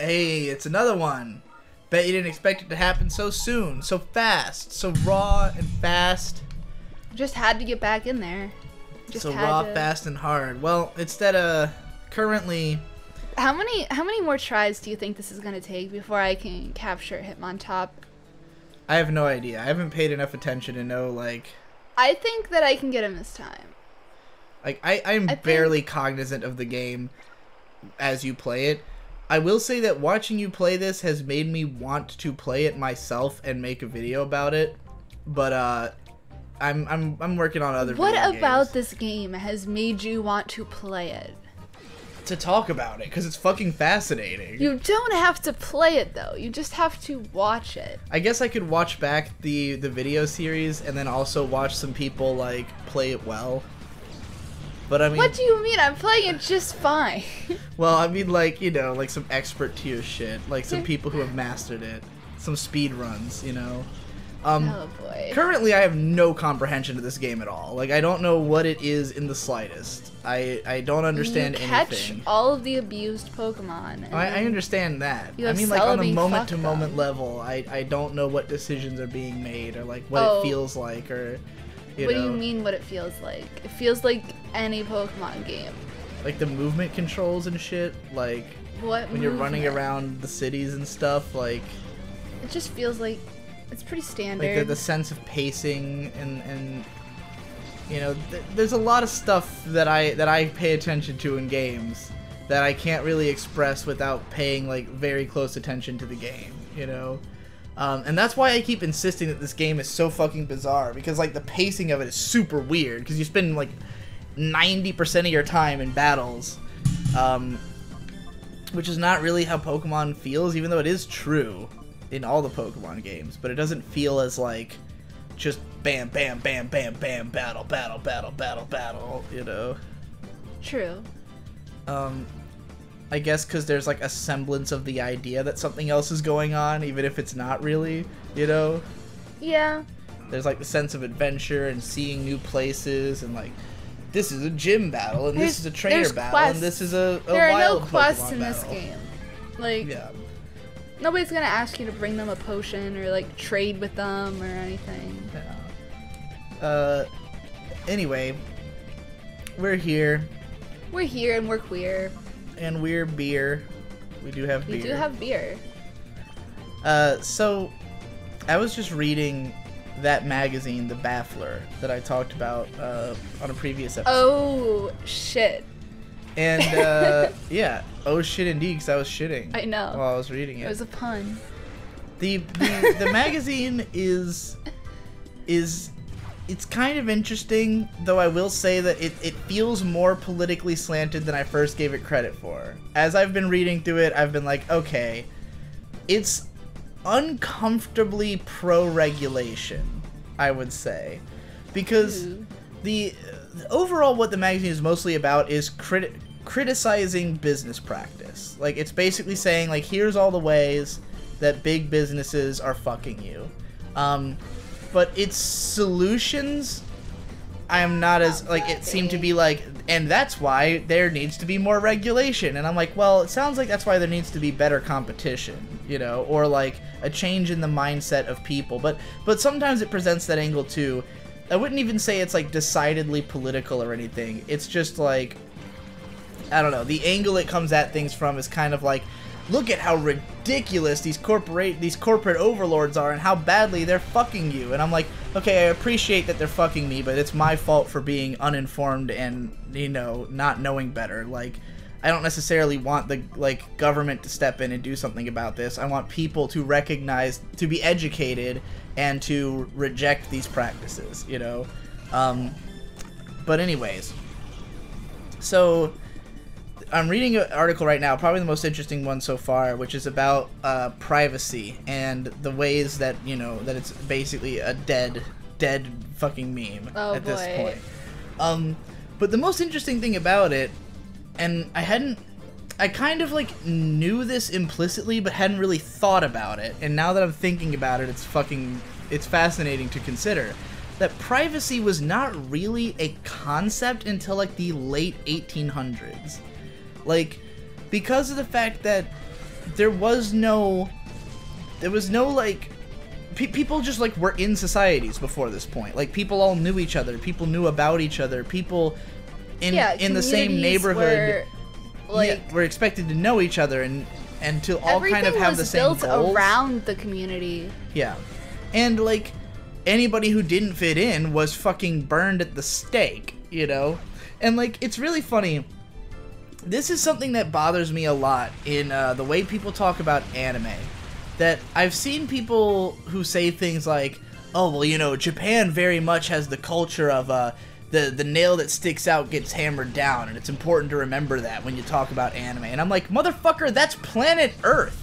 Hey, it's another one. Bet you didn't expect it to happen so soon, so fast, so raw and fast. Just had to get back in there. Just so had raw, to... fast, and hard. Well, instead currently... How many more tries do you think this is going to take before I can capture Hitmontop? I have no idea. I haven't paid enough attention to know, like... I think that I can get him this time. Like, I'm barely cognizant of the game as you play it. I will say that watching you play this has made me want to play it myself and make a video about it. But, I'm working on other video games. What about this game has made you want to play it? To talk about it, because it's fucking fascinating. You don't have to play it, though. You just have to watch it. I guess I could watch back the video series and then also watch some people, like, play it well. But I mean... What do you mean? I'm playing it just fine. Well, I mean, like, you know, like some expert tier shit. Like some people who have mastered it. Some speed runs, you know? Oh boy. Currently, I have no comprehension of this game at all. Like, I don't know what it is in the slightest. I don't understand you catch anything. all of the abused Pokemon. I understand that. I mean, like, on a moment-to-moment level, I don't know what decisions are being made or, like, what it feels like or, you know. What do you mean what it feels like? It feels like any Pokemon game. Like, the movement controls and shit? Like, what when you're running around the cities and stuff, like... It just feels like... It's pretty standard. Like the sense of pacing and you know, there's a lot of stuff that I pay attention to in games that I can't really express without paying like very close attention to the game, you know. And that's why I keep insisting that this game is so fucking bizarre, because like the pacing of it is super weird because you spend like 90% of your time in battles, which is not really how Pokemon feels, even though it is true in all the Pokemon games, but it doesn't feel as like just bam, bam, bam, bam, bam, battle, battle, battle, battle, battle, you know? True. I guess because there's like a semblance of the idea that something else is going on, even if it's not really, you know? Yeah. There's like the sense of adventure and seeing new places and like, this is a gym battle and this is a trainer battle and this is a wild Pokemon battle. There are no quests in this game. Like, yeah. Nobody's gonna ask you to bring them a potion or like trade with them or anything. Yeah. Anyway, we're here. We're here and we're queer. And we're beer. We do have beer. We do have beer. So I was just reading that magazine, The Baffler, that I talked about on a previous episode. Oh shit. And yeah, oh shit indeed, because I was shitting. I know. While I was reading it. It was a pun. The magazine is it's kind of interesting, though I will say that it feels more politically slanted than I first gave it credit for. As I've been reading through it, I've been like, okay, it's uncomfortably pro-regulation, I would say, because the overall what the magazine is mostly about is criticizing business practice. Like, it's basically saying, like, here's all the ways that big businesses are fucking you. But its solutions, I'm not as, like, it seemed to be like, and that's why there needs to be more regulation. And I'm like, well, it sounds like that's why there needs to be better competition, you know, or like a change in the mindset of people. But sometimes it presents that angle too. I wouldn't even say it's like decidedly political or anything. It's just like, I don't know, the angle it comes at things from is kind of like, look at how ridiculous these corporate overlords are and how badly they're fucking you. And I'm like, okay, I appreciate that they're fucking me, but it's my fault for being uninformed and, you know, not knowing better. Like, I don't necessarily want the, like, government to step in and do something about this. I want people to recognize, to be educated, and to reject these practices, you know? But anyways, so I'm reading an article right now, probably the most interesting one so far, which is about privacy and the ways that, you know, that it's basically a dead fucking meme at this point. But the most interesting thing about it, and I kind of like knew this implicitly, but hadn't really thought about it, and now that I'm thinking about it, it's fascinating to consider that privacy was not really a concept until like the late 1800s. Like, because of the fact that there was no like people just like were in societies before this point. Like people all knew each other, people knew about each other, people in the same neighborhood were expected to know each other and to all kind of have the same goals. Everything was built around the community. Yeah. And like anybody who didn't fit in was fucking burned at the stake, you know? And like it's really funny. This is something that bothers me a lot in the way people talk about anime. That I've seen people who say things like, oh, well, you know, Japan very much has the culture of the nail that sticks out gets hammered down, and it's important to remember that when you talk about anime. And I'm like, motherfucker, that's planet Earth.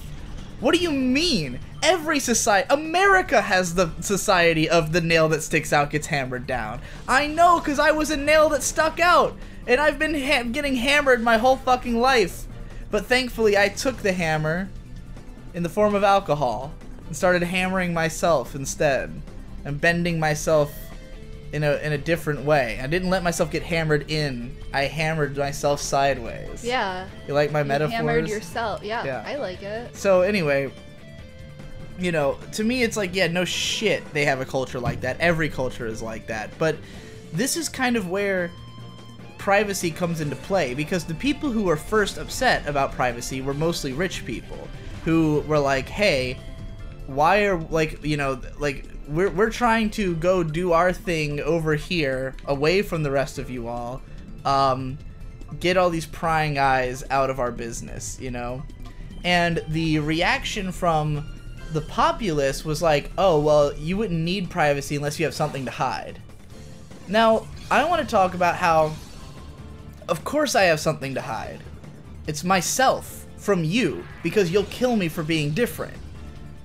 What do you mean? Every society, America has the society of the nail that sticks out gets hammered down. I know, because I was a nail that stuck out, and I've been getting hammered my whole fucking life. But thankfully, I took the hammer in the form of alcohol and started hammering myself instead and bending myself in a different way. I didn't let myself get hammered in. I hammered myself sideways. Yeah. You like my metaphors? Hammered yourself. Yeah, I like it. So anyway, you know, to me it's like, yeah, no shit they have a culture like that. Every culture is like that. But this is kind of where privacy comes into play, because the people who were first upset about privacy were mostly rich people who were like, hey, why are, like, you know, like, we're trying to go do our thing over here away from the rest of you all, get all these prying eyes out of our business, you know? And the reaction from the populace was like, oh, well, you wouldn't need privacy unless you have something to hide. Now, I want to talk about how, of course I have something to hide. It's myself from you, because you'll kill me for being different,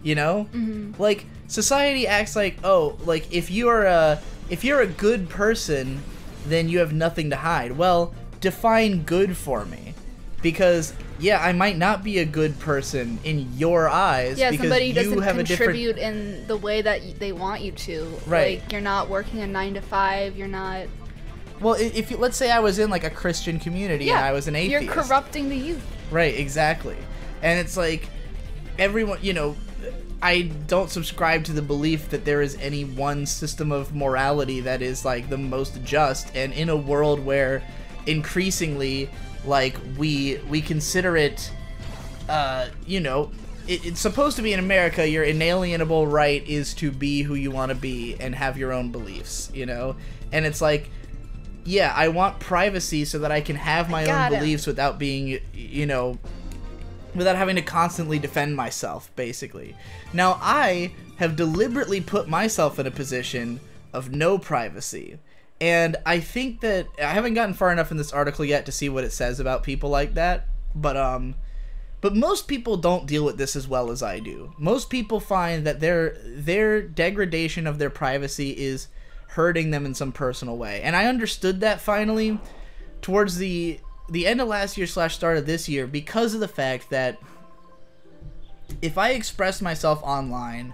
you know? Mm-hmm. Like, society acts like, oh, like, if you're a good person, then you have nothing to hide. Well, define good for me. Because, yeah, I might not be a good person in your eyes, because somebody you doesn't have contribute in the way that they want you to. Right. Like, you're not working a 9 to 5, you're not... Well, if you, let's say I was in, like, a Christian community and I was an atheist. You're corrupting the youth. Right, exactly. And it's like, everyone, you know, I don't subscribe to the belief that there is any one system of morality that is, like, the most just, and in a world where increasingly, like, we consider it, you know, it's supposed to be in America, your inalienable right is to be who you want to be and have your own beliefs, you know? And it's like, yeah, I want privacy so that I can have my own beliefs without being, you know, without having to constantly defend myself, basically. Now, I have deliberately put myself in a position of no privacy. And I think that, I haven't gotten far enough in this article yet to see what it says about people like that, but most people don't deal with this as well as I do. Most people find that their degradation of their privacy is hurting them in some personal way. And I understood that finally towards the end of last year / start of this year, because of the fact that if I express myself online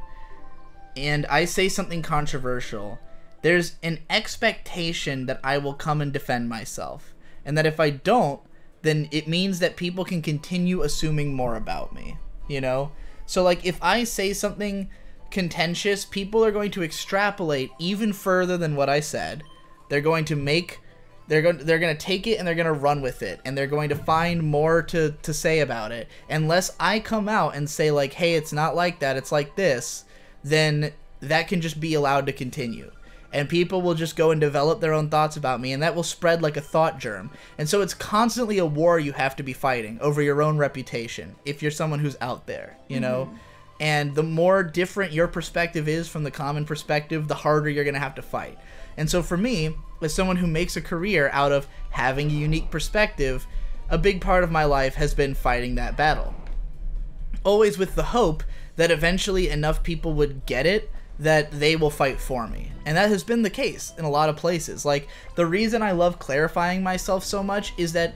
and I say something controversial, there's an expectation that I will come and defend myself. And that if I don't, then it means that people can continue assuming more about me, you know? So, like, if I say something contentious, people are going to extrapolate even further than what I said. They're going to take it and they're going to run with it, and they're going to find more to say about it. Unless I come out and say, like, hey, it's not like that, it's like this, then that can just be allowed to continue. And people will just go and develop their own thoughts about me, and that will spread like a thought germ. And so it's constantly a war you have to be fighting over your own reputation if you're someone who's out there, you know? And the more different your perspective is from the common perspective, the harder you're going to have to fight. And so for me, as someone who makes a career out of having a unique perspective, a big part of my life has been fighting that battle. Always with the hope that eventually enough people would get it that they will fight for me. And that has been the case in a lot of places. Like, the reason I love clarifying myself so much is that,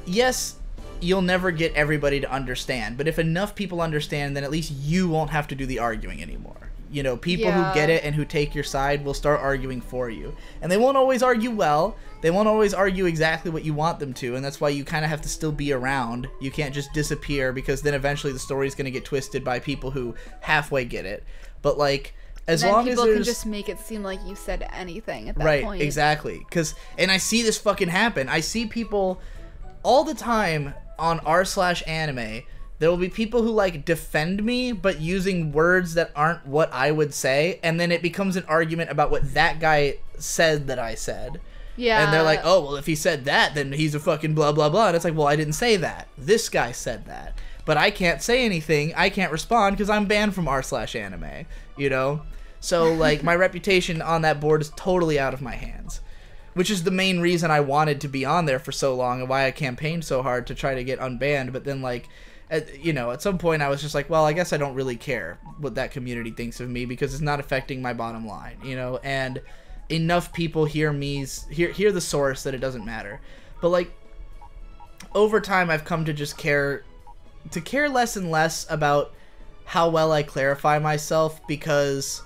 yes, you'll never get everybody to understand, but if enough people understand, then at least you won't have to do the arguing anymore. You know, people who get it and who take your side will start arguing for you. And they won't always argue well. They won't always argue exactly what you want them to, and that's why you kind of have to still be around. You can't just disappear, because then eventually the story's going to get twisted by people who halfway get it. But, like, as long as people can just make it seem like you said anything at that point. Right, exactly. And I see this fucking happen. I see people all the time on r/anime. There will be people who, like, defend me, but using words that aren't what I would say, and then it becomes an argument about what that guy said that I said. Yeah. And they're like, oh, well, if he said that, then he's a fucking blah, blah, blah. And it's like, well, I didn't say that. This guy said that. But I can't say anything. I can't respond because I'm banned from r/anime, you know? So, like, my reputation on that board is totally out of my hands. Which is the main reason I wanted to be on there for so long and why I campaigned so hard to try to get unbanned. But then, like, you know, at some point I was just like, well, I guess I don't really care what that community thinks of me because it's not affecting my bottom line, you know? And enough people hear the source that it doesn't matter. But, like, over time I've come to just care less and less about how well I clarify myself, because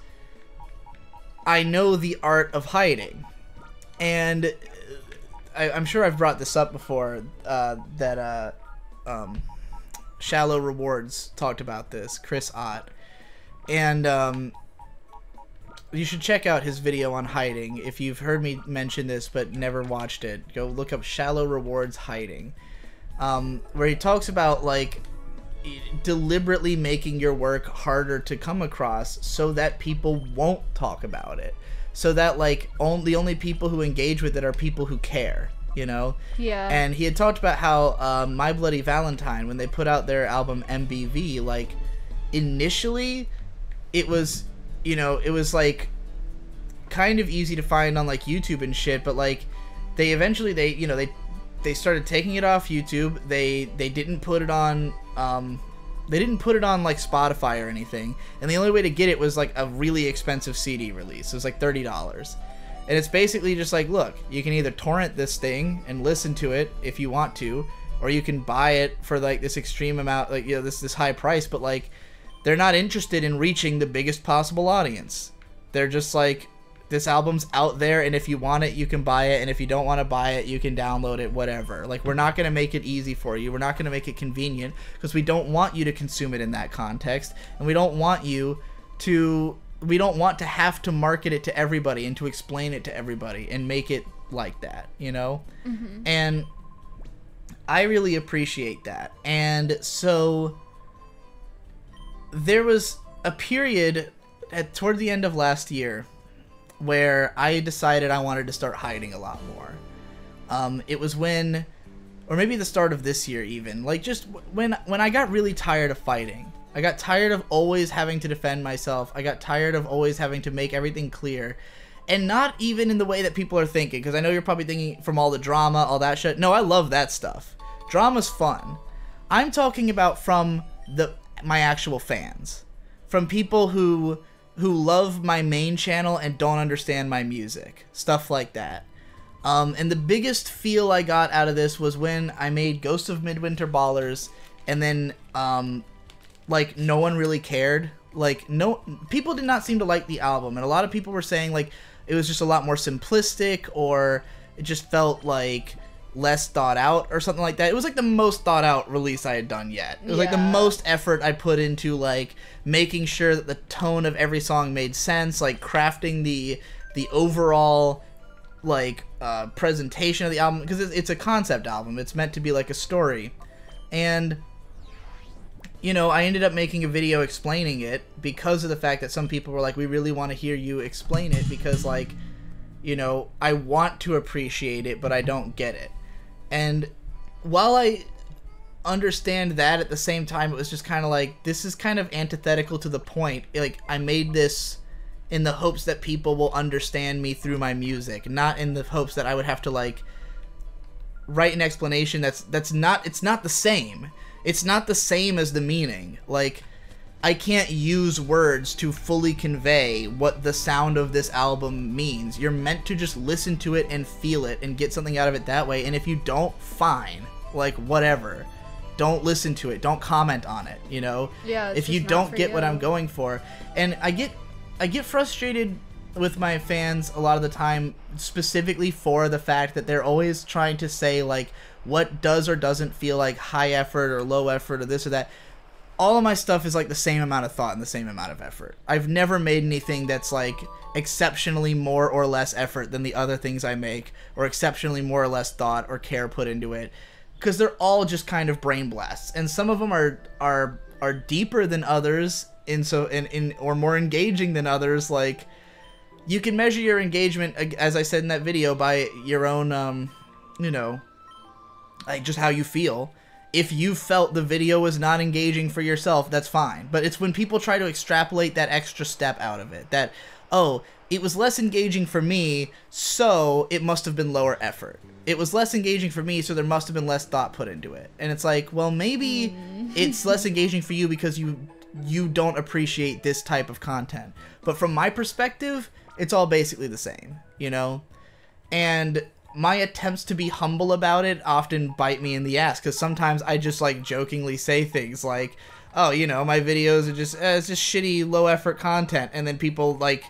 I know the art of hiding. And I'm sure I've brought this up before, that Shallow Rewards talked about this, Chris Ott. And you should check out his video on hiding. If you've heard me mention this but never watched it, go look up Shallow Rewards Hiding, where he talks about, like, deliberately making your work harder to come across so that people won't talk about it, so that, like, the only people who engage with it are people who care, you know? Yeah. And he had talked about how My Bloody Valentine, when they put out their album MBV, like, initially it was, you know, it was, like, kind of easy to find on, like, YouTube and shit, but, like, they eventually, they started taking it off YouTube. They didn't put it on, like, Spotify or anything, and the only way to get it was, like, a really expensive CD release. It was, like, $30. And it's basically just like, look, you can either torrent this thing and listen to it if you want to, or you can buy it for, like, this extreme amount, like, you know, this high price, but, like, they're not interested in reaching the biggest possible audience. They're just like, this album's out there, and if you want it, you can buy it, and if you don't want to buy it, you can download it, whatever. Like, we're not going to make it easy for you. We're not going to make it convenient, because we don't want you to consume it in that context, and we don't want to have to market it to everybody and to explain it to everybody and make it like that, you know? Mm-hmm. And I really appreciate that. And so there was a period toward the end of last year where I decided I wanted to start hiding a lot more. It was when, or maybe the start of this year even, like, just when I got really tired of fighting. I got tired of always having to defend myself. I got tired of always having to make everything clear. And not even in the way that people are thinking, because I know you're probably thinking from all the drama, all that shit. No, I love that stuff. Drama's fun. I'm talking about from my actual fans. From people who love my main channel and don't understand my music. Stuff like that. And the biggest feel I got out of this was when I made Ghost of Midwinter Ballers, and then, like, no one really cared. Like, people did not seem to like the album, and a lot of people were saying, like, it was just a lot more simplistic, or it just felt, like, less thought out, or something like that. It was, like, the most thought out release I had done yet. It was, like, the most effort I put into, like, making sure that the tone of every song made sense, like, crafting the overall, like, presentation of the album, because it's a concept album. It's meant to be, like, a story. And, you know, I ended up making a video explaining it because of the fact that some people were like, we really want to hear you explain it, because, like, you know, I want to appreciate it, but I don't get it. And while I understand that, at the same time, it was just kind of like, this is kind of antithetical to the point. Like, I made this in the hopes that people will understand me through my music, not in the hopes that I would have to, like, write an explanation it's not the same. It's not the same as the meaning. Like, I can't use words to fully convey what the sound of this album means. You're meant to just listen to it and feel it and get something out of it that way. And if you don't, fine. Like, whatever. Don't listen to it. Don't comment on it, you know? Yeah, if you don't get what I'm going for. And I get get frustrated with my fans a lot of the time, specifically for the fact that they're always trying to say like what does or doesn't feel like high effort or low effort or this or that. All of my stuff is like the same amount of thought and the same amount of effort. I've never made anything that's like exceptionally more or less effort than the other things I make, or exceptionally more or less thought or care put into it, because they're all just kind of brain blasts, and some of them are deeper than others, or more engaging than others. Like, you can measure your engagement, as I said in that video, by your own like just how you feel. If you felt the video was not engaging for yourself, that's fine. But it's when people try to extrapolate that extra step out of it, that, oh, it was less engaging for me, so it must have been lower effort. It was less engaging for me, so there must have been less thought put into it. And it's like, well, maybe it's less engaging for you because you don't appreciate this type of content. But from my perspective, it's all basically the same, you know? And my attempts to be humble about it often bite me in the ass, because sometimes I just like jokingly say things like, oh, you know, my videos are just it's just shitty low effort content, and then people like,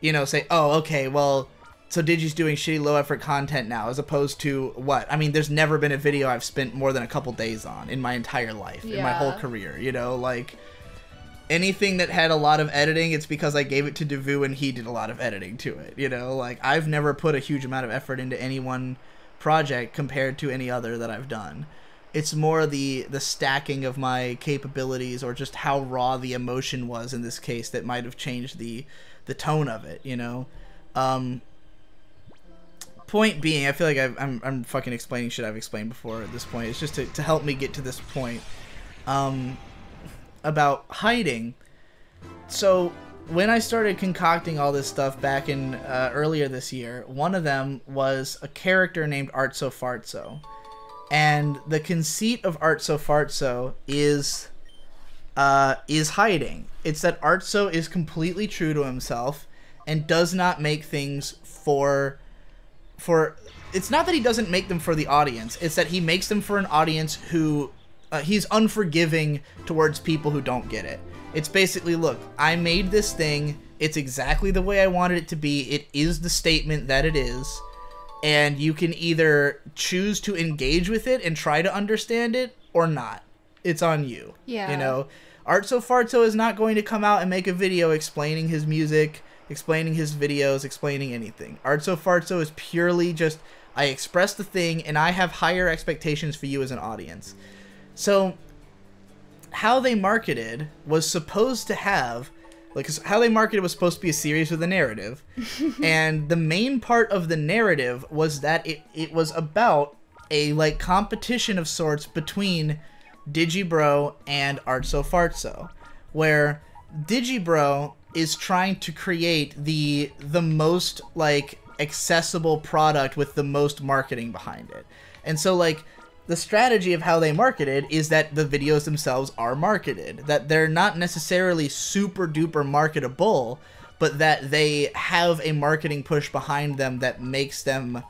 you know, say, oh, okay, well, so Digi's doing shitty low effort content now, as opposed to what? I mean, there's never been a video I've spent more than a couple days on in my entire life, in my whole career, you know, like anything that had a lot of editing, it's because I gave it to Devu and he did a lot of editing to it, you know? Like, I've never put a huge amount of effort into any one project compared to any other that I've done. It's more the stacking of my capabilities, or just how raw the emotion was in this case, that might have changed the tone of it, you know? Point being, I feel like I'm fucking explaining shit I've explained before at this point. It's just to help me get to this point. About hiding. So when I started concocting all this stuff back in earlier this year, one of them was a character named Artso Fartso, and the conceit of Artso Fartso is hiding. It's that Artso is completely true to himself and does not make things for it's not that he doesn't make them for the audience, it's that he makes them for an audience who he's unforgiving towards people who don't get it. It's basically, look, I made this thing, it's exactly the way I wanted it to be, it is the statement that it is, and you can either choose to engage with it and try to understand it, or not. It's on you. Yeah. You know? Artso Fartso is not going to come out and make a video explaining his music, explaining his videos, explaining anything. Artso Fartso is purely just, I express the thing, and I have higher expectations for you as an audience. So, how they marketed was supposed to have, like, how they marketed was supposed to be a series with a narrative, and the main part of the narrative was that it was about a, like, competition of sorts between Digibro and Artso Fartso, where Digibro is trying to create the most, like, accessible product with the most marketing behind it. And so, like, the strategy of how they marketed is that the videos themselves are marketed, that they're not necessarily super duper marketable, but that they have a marketing push behind them that makes them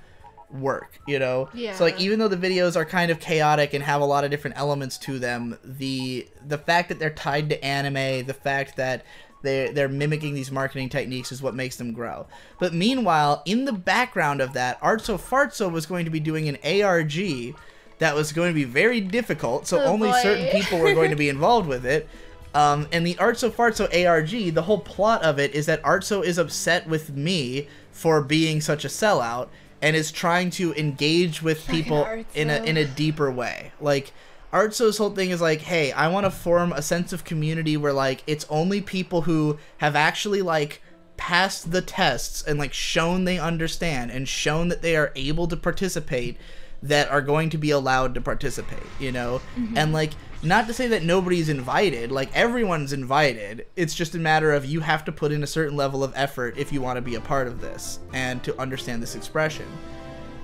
work, you know? Yeah. So, like, even though the videos are kind of chaotic and have a lot of different elements to them, the fact that they're tied to anime, the fact that they're mimicking these marketing techniques is what makes them grow. But meanwhile, in the background of that, Artso Fartso was going to be doing an ARG that was going to be very difficult, so only certain people were going to be involved with it. And the Artso Fartso ARG, the whole plot of it is that Artso is upset with me for being such a sellout, and is trying to engage with people in a deeper way. Like, Artso's whole thing is like, hey, I want to form a sense of community where, like, it's only people who have actually, like, passed the tests and, like, shown they understand and shown that they are able to participate that are going to be allowed to participate, you know? Mm-hmm. And, like, not to say that nobody's invited, like, everyone's invited. It's just a matter of you have to put in a certain level of effort if you want to be a part of this and to understand this expression.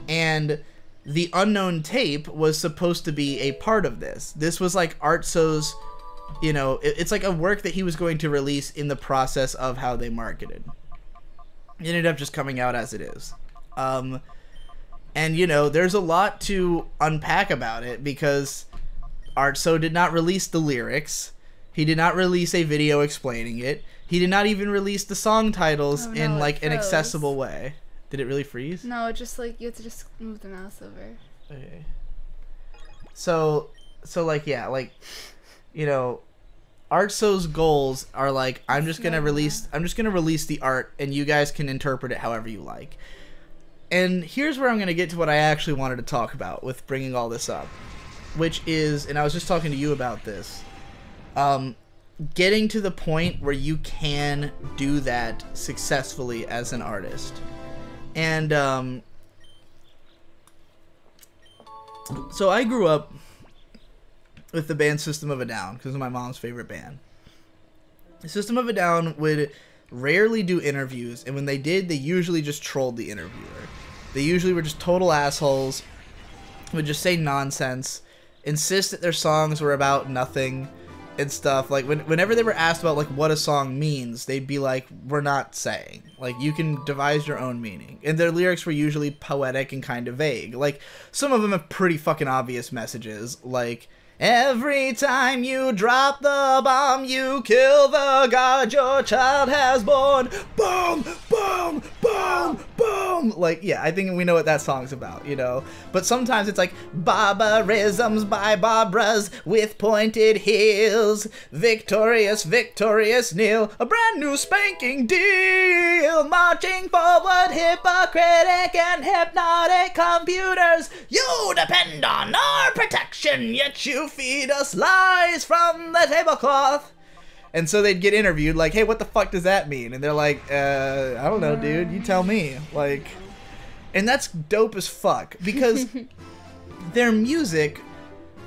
And the unknown tape was supposed to be a part of this. This was like Artso's, you know, it's like a work that he was going to release in the process of how they marketed. It ended up just coming out as it is. And, you know, there's a lot to unpack about it, because Artso did not release the lyrics. He did not release a video explaining it. He did not even release the song titles in like an accessible way. Did it really freeze? No, it just like you have to just move the mouse over. Okay. So like yeah, like you know, Artso's goals are like I'm just gonna release the art and you guys can interpret it however you like. And here's where I'm gonna get to what I actually wanted to talk about with bringing all this up, which is, and I was just talking to you about this, getting to the point where you can do that successfully as an artist. And so I grew up with the band System of a Down because of my mom's favorite band. System of a Down would rarely do interviews, and when they did, they usually just trolled the interviewer. They usually were just total assholes, would just say nonsense, insist that their songs were about nothing and stuff. Like whenever they were asked about like what a song means, they'd be like, we're not saying. Like, you can devise your own meaning. And their lyrics were usually poetic and kind of vague. Like, some of them have pretty fucking obvious messages, like, every time you drop the bomb, you kill the god your child has born. Boom, boom, boom, boom. Like, yeah, I think we know what that song's about, you know? But sometimes it's like, barbarisms by Barbaras with pointed heels. Victorious, victorious kneel. A brand new spanking deal. Marching forward, hypocritic and hypnotic computers. You depend on our protection, yet you feed us lies from the tablecloth. And so they'd get interviewed like, hey, what the fuck does that mean? And they're like, I don't know, dude, you tell me. Like, and that's dope as fuck because their music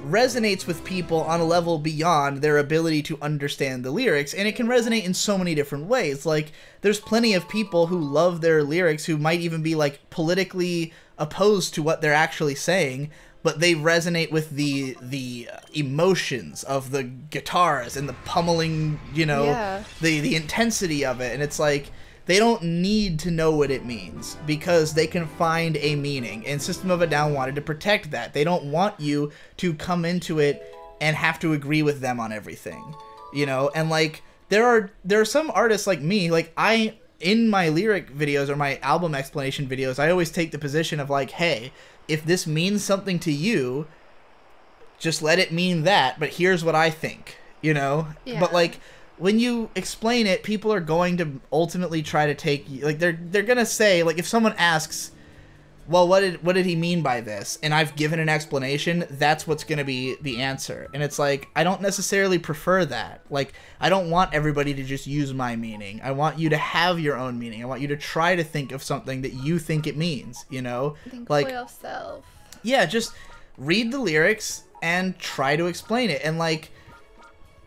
resonates with people on a level beyond their ability to understand the lyrics, and it can resonate in so many different ways. Like, there's plenty of people who love their lyrics who might even be like politically opposed to what they're actually saying, but they resonate with the emotions of the guitars and the pummeling, you know, the intensity of it. And it's like, they don't need to know what it means because they can find a meaning. And System of a Down wanted to protect that. They don't want you to come into it and have to agree with them on everything, you know? And like, there are some artists like me, like in my lyric videos or my album explanation videos, I always take the position of like, hey, if this means something to you, just let it mean that, but here's what I think, you know? Yeah. But like, when you explain it, people are going to ultimately try to take, like, they're gonna say, like, if someone asks, well, what did he mean by this? And I've given an explanation, that's what's gonna be the answer. And it's like, I don't necessarily prefer that. Like, I don't want everybody to just use my meaning. I want you to have your own meaning. I want you to try to think of something that you think it means, you know? Think like, for yourself. Yeah, just read the lyrics and try to explain it. And like,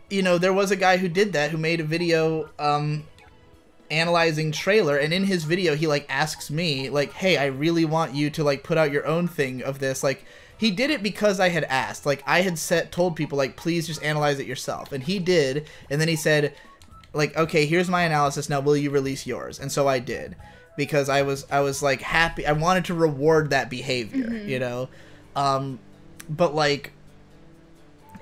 you know, there was a guy who did that, who made a video analyzing Trailer, and in his video he like asks me like, hey, I really want you to like put out your own thing of this. Like, he did it because I had asked. Like, I had told people like, please just analyze it yourself, and he did. And then he said like, okay, here's my analysis, now will you release yours? And so I did, because I was like happy. I wanted to reward that behavior, you know? But like,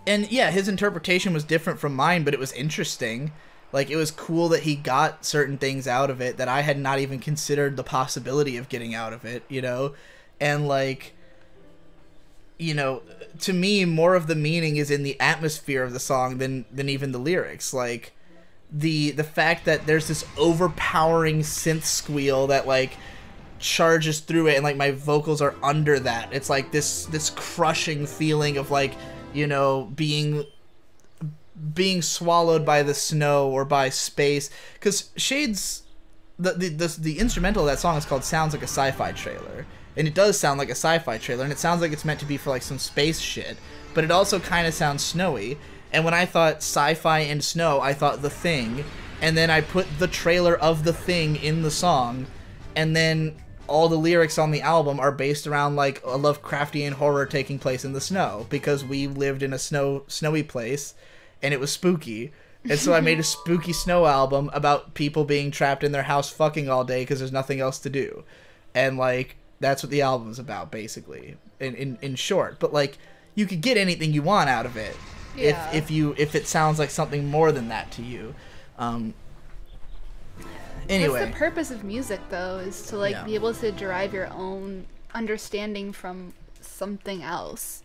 and yeah, his interpretation was different from mine, but it was interesting. Like, it was cool that he got certain things out of it that I had not even considered the possibility of getting out of it, you know? And like, you know, to me, more of the meaning is in the atmosphere of the song than even the lyrics. Like, the fact that there's this overpowering synth squeal that like charges through it, and like my vocals are under that. It's like this crushing feeling of like, you know, being swallowed by the snow or by space. Because Shade's the instrumental of that song is called Sounds Like a Sci-Fi Trailer, and it does sound like a sci-fi trailer, and it sounds like it's meant to be for like some space shit, but it also kind of sounds snowy. And when I thought sci-fi and snow, I thought The Thing, and then I put the trailer of The Thing in the song, and then all the lyrics on the album are based around like a Lovecraftian horror taking place in the snow, because we lived in a snowy place and it was spooky. And so I made a spooky snow album about people being trapped in their house fucking all day because there's nothing else to do. And like, that's what the album's about, basically, in short. But like, you could get anything you want out of it. Yeah. if it sounds like something more than that to you. Anyway, That's the purpose of music, though, is to like Yeah. be able to derive your own understanding from something else.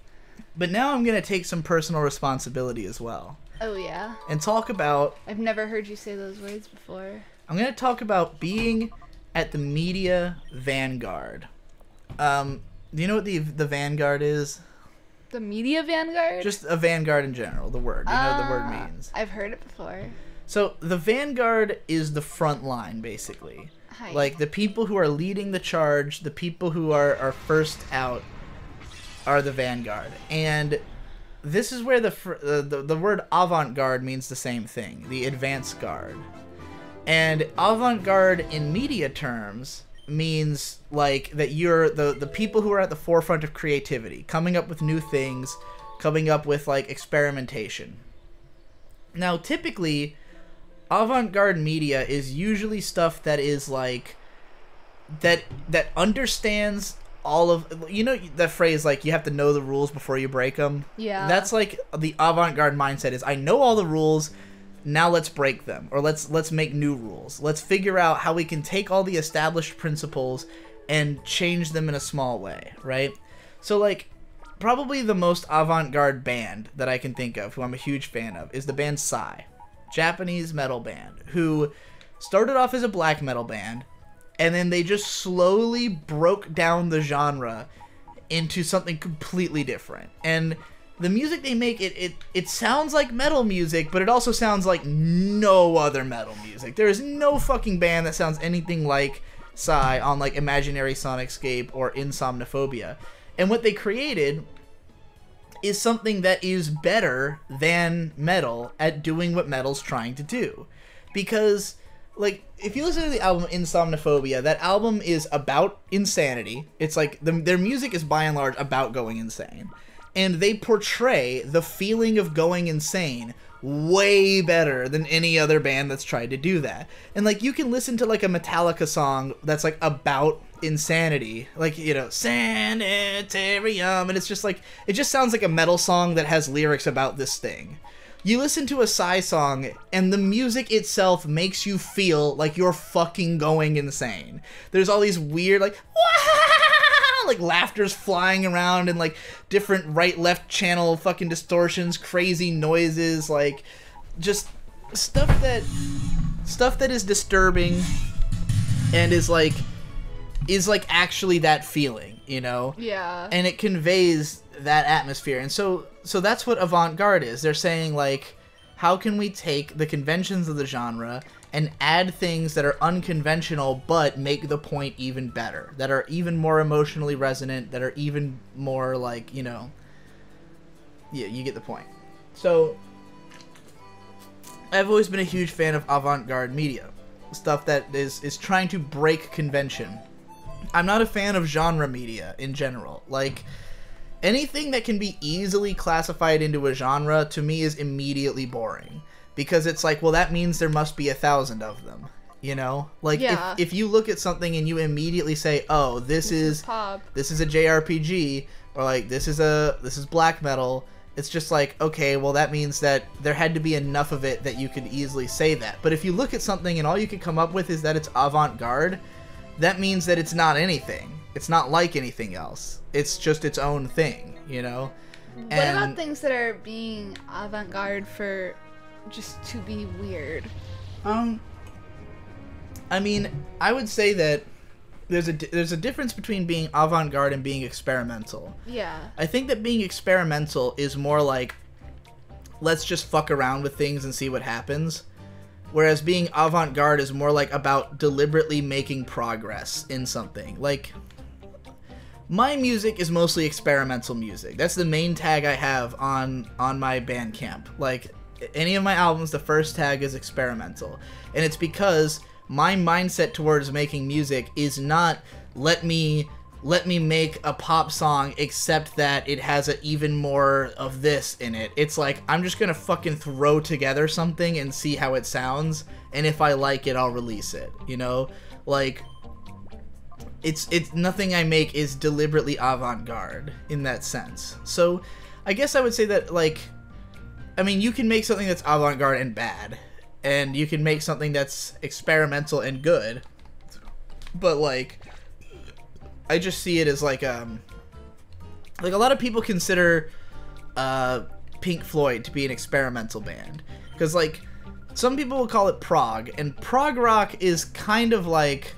but now I'm gonna take some personal responsibility as well Oh yeah, and talk about. I've never heard you say those words before. I'm gonna talk about being at the media vanguard. Do you know what the vanguard is? The media vanguard. Just a vanguard in general. The word. You know what the word means. I've heard it before. So the vanguard is the front line, basically. Hi. Like the people who are leading the charge, the people who are first out, are the vanguard. And this is where the word avant-garde means the same thing, the advance guard. And avant-garde in media terms means like that you're the people who are at the forefront of creativity, coming up with new things, coming up with like experimentation. Now, typically, avant-garde media is usually stuff that is like that understands all of, you know, that phrase like you have to know the rules before you break them. Yeah. That's like the avant-garde mindset is I know all the rules, now let's break them, or let's make new rules. Let's figure out how we can take all the established principles and change them in a small way, right? So like probably the most avant-garde band that I can think of, who I'm a huge fan of, is the band Psy, Japanese metal band, who started off as a black metal band, and then they just slowly broke down the genre into something completely different. And the music they make, it sounds like metal music, but it also sounds like no other metal music. There is no fucking band that sounds anything like Psy on like Imaginary Sonicscape or Insomniphobia. And what they created is something that is better than metal at doing what metal's trying to do. Because, like, if you listen to the album Insomniphobia, that album is about insanity. It's like, their music is by and large about going insane. And they portray the feeling of going insane way better than any other band that's tried to do that. And, like, you can listen to, like, a Metallica song that's, like, about insanity. Like, you know, Sanitarium. And it's just, like, it just sounds like a metal song that has lyrics about this thing. You listen to a Psy song, and the music itself makes you feel like you're fucking going insane. There's all these weird, like, like laughter's flying around and like different right-left channel fucking distortions, crazy noises, like just stuff that is disturbing and is like actually that feeling, you know? Yeah. And it conveys that atmosphere. And so that's what avant-garde is. They're saying like, how can we take the conventions of the genre and add things that are unconventional but make the point even better, that are even more emotionally resonant, that are even more like, you know, yeah, you get the point. So I've always been a huge fan of avant-garde media, stuff that is trying to break convention. I'm not a fan of genre media in general. Like, anything that can be easily classified into a genre to me is immediately boring. Because it's like, well, that means there must be 1,000 of them, you know? Like, Yeah. if you look at something and you immediately say, oh, this is pop. this is a JRPG, or like, this is black metal, it's just like, okay, well, that means that there had to be enough of it that you could easily say that. But if you look at something and all you could come up with is that it's avant-garde, that means that it's not anything. It's not like anything else. It's just its own thing, you know? What about things that are being avant-garde for just to be weird? I mean, I would say that there's a difference between being avant-garde and being experimental. Yeah. I think that being experimental is more like, let's just fuck around with things and see what happens. Whereas being avant-garde is more like about deliberately making progress in something. Like, my music is mostly experimental music. That's the main tag I have on my Bandcamp. Like, any of my albums, the first tag is experimental. And it's because my mindset towards making music is not, let me make a pop song except that it has even more of this in it. It's like, I'm just gonna fucking throw together something and see how it sounds, and if I like it, I'll release it, you know? Like, it's nothing I make is deliberately avant-garde in that sense. So I guess I would say that, like, I mean, you can make something that's avant-garde and bad, and you can make something that's experimental and good, but, like, I just see it as, like a lot of people consider Pink Floyd to be an experimental band, because, like, some people will call it prog, and prog rock is kind of like,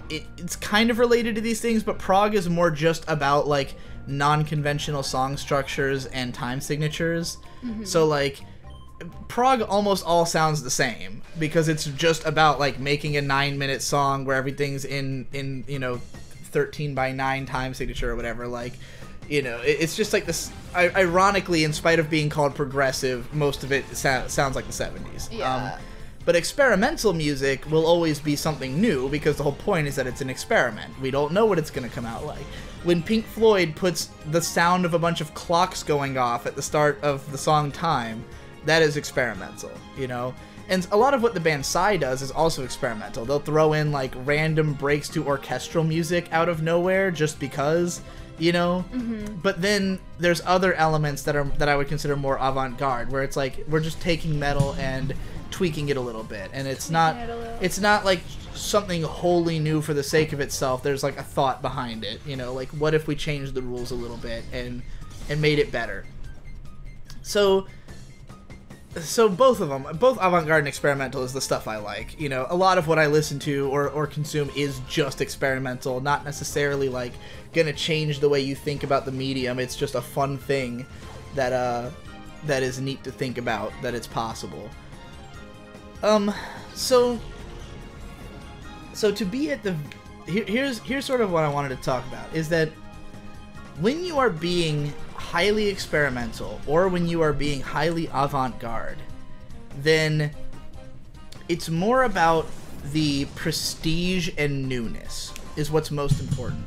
it's kind of related to these things, but prog is more just about, like, non-conventional song structures and time signatures. So, like, prog almost all sounds the same, because it's just about, like, making a 9-minute song where everything's in you know, 13:9 time signature or whatever. Like, you know, it's just like this. Ironically, in spite of being called progressive, most of it sounds like the 70s. Yeah. But experimental music will always be something new, because the whole point is that it's an experiment. We don't know what it's going to come out like. When Pink Floyd puts the sound of a bunch of clocks going off at the start of the song Time, that is experimental, you know? And a lot of what the band Psy does is also experimental. They'll throw in, like, random breaks to orchestral music out of nowhere just because, you know? But then there's other elements that I would consider more avant-garde, where it's like, we're just taking metal and tweaking it a little bit, and it's not like something wholly new for the sake of itself. There's, like, a thought behind it, you know? Like, what if we changed the rules a little bit and made it better? So both of them, both avant-garde and experimental, is the stuff I like. You know, a lot of what I listen to or consume is just experimental, not necessarily, like, gonna change the way you think about the medium. It's just a fun thing that is neat to think about, that it's possible. So to be at the... Here's sort of what I wanted to talk about, is that when you are being highly experimental, or when you are being highly avant-garde, then it's more about the prestige and newness is what's most important.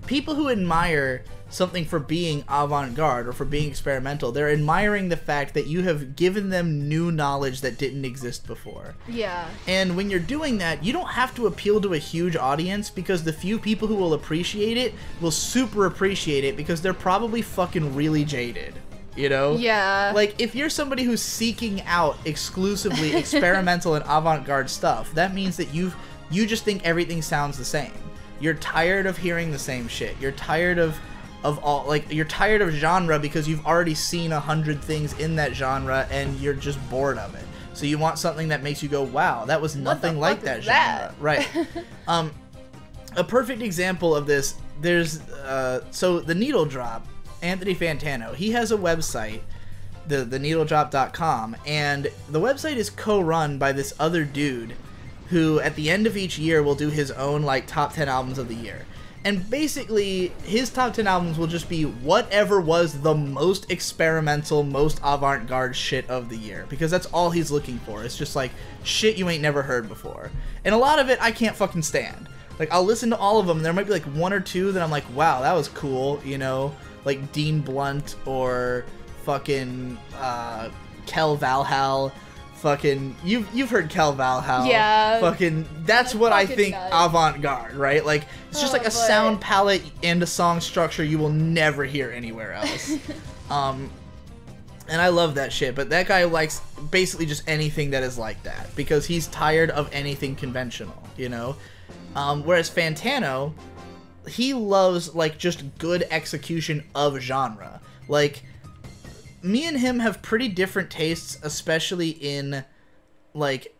People who admire something for being avant-garde or for being experimental, they're admiring the fact that you have given them new knowledge that didn't exist before. Yeah. And when you're doing that, you don't have to appeal to a huge audience, because the few people who will appreciate it will super appreciate it, because they're probably fucking really jaded. You know? Yeah. Like, if you're somebody who's seeking out exclusively experimental and avant-garde stuff, that means that you just think everything sounds the same. You're tired of hearing the same shit. You're tired of all, like, you're tired of genre because you've already seen 100 things in that genre and you're just bored of it. So you want something that makes you go, wow, that was nothing like that genre. Right. A perfect example of this, there's so the Needle Drop, Anthony Fantano, he has a website, the needledrop.com, and the website is co-run by this other dude who at the end of each year will do his own, like, top 10 albums of the year. And basically, his top 10 albums will just be whatever was the most experimental, most avant-garde shit of the year. Because that's all he's looking for. It's just, like, shit you ain't never heard before. And a lot of it I can't fucking stand. Like, I'll listen to all of them, and there might be, like, one or two that I'm like, wow, that was cool, you know? Like Dean Blunt or fucking Kel Valhall. Fucking, you've heard Kel Valhall. Yeah. Fucking, that's what I think nuts. Avant-garde, right? Like, it's just like a sound palette and a song structure you will never hear anywhere else. And I love that shit, but that guy likes basically just anything that is like that, because he's tired of anything conventional, you know? Whereas Fantano, he loves, like, just good execution of genre. Like, me and him have pretty different tastes, especially in, like,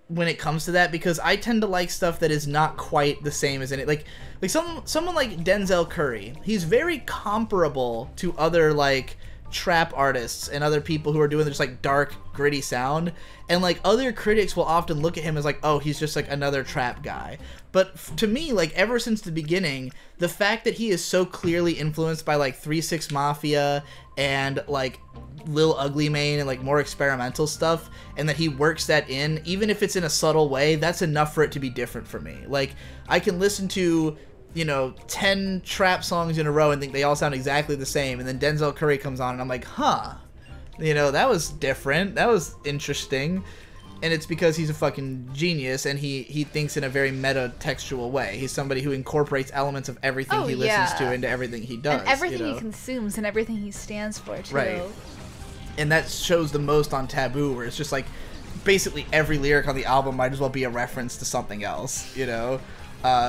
when it comes to that, because I tend to like stuff that is not quite the same as like someone like Denzel Curry. He's very comparable to other, like, trap artists and other people who are doing this, like, dark, gritty sound, and, like, other critics will often look at him as like, oh, he's just like another trap guy. But to me, like, ever since the beginning, the fact that he is so clearly influenced by, like, 3 6 Mafia and, like, Lil Ugly Mane and, like, more experimental stuff, and that he works that in, even if it's in a subtle way, that's enough for it to be different for me. Like, I can listen to, you know, 10 trap songs in a row and think they all sound exactly the same, and then Denzel Curry comes on and I'm like, huh, you know, that was different, that was interesting. And it's because he's a fucking genius, and he thinks in a very meta-textual way. He's somebody who incorporates elements of everything he listens to into everything he does. And everything you know? he consumes and everything he stands for, too. Right. And that shows the most on Taboo, where it's just like basically every lyric on the album might as well be a reference to something else, you know?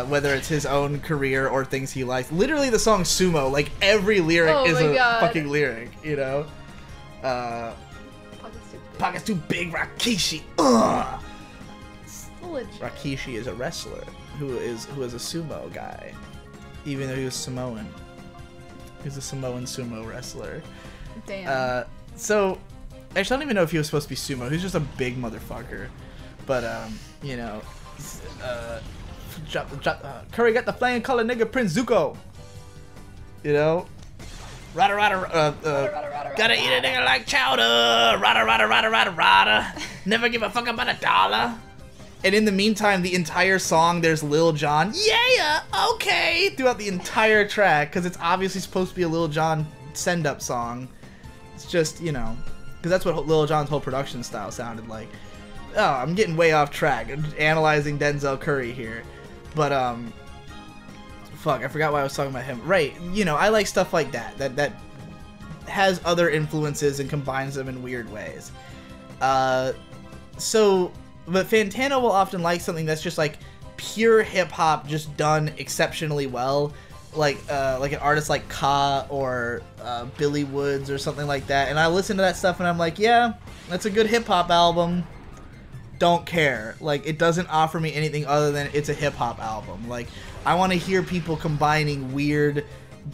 Whether it's his own career or things he likes. Literally the song Sumo, like every lyric is a fucking lyric, you know? Pockets too big, Rakishi. Ugh. Rakishi is a wrestler who is a sumo guy, even though he was Samoan. He's a Samoan sumo wrestler. Damn. So actually, I don't even know if he was supposed to be sumo. He's just a big motherfucker. But you know, Curry got the flame color nigga Prince Zuko. You know, rada gotta eat a nigga like chowder. Rada. Never give a fuck about $1. And in the meantime, the entire song, there's Lil Jon, yeah, okay, throughout the entire track, because it's obviously supposed to be a Lil Jon send-up song. It's just, you know, because that's what Lil Jon's whole production style sounded like. Oh, I'm getting way off track. I'm analyzing Denzel Curry here. But, fuck, I forgot why I was talking about him. Right, you know, I like stuff like that has other influences and combines them in weird ways. But Fantano will often like something that's just like pure hip hop, just done exceptionally well, like an artist like Ka or Billy Woods or something like that. And I listen to that stuff and I'm like, yeah, that's a good hip hop album. Don't care. Like, it doesn't offer me anything other than it's a hip hop album. Like, I want to hear people combining weird,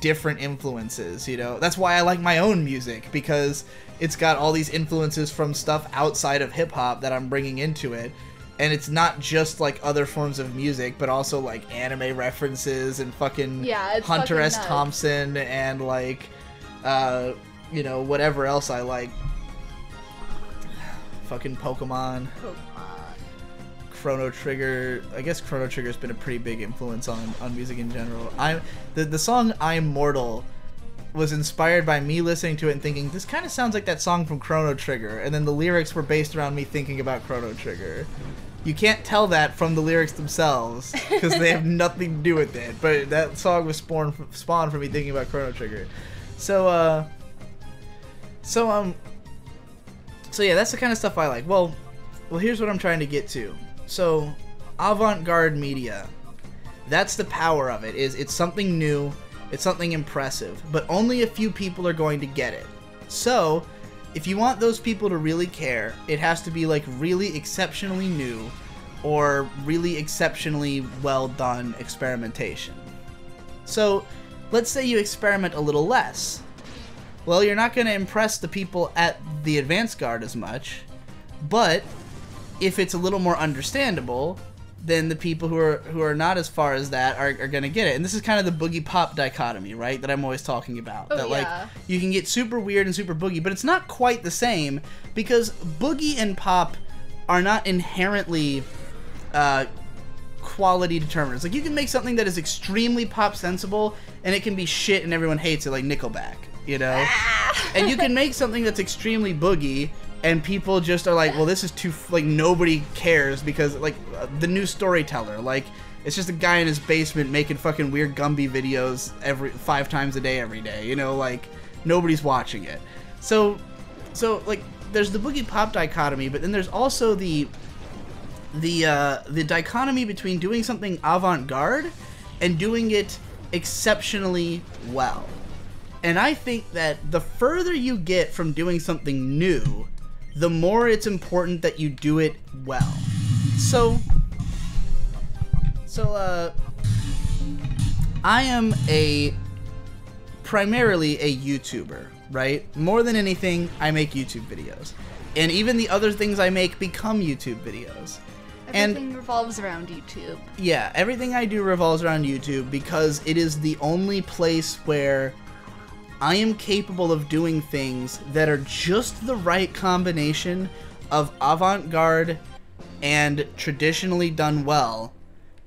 different influences. You know, that's why I like my own music, because it's got all these influences from stuff outside of hip-hop that I'm bringing into it. And it's not just, like, other forms of music, but also, like, anime references and fucking Hunter S. Thompson and, like, you know, whatever else I like. Fucking Pokemon. Chrono Trigger. I guess Chrono Trigger's been a pretty big influence on music in general. The song I'm Mortal was inspired by me listening to it and thinking, this kind of sounds like that song from Chrono Trigger, and then the lyrics were based around me thinking about Chrono Trigger. You can't tell that from the lyrics themselves, because they have nothing to do with it, but that song was spawned from me thinking about Chrono Trigger. So yeah, that's the kind of stuff I like. Well, here's what I'm trying to get to. So, avant-garde media, that's the power of it, is it's something new, it's something impressive, but only a few people are going to get it. So, if you want those people to really care, it has to be like really exceptionally new or really exceptionally well done experimentation. So, let's say you experiment a little less. Well, you're not going to impress the people at the advanced guard as much, but if it's a little more understandable, then the people who are not as far as that are going to get it. And this is kind of the boogie pop dichotomy, right, that I'm always talking about. Oh, that, yeah. like, you can get super weird and super boogie, but it's not quite the same, because boogie and pop are not inherently quality determinants. Like, you can make something that is extremely pop sensible, and it can be shit and everyone hates it, like Nickelback, you know? And you can make something that's extremely boogie, and people just are like, well, this is too, like, nobody cares, because, like, the new Storyteller, like, it's just a guy in his basement making fucking weird Gumby videos 5 times a day, every day, you know, like, nobody's watching it. So, like, there's the boogie pop dichotomy, but then there's also the dichotomy between doing something avant-garde and doing it exceptionally well. And I think that the further you get from doing something new, the more it's important that you do it well. So I am primarily a YouTuber, right? More than anything, I make YouTube videos. And even the other things I make become YouTube videos. Everything revolves around YouTube. Yeah, everything I do revolves around YouTube, because it is the only place where I am capable of doing things that are just the right combination of avant-garde and traditionally done well,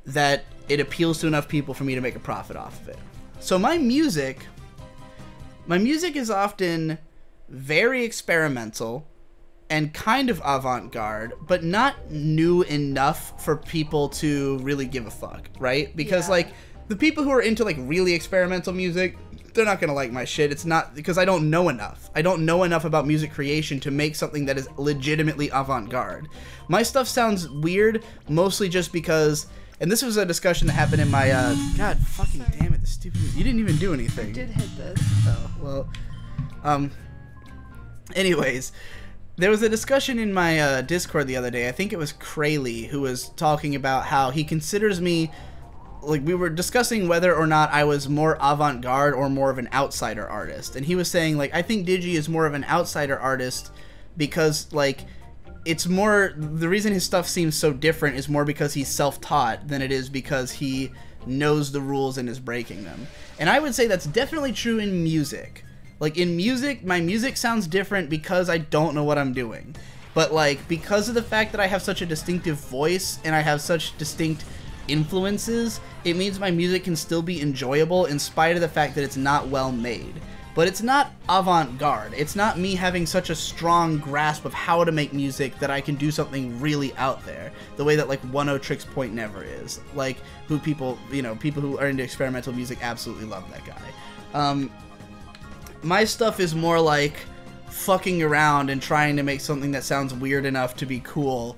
that it appeals to enough people for me to make a profit off of it. So my music is often very experimental and kind of avant-garde, but not new enough for people to really give a fuck, right? Because, like, the people who are into like really experimental music, they're not gonna like my shit. It's not because I don't know enough. I don't know enough about music creation to make something that is legitimately avant-garde. My stuff sounds weird, mostly just because, and this was a discussion that happened in my, God fucking damn it, the stupid, you didn't even do anything. I did hit this. Oh, well, anyways, there was a discussion in my, Discord the other day, I think it was Krayley, who was talking about how he considers me, like, we were discussing whether or not I was more avant-garde or more of an outsider artist. And he was saying, like, I think Digi is more of an outsider artist because, like, it's more, the reason his stuff seems so different is more because he's self-taught than it is because he knows the rules and is breaking them. And I would say that's definitely true in music. Like, in music, my music sounds different because I don't know what I'm doing. But, like, because of the fact that I have such a distinctive voice and I have such distinct influences, it means my music can still be enjoyable in spite of the fact that it's not well made. But it's not avant-garde. It's not me having such a strong grasp of how to make music that I can do something really out there, the way that like 1-0-Tricks Point Never is. Like, who people, you know, people who are into experimental music absolutely love that guy. My stuff is more like fucking around and trying to make something that sounds weird enough to be cool.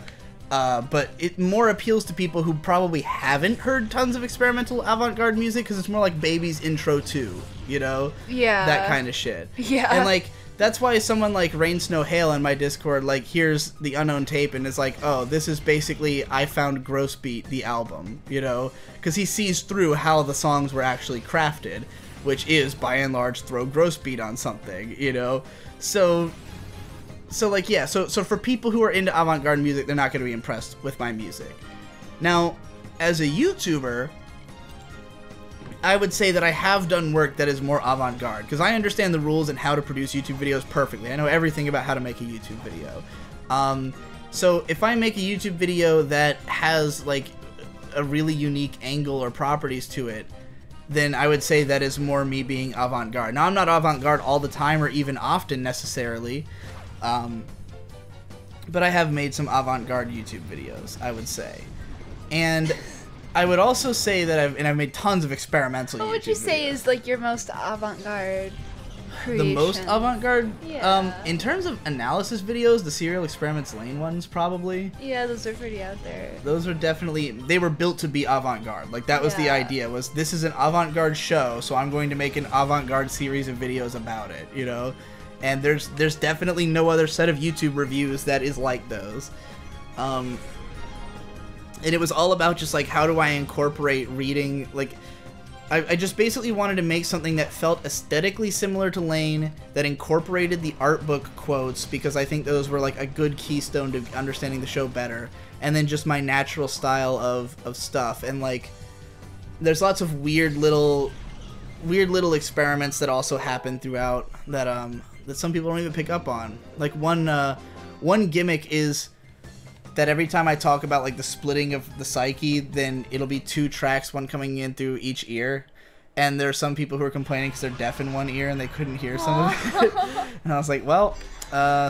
But it more appeals to people who probably haven't heard tons of experimental avant-garde music, because it's more like Baby's intro to, you know? Yeah. That kind of shit. Yeah. And, like, that's why someone like Rain Snow Hail in my Discord, like, hears the Unknown Tape and is like, oh, this is basically I Found Gross Beat, the album, you know? Because he sees through how the songs were actually crafted, which is, by and large, throw Gross Beat on something, you know? So like, yeah, so for people who are into avant-garde music, they're not going to be impressed with my music. Now, as a YouTuber, I would say that I have done work that is more avant-garde, because I understand the rules and how to produce YouTube videos perfectly. I know everything about how to make a YouTube video. So if I make a YouTube video that has, like, a really unique angle or properties to it, then I would say that is more me being avant-garde. Now, I'm not avant-garde all the time or even often necessarily, but I have made some avant-garde YouTube videos, I would say. And I would also say that I've made tons of experimental YouTube videos. What would you say is like your most avant-garde creation? The most avant-garde? Yeah. In terms of analysis videos, the Serial Experiments Lane ones, probably. Yeah, those are pretty out there. Those are definitely, they were built to be avant-garde. Like, that was the idea, was this is an avant-garde show, so I'm going to make an avant-garde series of videos about it, you know? And there's definitely no other set of YouTube reviews that is like those. And it was all about just, like, how do I incorporate reading, like, I just basically wanted to make something that felt aesthetically similar to Lane, that incorporated the art book quotes, because I think those were, like, a good keystone to understanding the show better, and then just my natural style of stuff. And, like, there's lots of weird little experiments that also happen throughout that that some people don't even pick up on. Like, one gimmick is that every time I talk about, like, the splitting of the psyche, then it'll be 2 tracks, one coming in through each ear. And there are some people who are complaining because they're deaf in one ear and they couldn't hear some of it. And I was like, well,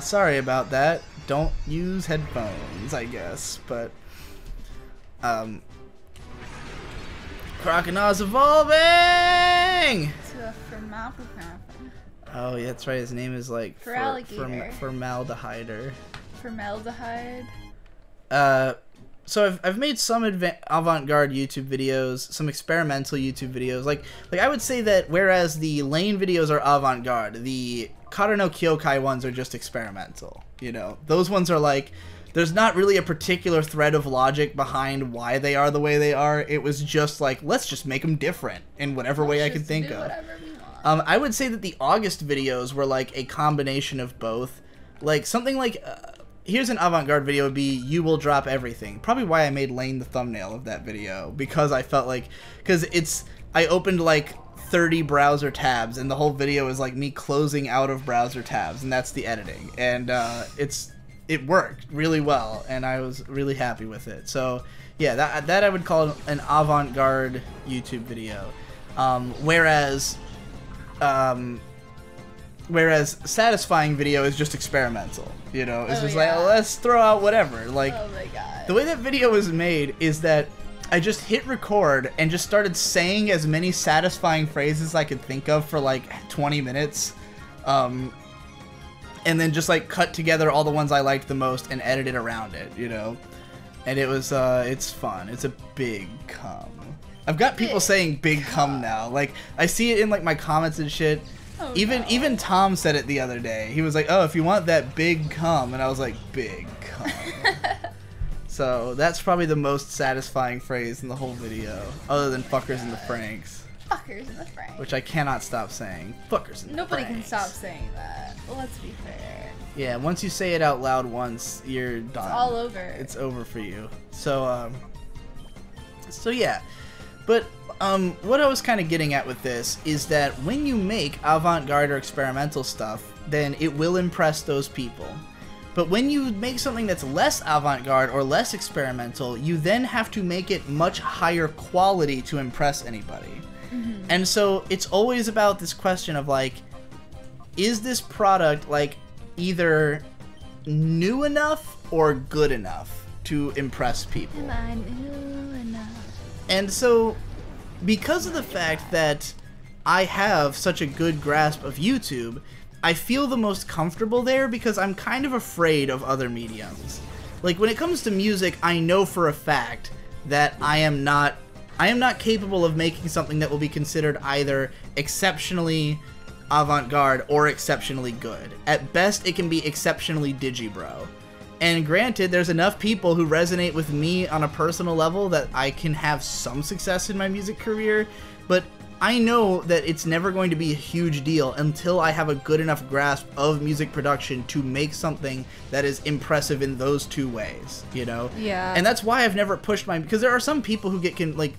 sorry about that. Don't use headphones, I guess. But, Croconaws evolving! To a formaldehyde. Oh, yeah, that's right. His name is, like, alligator. Formaldehyder. Formaldehyde. So I've made some avant-garde YouTube videos, some experimental YouTube videos. Like I would say that whereas the Lane videos are avant-garde, the Kara no Kyokai ones are just experimental. You know, those ones are like, there's not really a particular thread of logic behind why they are the way they are. It was just like, let's just make them different in whatever way I can think of. I would say that the August videos were like a combination of both. Like something like, here's an avant-garde video would be You Will Drop Everything. Probably why I made Lane the thumbnail of that video, because I felt like, I opened like 30 browser tabs and the whole video is like me closing out of browser tabs, and that's the editing. And it worked really well, and I was really happy with it. So yeah, that I would call an avant-garde YouTube video. Whereas Satisfying Video is just experimental, you know? It's just like, let's throw out whatever. Like, oh my god. The way that video was made is that I just hit record and just started saying as many satisfying phrases I could think of for like 20 minutes. And then just like cut together all the ones I liked the most and edited around it, you know? And it was, it's fun. It's a big cum. I've got people saying big cum now. Like, I see it in like my comments and shit. Oh, even Tom said it the other day. He was like, oh, if you want that big cum. And I was like, big cum. So that's probably the most satisfying phrase in the whole video, other than fuckers in the Franks. Fuckers in the Franks. Which I cannot stop saying. Fuckers in the Nobody Franks. can stop saying that. Well, let's be fair. Yeah, once you say it out loud once, you're done. It's all over. It's over for you. So yeah. But what I was kind of getting at with this is that when you make avant-garde or experimental stuff, then it will impress those people. But when you make something that's less avant-garde or less experimental, you then have to make it much higher quality to impress anybody. Mm-hmm. And so it's always about this question of like, is this product like either new enough or good enough to impress people? Am I new enough? And so, because of the fact that I have such a good grasp of YouTube, I feel the most comfortable there because I'm kind of afraid of other mediums. Like, when it comes to music, I know for a fact that I am not capable of making something that will be considered either exceptionally avant-garde or exceptionally good. At best, it can be exceptionally Digi bro. And granted, there's enough people who resonate with me on a personal level that I can have some success in my music career, but I know that it's never going to be a huge deal until I have a good enough grasp of music production to make something that is impressive in those two ways, you know? Yeah. And that's why I've never pushed my... Because there are some people who like...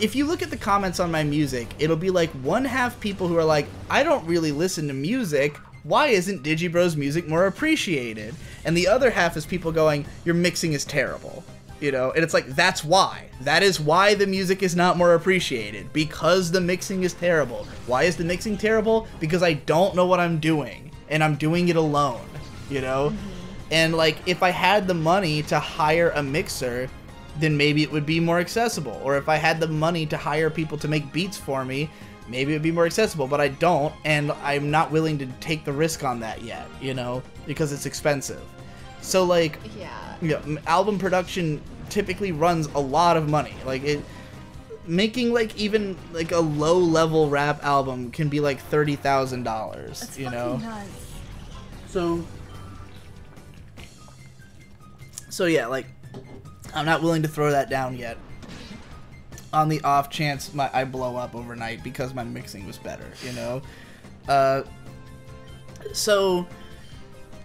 If you look at the comments on my music, it'll be like one half people who are like, I don't really listen to music, why isn't Digibro's music more appreciated? And the other half is people going, your mixing is terrible. You know, and it's like, that's why. That is why the music is not more appreciated. Because the mixing is terrible. Why is the mixing terrible? Because I don't know what I'm doing. And I'm doing it alone. You know? Mm-hmm. And like, if I had the money to hire a mixer, then maybe it would be more accessible. Or if I had the money to hire people to make beats for me, maybe it would be more accessible. But I don't, and I'm not willing to take the risk on that yet, you know? Because it's expensive. So like... Yeah. Yeah, album production typically runs a lot of money. Like making like even like a low level rap album can be like $30,000. You know. Nuts. So yeah, like I'm not willing to throw that down yet. On the off chance I blow up overnight because my mixing was better. You know. So.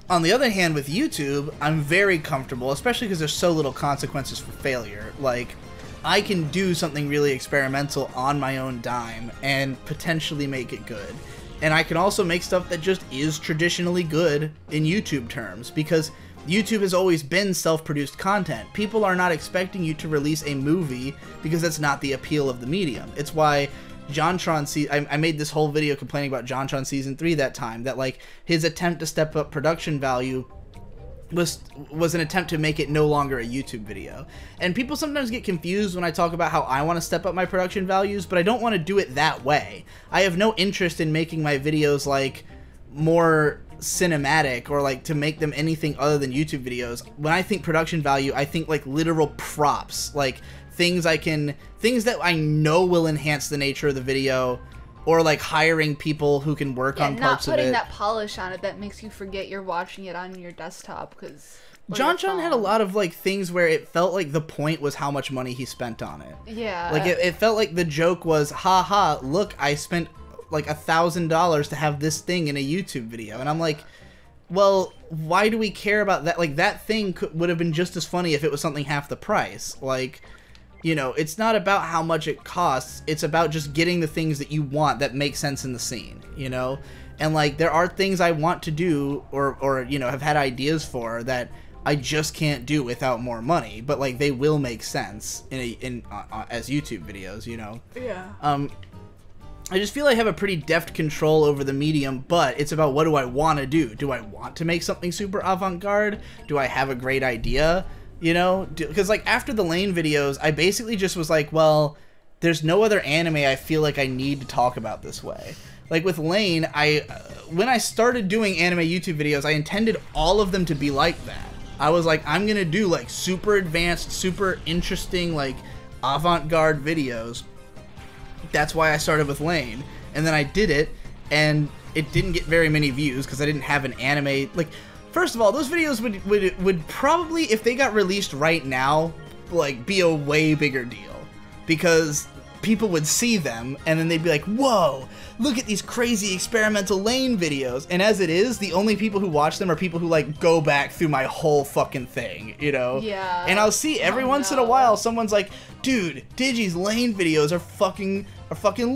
On the other hand, with YouTube, I'm very comfortable, especially because there's so little consequences for failure. Like, I can do something really experimental on my own dime and potentially make it good. And I can also make stuff that just is traditionally good in YouTube terms, because YouTube has always been self-produced content. People are not expecting you to release a movie because that's not the appeal of the medium. It's why... JonTron, I made this whole video complaining about JonTron Season 3 that time, that like his attempt to step up production value was an attempt to make it no longer a YouTube video. And people sometimes get confused when I talk about how I want to step up my production values, but I don't want to do it that way. I have no interest in making my videos like more cinematic or like to make them anything other than YouTube videos. When I think production value, I think like literal props, like things that I know will enhance the nature of the video, or like hiring people who can work on parts of it. Not putting that polish on it that makes you forget you're watching it on your desktop because JonTron had a lot of like things where it felt like the point was how much money he spent on it. Yeah. Like it felt like the joke was, haha, look, I spent like $1,000 to have this thing in a YouTube video. And I'm like, well, why do we care about that? Like that thing would have been just as funny if it was something half the price. Like, you know, it's not about how much it costs. It's about just getting the things that you want that make sense in the scene, you know? And, like, there are things I want to do or you know, have had ideas for that I just can't do without more money. But, like, they will make sense as YouTube videos, you know? Yeah. I just feel I have a pretty deft control over the medium, but it's about what do I want to do? Do I want to make something super avant-garde? Do I have a great idea? You know? Because, like, after the Lane videos, I basically just was like, well, there's no other anime I feel like I need to talk about this way. Like, with Lane, when I started doing anime YouTube videos, I intended all of them to be like that. I was like, I'm gonna do, like, super advanced, super interesting, like, avant-garde videos. That's why I started with Lane. And then I did it, and it didn't get very many views, because I didn't have an anime, like... First of all, those videos would probably, if they got released right now, like, be a way bigger deal. Because people would see them, and then they'd be like, whoa, look at these crazy experimental Lane videos. And as it is, the only people who watch them are people who, like, go back through my whole fucking thing, you know? Yeah. And I'll see every once in a while, someone's like, dude, Digi's Lane videos are fucking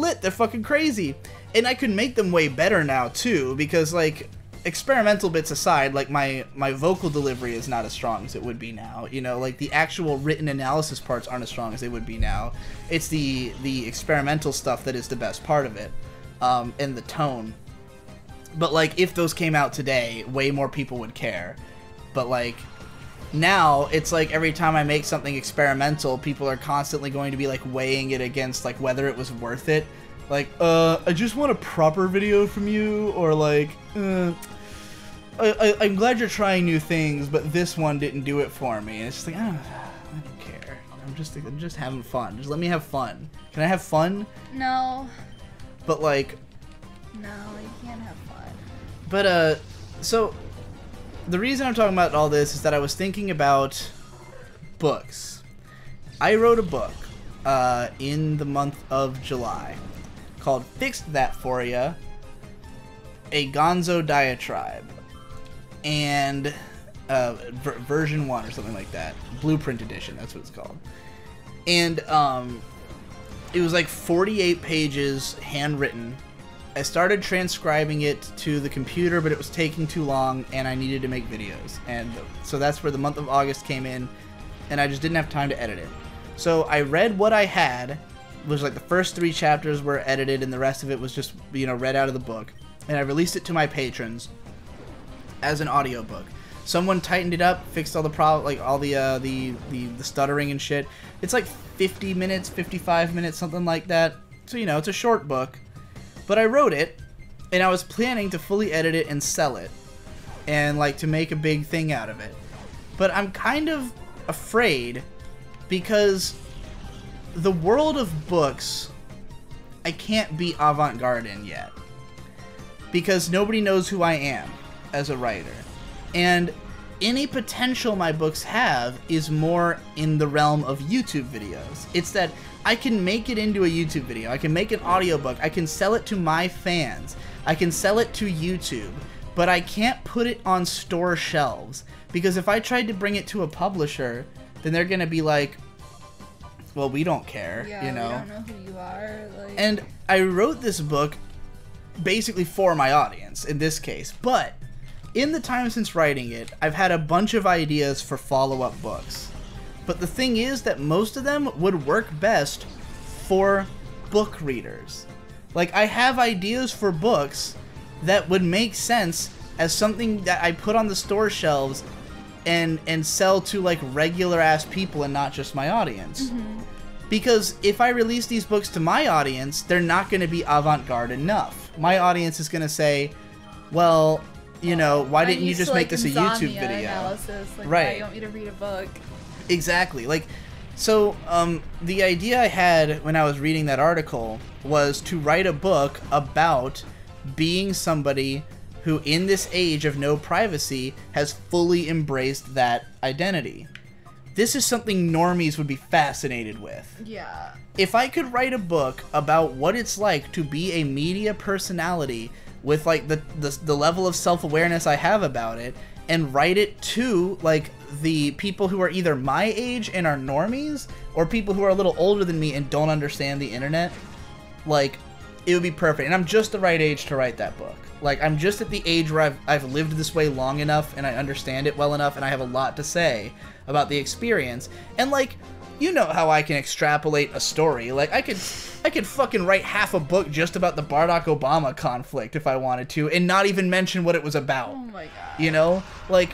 lit, they're fucking crazy. And I could make them way better now, too, because, like... experimental bits aside, like my vocal delivery is not as strong as it would be now. You know, like the actual written analysis parts aren't as strong as they would be now. It's the experimental stuff that is the best part of it, and the tone. But like if those came out today, way more people would care. But like now, it's like every time I make something experimental, people are constantly going to be like weighing it against like whether it was worth it. Like, I just want a proper video from you, or like, I'm glad you're trying new things, but this one didn't do it for me. And it's just like, I don't care. I'm just having fun. Just let me have fun. Can I have fun? No. But like... No, you can't have fun. But, so, the reason I'm talking about all this is that I was thinking about books. I wrote a book, in the month of July, called Fixed That For Ya, a Gonzo Diatribe, and version 1 or something like that, Blueprint Edition, that's what it's called. And it was like 48 pages, handwritten. I started transcribing it to the computer, but it was taking too long, and I needed to make videos. And so that's where the month of August came in, and I just didn't have time to edit it. So I read what I had. Was like the first 3 chapters were edited, and the rest of it was just, you know, read out of the book. And I released it to my patrons as an audiobook. Someone tightened it up, fixed all the like all the stuttering and shit. It's like 50 minutes, 55 minutes, something like that. So, you know, it's a short book. But I wrote it, and I was planning to fully edit it and sell it, and like to make a big thing out of it. But I'm kind of afraid because the world of books, I can't be avant-garde in yet. Because nobody knows who I am as a writer. And any potential my books have is more in the realm of YouTube videos. It's that I can make it into a YouTube video. I can make an audiobook. I can sell it to my fans. I can sell it to YouTube. But I can't put it on store shelves. Because if I tried to bring it to a publisher, then they're going to be like, well, we don't care, yeah, you know? we don't know who you are. Like... And I wrote this book basically for my audience, in this case. But in the time since writing it, I've had a bunch of ideas for follow-up books. But the thing is that most of them would work best for book readers. Like, I have ideas for books that would make sense as something that I put on the store shelves and sell to like regular ass people and not just my audience. Mm-hmm. Because if I release these books to my audience, they're not going to be avant-garde enough. My audience is going to say, well, you know, why didn't you just make this a YouTube video? Analysis. Like, right. Why do you want me to read a book? Exactly. Like, so the idea I had when I was reading that article was to write a book about being somebody who in this age of no privacy has fully embraced that identity. This is something normies would be fascinated with. Yeah. If I could write a book about what it's like to be a media personality with like the level of self-awareness I have about it, and write it to like the people who are either my age and are normies, or people who are a little older than me and don't understand the internet, like, it would be perfect. And I'm just the right age to write that book. Like, I'm just at the age where I've lived this way long enough, and I understand it well enough, and I have a lot to say about the experience. And, like, you know how I can extrapolate a story. Like, I could fucking write half a book just about the Barack-Obama conflict if I wanted to, and not even mention what it was about. Oh my god. You know? Like,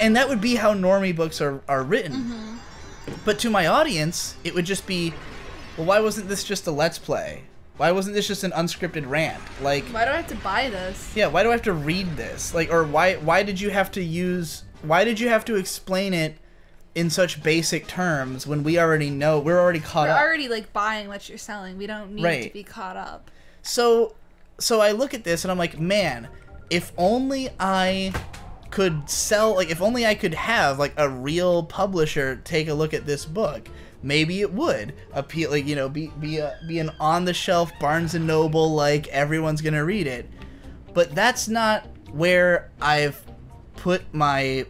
And that would be how normie books are written. Mm-hmm. But to my audience, it would just be, well, why wasn't this just a Let's Play? Why wasn't this just an unscripted rant? Like, why do I have to buy this? Yeah, why do I have to read this? Like, or why did you have to explain it in such basic terms when we already know, we're already caught up? We're already, like, buying what you're selling. We don't need to be caught up. So I look at this and I'm like, man, if only I could sell, like, if only I could have, like, a real publisher take a look at this book, maybe it would appeal, like, you know, be an on-the-shelf Barnes & Noble, like, everyone's gonna read it. But that's not where I've put my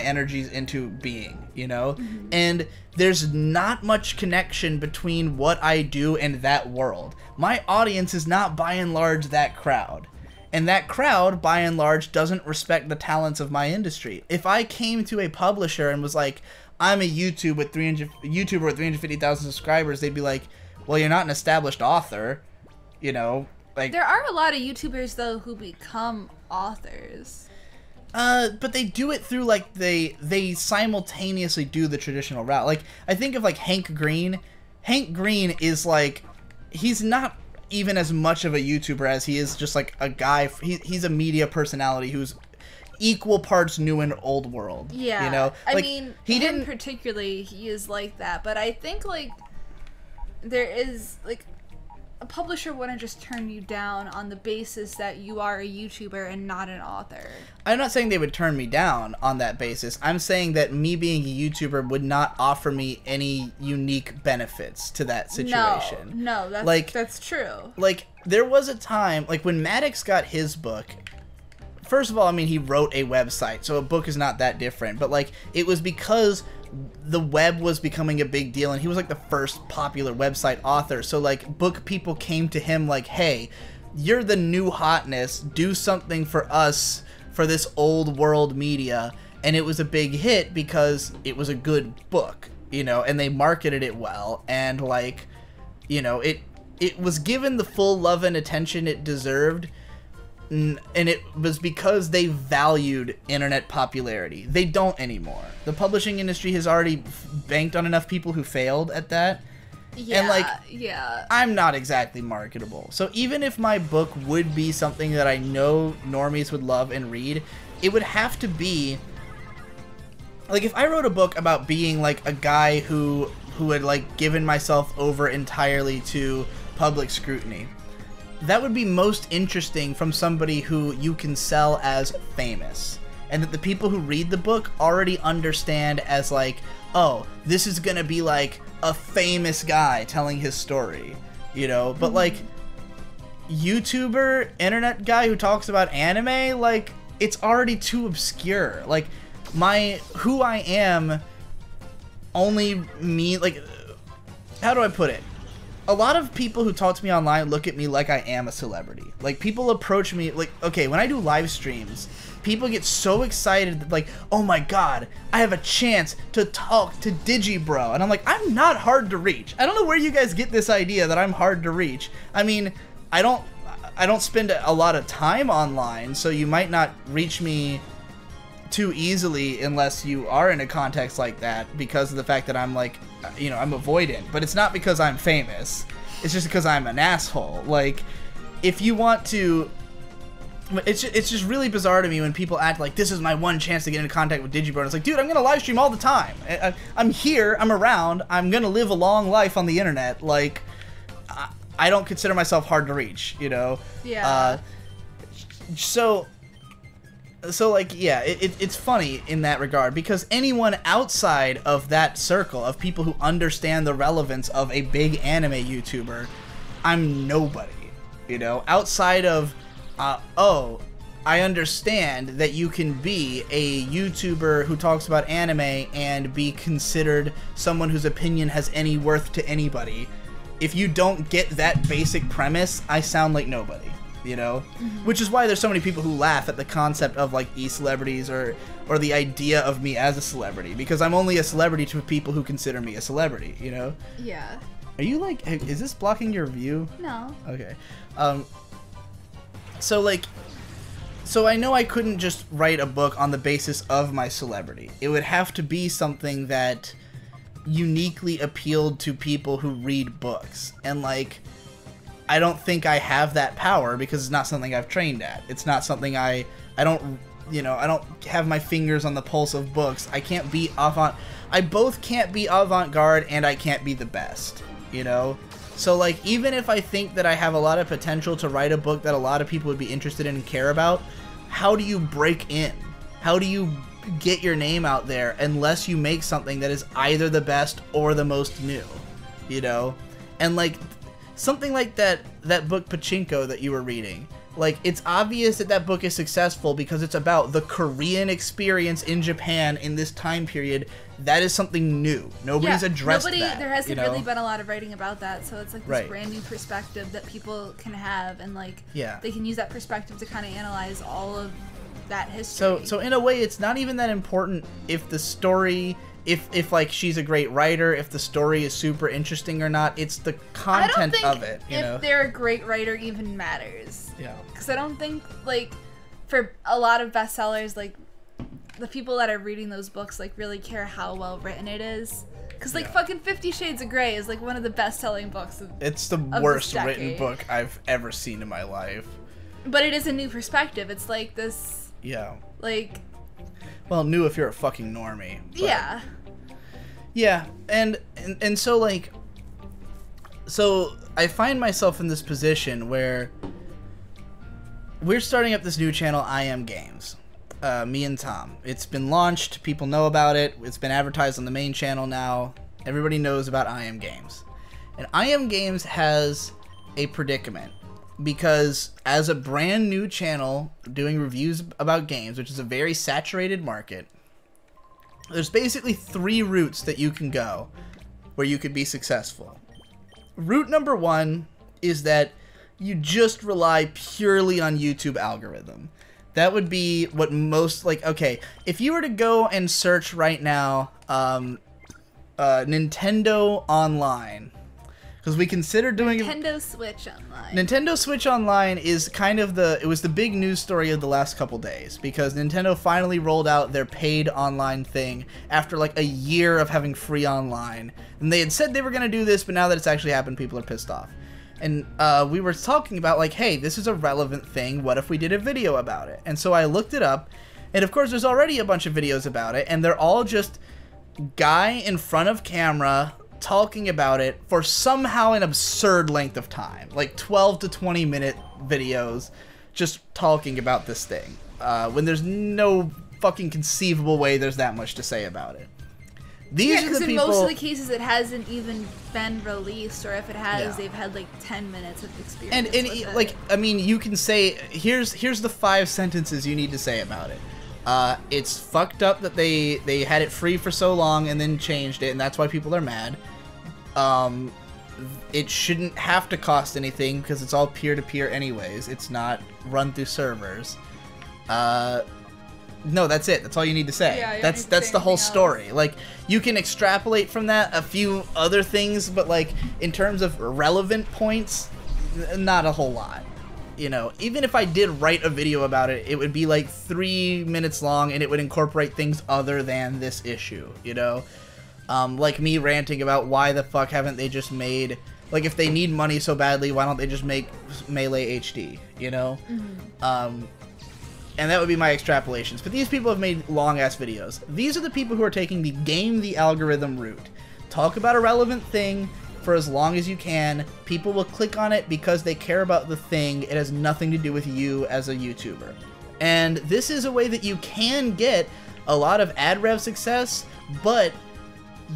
energies into being, you know? Mm-hmm. And there's not much connection between what I do and that world. My audience is not, by and large, that crowd. And that crowd, by and large, doesn't respect the talents of my industry. If I came to a publisher and was like, I'm a YouTuber with 350,000 subscribers, they'd be like, well, you're not an established author, you know? Like, there are a lot of YouTubers, though, who become authors. But they do it through, like, they simultaneously do the traditional route. Like, I think of, like, Hank Green. Hank Green is, like, he's not even as much of a YouTuber as he is just, like, a guy. He's a media personality who's equal parts new and old world. Yeah. You know? I like, mean, he him didn't particularly, he is like that. But I think, like, there is, like, a publisher wouldn't just turn you down on the basis that you are a YouTuber and not an author. I'm not saying they would turn me down on that basis. I'm saying that me being a YouTuber would not offer me any unique benefits to that situation. No, that's true. Like, there was a time, like, when Maddox got his book, first of all, I mean, he wrote a website, so a book is not that different, but, like, it was because the web was becoming a big deal, and he was, like, the first popular website author, so, like, book people came to him like, hey, you're the new hotness, do something for us for this old world media, and it was a big hit because it was a good book, you know, and they marketed it well, and, like, you know, it was given the full love and attention it deserved, and it was because they valued internet popularity. They don't anymore. The publishing industry has already banked on enough people who failed at that. Yeah, and, like, yeah. I'm not exactly marketable. So even if my book would be something that I know normies would love and read, it would have to be, like, if I wrote a book about being, like, a guy who had, like, given myself over entirely to public scrutiny, that would be most interesting from somebody who you can sell as famous. And that the people who read the book already understand as, like, oh, this is gonna be, like, a famous guy telling his story, you know? But, like, YouTuber, internet guy who talks about anime, like, it's already too obscure. Like, who I am only me, like, how do I put it? A lot of people who talk to me online look at me like I am a celebrity. Like, people approach me, like, okay, when I do live streams, people get so excited that, like, oh my god, I have a chance to talk to Digi Bro. And I'm like, I'm not hard to reach. I don't know where you guys get this idea that I'm hard to reach. I mean, I don't spend a lot of time online, so you might not reach me too easily unless you are in a context like that, because of the fact that I'm, like, you know, I'm avoidant. But it's not because I'm famous. It's just because I'm an asshole. Like, if you want to... It's just really bizarre to me when people act like this is my one chance to get into contact with Digibro. It's like, dude, I'm going to live stream all the time. I'm here. I'm around. I'm going to live a long life on the internet. Like, I don't consider myself hard to reach, you know? Yeah. So like, yeah, it's funny in that regard, because anyone outside of that circle of people who understand the relevance of a big anime YouTuber, I'm nobody, you know? Outside of, oh, I understand that you can be a YouTuber who talks about anime and be considered someone whose opinion has any worth to anybody. If you don't get that basic premise, I sound like nobody. You know, which is why there's so many people who laugh at the concept of, like, e-celebrities or the idea of me as a celebrity, because I'm only a celebrity to people who consider me a celebrity, you know? Yeah. Are you, like, is this blocking your view? No. Okay. So, like, So I know I couldn't just write a book on the basis of my celebrity. It would have to be something that uniquely appealed to people who read books. And, like, I don't think I have that power because it's not something I've trained at. It's not something I don't, you know, I don't have my fingers on the pulse of books. I can't be I both can't be avant-garde and I can't be the best, you know? So, like, even if I think that I have a lot of potential to write a book that a lot of people would be interested in and care about, how do you break in? How do you get your name out there unless you make something that is either the best or the most new, you know? And, like, something like that book Pachinko that you were reading, like, it's obvious that that book is successful because it's about the Korean experience in Japan in this time period. That is something new. Nobody's addressed that. There hasn't you know? really been a lot of writing about that, so it's like this Right. brand new perspective that people can have, and like Yeah. they can use that perspective to kind of analyze all of that history. So in a way, it's not even that important if the story, if like she's a great writer, if the story is super interesting or not. It's the content of it. You know, if they're a great writer even matters. Yeah. Because I don't think, like, for a lot of bestsellers, like, the people that are reading those books, like, really care how well written it is. Because, like, fucking 50 Shades of Grey is, like, one of the best-selling books it's the worst written book I've ever seen in my life. But it is a new perspective. It's, like, this... Yeah. Like... Well, new if you're a fucking normie. But Yeah. yeah, and so, like... So, I find myself in this position where... We're starting up this new channel, I Am Games. Me and Tom. It's been launched. People know about it. It's been advertised on the main channel now. Everybody knows about I Am Games. And I Am Games has a predicament. Because as a brand new channel doing reviews about games, which is a very saturated market, there's basically 3 routes that you can go where you could be successful. Route number 1 is that you just rely purely on YouTube algorithm. That would be what most, like, okay, if you were to go and search right now, Nintendo Online, because we consider doing Nintendo Switch Online. Nintendo Switch Online is kind of it was the big news story of the last couple days, because Nintendo finally rolled out their paid online thing after like a year of having free online. And they had said they were going to do this, but now that it's actually happened, people are pissed off. And we were talking about, like, hey, this is a relevant thing. What if we did a video about it? And so I looked it up, and of course there's already a bunch of videos about it, and they're all just guy in front of camera talking about it for somehow an absurd length of time, like 12 to 20 minute videos just talking about this thing, when there's no fucking conceivable way there's that much to say about it. These are the people... in most of the cases it hasn't even been released, or if it has, Yeah. they've had like 10 minutes of experience And with it. like, I mean, you can say, here's the 5 sentences you need to say about it. It's fucked up that they had it free for so long and then changed it, and that's why people are mad. It shouldn't have to cost anything because it's all peer-to-peer anyways. It's not run through servers. No, that's it. That's all you need to say. Yeah, that's the whole story. Like, you can extrapolate from that a few other things, but like in terms of relevant points, not a whole lot. You know, even if I did write a video about it, it would be like 3 minutes long and it would incorporate things other than this issue, you know? Like me ranting about why the fuck haven't they just made, like, if they need money so badly, why don't they just make Melee HD, you know? Mm-hmm. And that would be my extrapolations. But these people have made long-ass videos. These are the people who are taking the game the algorithm route. Talk about a relevant thing for as long as you can. People will click on it because they care about the thing. It has nothing to do with you as a YouTuber. And this is a way that you can get a lot of ad rev success, but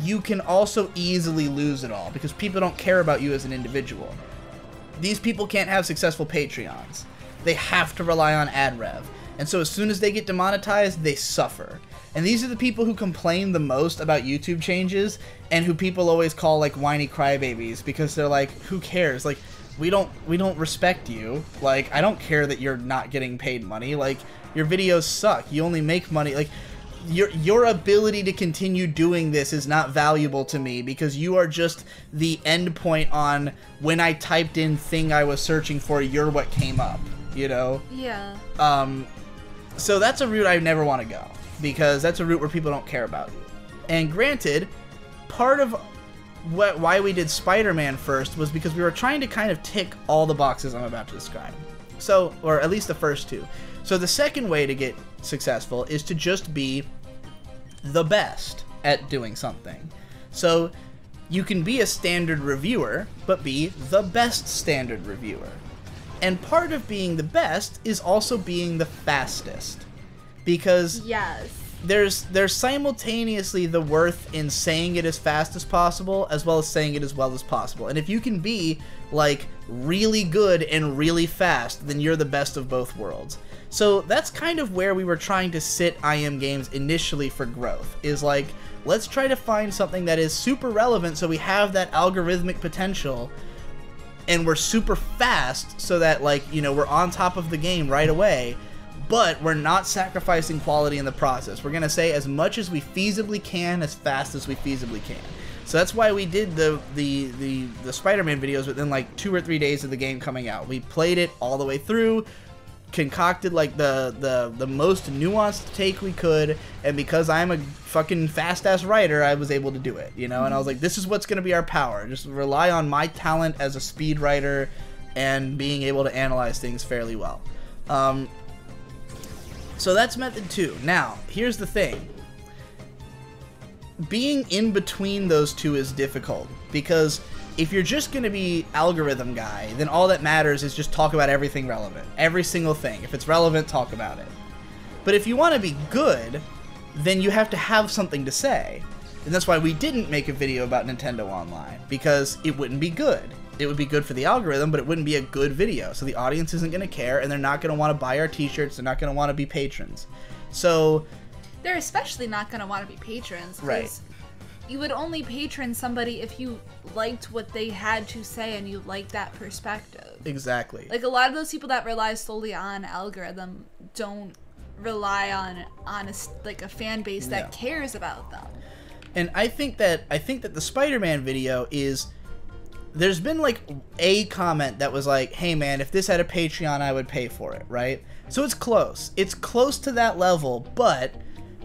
you can also easily lose it all because people don't care about you as an individual. These people can't have successful Patreons. They have to rely on ad rev. And so as soon as they get demonetized, they suffer. And these are the people who complain the most about YouTube changes and who people always call like whiny crybabies because they're like, who cares? Like, we don't respect you. Like, I don't care that you're not getting paid money. Like, your videos suck. You only make money. Like, your ability to continue doing this is not valuable to me because you are just the end point on when I typed in thing I was searching for, you're what came up, you know? Yeah. So that's a route I never want to go, because that's a route where people don't care about you. And granted, part of why we did Spider-Man first was because we were trying to kind of tick all the boxes I'm about to describe. So, or at least the first two. So the second way to get successful is to just be the best at doing something. So you can be a standard reviewer, but be the best standard reviewer. And part of being the best is also being the fastest. Because yes, there's simultaneously the worth in saying it as fast as possible as well as saying it as well as possible. And if you can be like really good and really fast, then you're the best of both worlds. So that's kind of where we were trying to sit IM Games initially for growth, is like, let's try to find something that is super relevant so we have that algorithmic potential and we're super fast so that, like, you know, we're on top of the game right away, but we're not sacrificing quality in the process. We're going to say as much as we feasibly can, as fast as we feasibly can. So that's why we did the Spider-Man videos within like 2 or 3 days of the game coming out. We played it all the way through, concocted like the most nuanced take we could, and because I'm a fucking fast-ass writer, I was able to do it, you know? And I was like, this is what's going to be our power. Just rely on my talent as a speed writer and being able to analyze things fairly well. So that's method 2. Now, here's the thing. Being in between those two is difficult, because if you're just going to be algorithm guy, then all that matters is just talk about everything relevant. Every single thing. If it's relevant, talk about it. But if you want to be good, then you have to have something to say. And that's why we didn't make a video about Nintendo Online, because it wouldn't be good. It would be good for the algorithm, but it wouldn't be a good video. So the audience isn't going to care, and they're not going to want to buy our t-shirts. They're not going to want to be patrons. So they're especially not going to want to be patrons. Right. You would only patron somebody if you liked what they had to say and you liked that perspective. Exactly. Like, a lot of those people that rely solely on algorithm don't rely on a fan base that cares about them. And I think that the Spider-Man video is, there's been like a comment that was like, hey man, if this had a Patreon, I would pay for it, right? So it's close. It's close to that level, but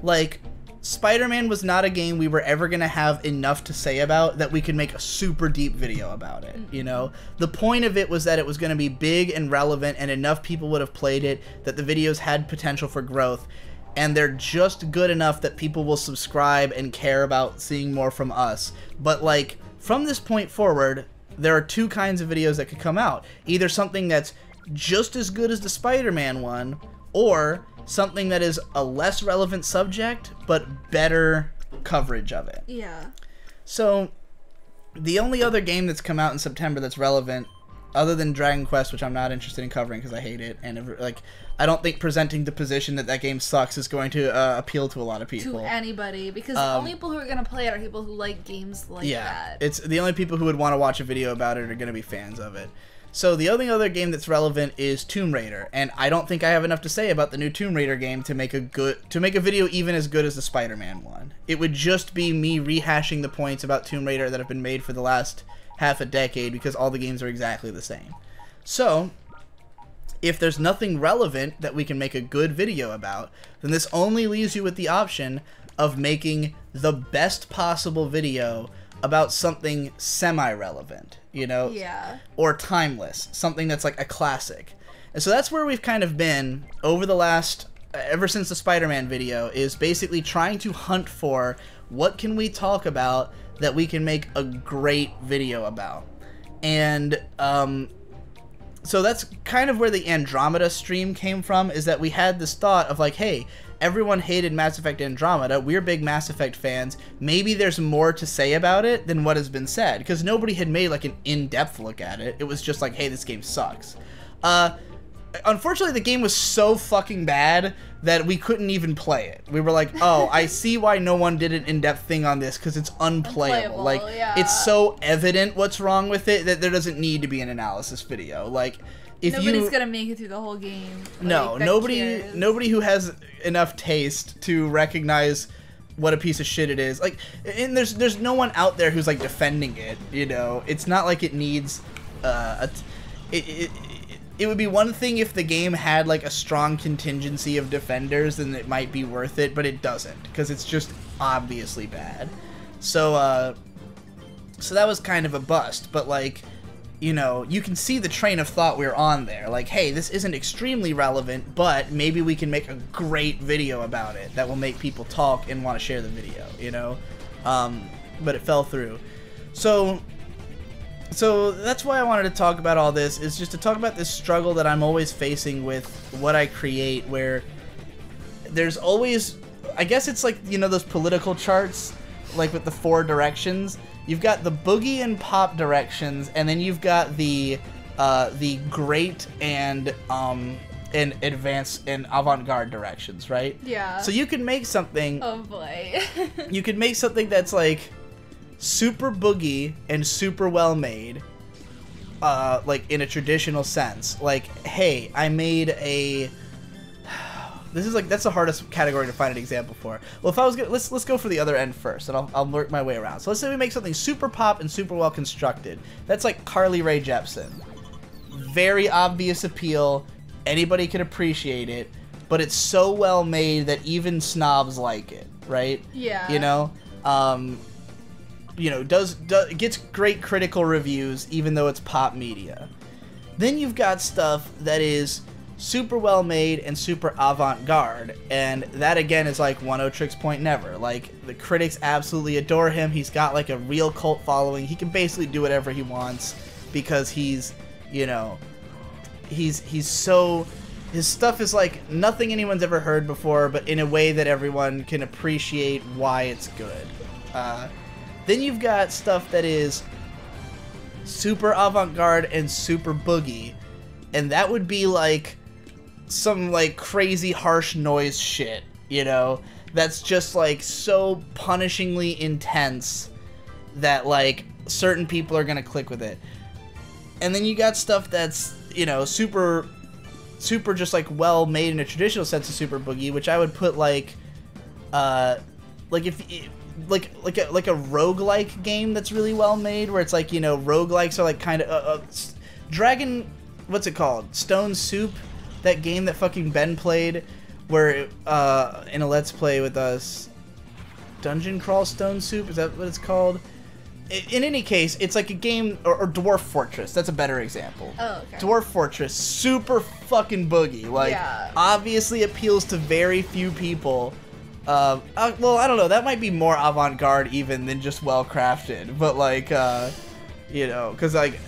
like, Spider-Man was not a game we were ever going to have enough to say about that we could make a super deep video about it, you know? The point of it was that it was going to be big and relevant, and enough people would have played it that the videos had potential for growth, and they're just good enough that people will subscribe and care about seeing more from us. But like, from this point forward, there are two kinds of videos that could come out. Either something that's just as good as the Spider-Man one, or something that is a less relevant subject, but better coverage of it. Yeah. So, the only other game that's come out in September that's relevant, other than Dragon Quest, which I'm not interested in covering because I hate it, and like, I don't think presenting the position that that game sucks is going to appeal to a lot of people. To anybody, because the only people who are going to play it are people who like games like that. It's the only people who would want to watch a video about it are going to be fans of it. So the only other game that's relevant is Tomb Raider, and I don't think I have enough to say about the new Tomb Raider game to make a video even as good as the Spider-Man one. It would just be me rehashing the points about Tomb Raider that have been made for the last half a decade, because all the games are exactly the same. So, if there's nothing relevant that we can make a good video about, then this only leaves you with the option of making the best possible video about something semi-relevant, you know? Yeah. Or timeless, something that's like a classic. And so that's where we've kind of been over the last, ever since the Spider-Man video, is basically trying to hunt for what can we talk about that we can make a great video about. And so that's kind of where the Andromeda stream came from, is that we had this thought of like, hey, everyone hated Mass Effect Andromeda. We're big Mass Effect fans. Maybe there's more to say about it than what has been said, because nobody had made like an in-depth look at it. It was just like, hey, this game sucks. Unfortunately, the game was so fucking bad that we couldn't even play it. We were like, oh, I see why no one did an in-depth thing on this, because it's unplayable. Like, yeah. It's so evident what's wrong with it that there doesn't need to be an analysis video. Like, if nobody's gonna make it through the whole game. No, like, nobody who has enough taste to recognize what a piece of shit it is. Like, and there's no one out there who's like defending it. You know, it's not like it needs it would be one thing if the game had like a strong contingency of defenders, then it might be worth it, but it doesn't, because it's just obviously bad. So so that was kind of a bust, but like, you know, you can see the train of thought we're on there. Like, hey, this isn't extremely relevant, but maybe we can make a great video about it that will make people talk and want to share the video, you know? But it fell through. So that's why I wanted to talk about all this, is just to talk about this struggle that I'm always facing with what I create, where there's always, I guess it's like, you know, those political charts, like with the 4 directions. You've got the boogie and pop directions, and then you've got the great and advanced and avant-garde directions, right? Yeah. So you can make something. Oh boy. You could make something that's like super boogie and super well made, like in a traditional sense. Like, hey, I made a. This is like, that's the hardest category to find an example for. Well, if I was gonna, let's go for the other end first, and I'll work my way around. So let's say we make something super pop and super well constructed. That's like Carly Rae Jepsen. Very obvious appeal. Anybody can appreciate it, but it's so well made that even snobs like it, right? Yeah. You know, gets great critical reviews even though it's pop media. Then you've got stuff that is super well made and super avant-garde, and that again is like 1-0 Point Never. Like, the critics absolutely adore him. He's got like a real cult following. He can basically do whatever he wants because he's, you know, he's so, his stuff is like nothing anyone's ever heard before, but in a way that everyone can appreciate why it's good. Then you've got stuff that is super avant-garde and super boogie, and that would be like some like crazy harsh noise shit, you know, that's just like so punishingly intense that like certain people are gonna click with it. And then you got stuff that's, you know, super just like well made in a traditional sense of super boogie, which I would put like if like a roguelike game that's really well made, where it's like, you know, roguelikes are like kind of Dragon, what's it called, Stone Soup, that game that fucking Ben played, where in a Let's Play with us, Dungeon Crawl Stone Soup, is that what it's called? In any case, it's like a game, or Dwarf Fortress, that's a better example. Oh, okay. Dwarf Fortress, super fucking boogie, like, yeah. Obviously appeals to very few people. Well, I don't know, that might be more avant-garde even than just well-crafted, but like, you know, because like,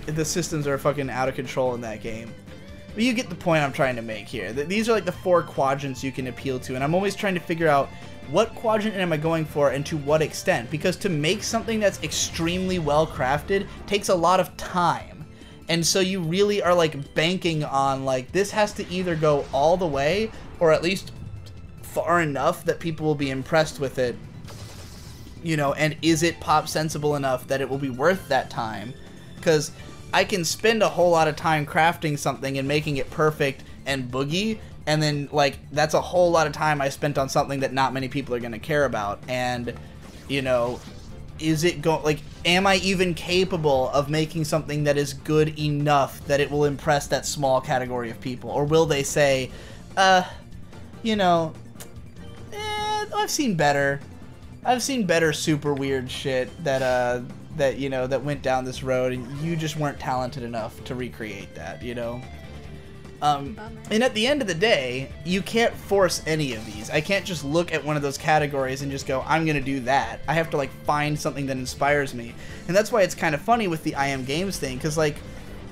the systems are fucking out of control in that game. But you get the point I'm trying to make here. These are like the 4 quadrants you can appeal to, and I'm always trying to figure out what quadrant am I going for and to what extent, because to make something that's extremely well crafted takes a lot of time, and so you really are like banking on like, this has to either go all the way or at least far enough that people will be impressed with it, you know, and is it pop sensible enough that it will be worth that time? Because I can spend a whole lot of time crafting something and making it perfect and boogie, and then like, that's a whole lot of time I spent on something that not many people are going to care about. And, you know, is it like, am I even capable of making something that is good enough that it will impress that small category of people? Or will they say, you know, I've seen better super weird shit that you know, that went down this road, and you just weren't talented enough to recreate that, you know? And at the end of the day, you can't force any of these. I can't just look at one of those categories and just go, I'm gonna do that. I have to like find something that inspires me. And that's why it's kind of funny with the I Am Games thing, because like,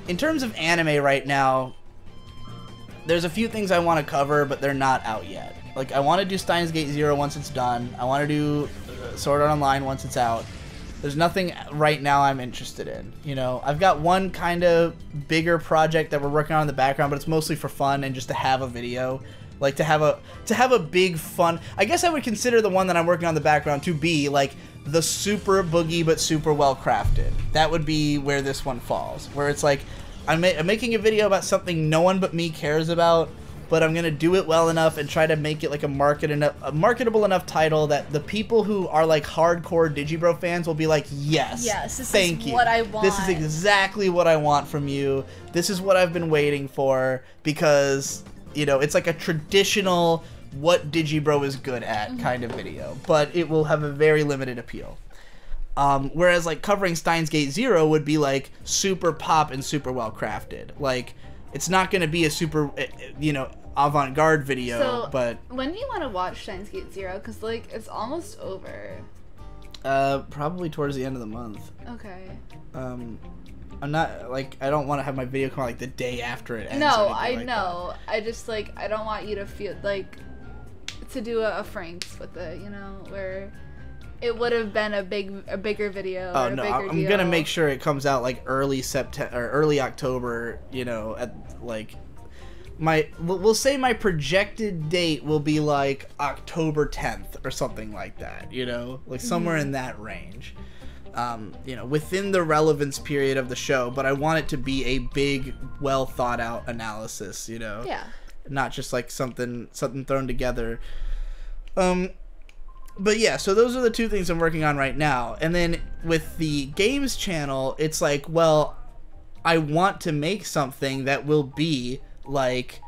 in terms of anime right now, there's a few things I want to cover, but they're not out yet. Like, I want to do Steins Gate Zero once it's done. I want to do Sword Art Online once it's out. There's nothing right now I'm interested in, you know. I've got one kind of bigger project that we're working on in the background, but it's mostly for fun and just to have a video, like to have a big fun. I guess I would consider the one that I'm working on in the background to be like the super boogie but super well crafted. That would be where this one falls, where it's like I'm making a video about something no one but me cares about, but I'm gonna do it well enough and try to make it like a marketable enough title that the people who are like hardcore Digibro fans will be like, yes, thank you. What I want. This is exactly what I want from you. This is what I've been waiting for, because, you know, it's like a traditional what Digibro is good at kind of video, but it will have a very limited appeal. Whereas like covering Steins Gate Zero would be like super pop and super well crafted. Like, it's not going to be a super, you know, avant-garde video, so, but... when do you want to watch Steins Gate Zero? Because, like, it's almost over. Probably towards the end of the month. Okay. I'm not, like, I don't want to have my video come out, like, the day after it ends. No, I know. I just, like, I don't want you to feel, like, to do a Franks with it, you know, where... it would have been a bigger video. Oh, or a no, bigger I'm deal. gonna make sure it comes out like early September or early October. You know, at like we'll say my projected date will be like October 10th or something like that. You know, like somewhere in that range. You know, within the relevance period of the show, but I want it to be a big, well thought out analysis. You know, yeah, not just like something thrown together. But yeah, so those are the two things I'm working on right now. And then with the games channel, it's like, well, I want to make something that will be like,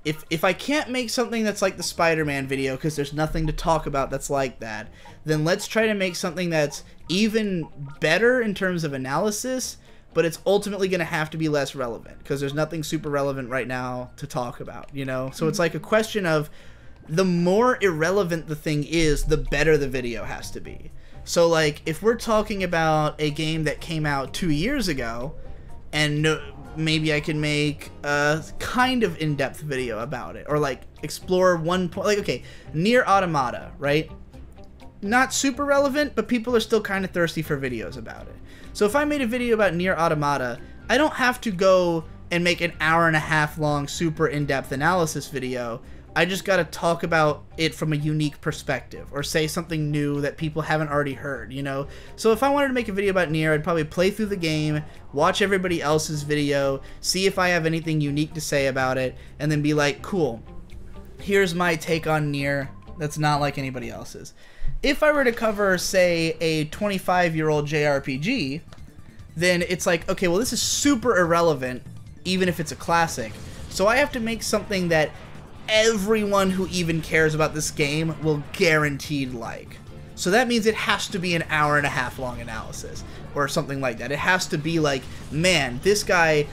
if I can't make something that's like the Spider-Man video, because there's nothing to talk about that's like that, then let's try to make something that's even better in terms of analysis, but it's ultimately going to have to be less relevant, because there's nothing super relevant right now to talk about, you know? So it's like a question of, the more irrelevant the thing is, the better the video has to be. So, like, if we're talking about a game that came out 2 years ago, and maybe I can make a kind of in-depth video about it, or, like, explore one point. Like, okay, Nier Automata, right? Not super relevant, but people are still kind of thirsty for videos about it. So if I made a video about Nier Automata, I don't have to go and make an hour-and-a-half long super in-depth analysis video. I just gotta talk about it from a unique perspective, or say something new that people haven't already heard, you know? So if I wanted to make a video about Nier, I'd probably play through the game, watch everybody else's video, see if I have anything unique to say about it, and then be like, cool, here's my take on Nier that's not like anybody else's. If I were to cover, say, a 25-year-old JRPG, then it's like, okay, well, this is super irrelevant, even if it's a classic. So I have to make something that everyone who even cares about this game will guaranteed like. So that means it has to be an hour-and-a-half long analysis, or something like that. It has to be like, man, this guy,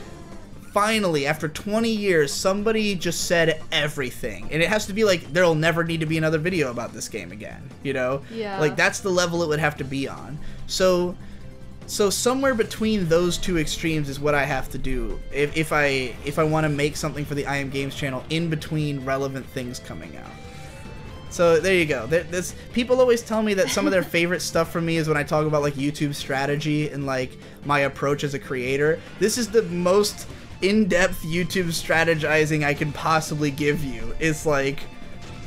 finally, after 20 years, somebody just said everything. And it has to be like, there'll never need to be another video about this game again, you know? Yeah. Like, that's the level it would have to be on. So somewhere between those two extremes is what I have to do if I want to make something for the I Am Games channel in between relevant things coming out. So there you go. People always tell me that some of their favorite stuff from me is when I talk about like YouTube strategy and like my approach as a creator. This is the most in-depth YouTube strategizing I can possibly give you. It's like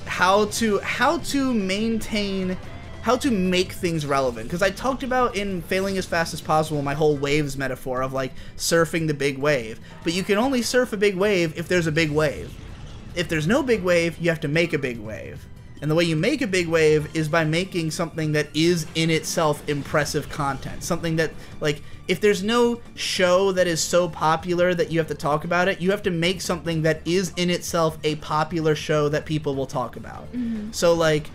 how to maintain, how to make things relevant. Because I talked about in Failing as Fast as Possible my whole waves metaphor of like surfing the big wave. But you can only surf a big wave if there's a big wave. If there's no big wave, you have to make a big wave. And the way you make a big wave is by making something that is in itself impressive content. Something that, like, if there's no show that is so popular that you have to talk about it, you have to make something that is in itself a popular show that people will talk about. So, like,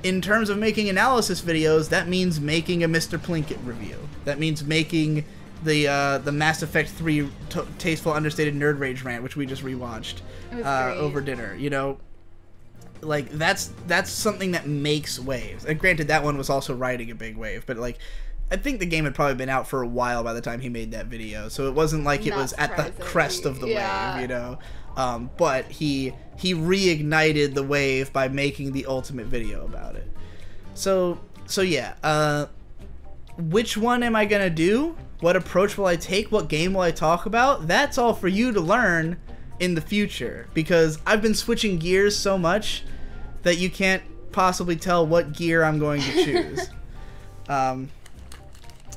in terms of making analysis videos, that means making a Mr. Plinkett review. That means making the Mass Effect 3 Tasteful Understated Nerd Rage rant, which we just rewatched over dinner, you know? Like, that's something that makes waves. And granted, that one was also riding a big wave, but, like, I think the game had probably been out for a while by the time he made that video, so it wasn't like it was at the crest of the wave, you know? But he reignited the wave by making the ultimate video about it. So yeah, which one am I gonna do? What approach will I take? What game will I talk about? That's all for you to learn in the future, because I've been switching gears so much that you can't possibly tell what gear I'm going to choose.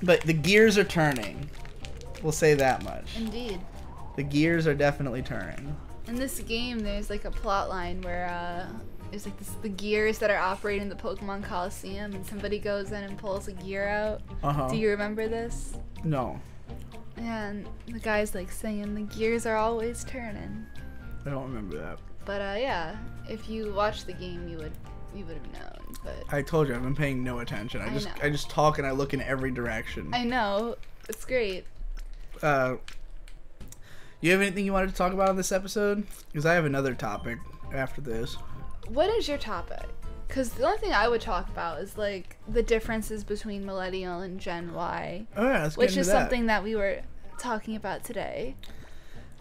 But the gears are turning. We'll say that much. Indeed. The gears are definitely turning. In this game, there's like a plot line where there's like the gears that are operating the Pokemon Colosseum, and somebody goes in and pulls a gear out. Do you remember this? No. And the guy's like singing, "The gears are always turning." I don't remember that. But yeah, if you watched the game, you would have known. But I told you I've been paying no attention. I just talk and I look in every direction. I know. It's great. You have anything you wanted to talk about on this episode? Because I have another topic after this. What is your topic? Because the only thing I would talk about is like the differences between Millennial and Gen Y. Oh yeah, let's get which into is that. something that we were talking about today.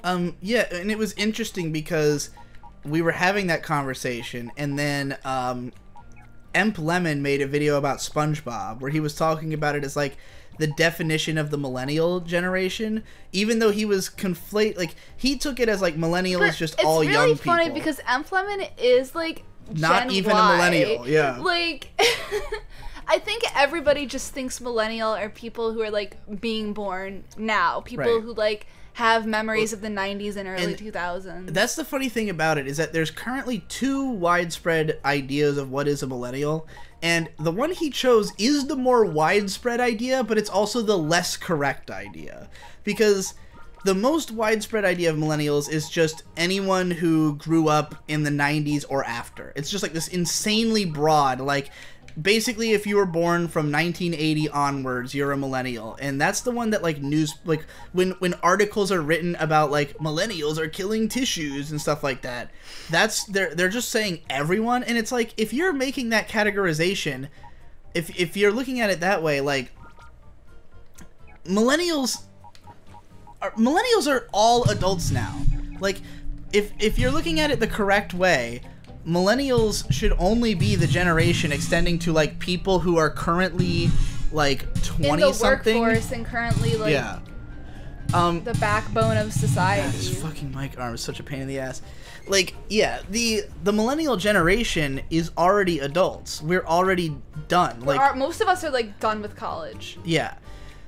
Yeah, and it was interesting because we were having that conversation, and then Emp Lemon made a video about SpongeBob where he was talking about it as like the definition of the millennial generation, even though he was he took it as like millennial is just all young people. It's really funny because Emp Lemon is like not Gen even Y. a millennial, yeah. Like, I think everybody just thinks millennial are people who are like being born now, people who like have memories of the 90s and early 2000s. That's the funny thing about it, is that there's currently two widespread ideas of what is a millennial, and the one he chose is the more widespread idea, but it's also the less correct idea. Because the most widespread idea of millennials is just anyone who grew up in the 90s or after. It's just like this insanely broad, like, basically if you were born from 1980 onwards, you're a millennial. And that's the one that like when articles are written about like millennials are killing tissues and stuff like that, that's they're just saying everyone. And it's like, if you're making that categorization, if you're looking at it that way, like millennials are all adults now. Like if you're looking at it the correct way, millennials should only be the generation extending to like people who are currently like 20 in the something workforce and currently like the backbone of society. God, this fucking mic arm is such a pain in the ass. Like, yeah, the millennial generation is already adults. We're already done. Like most of us are like done with college. Yeah.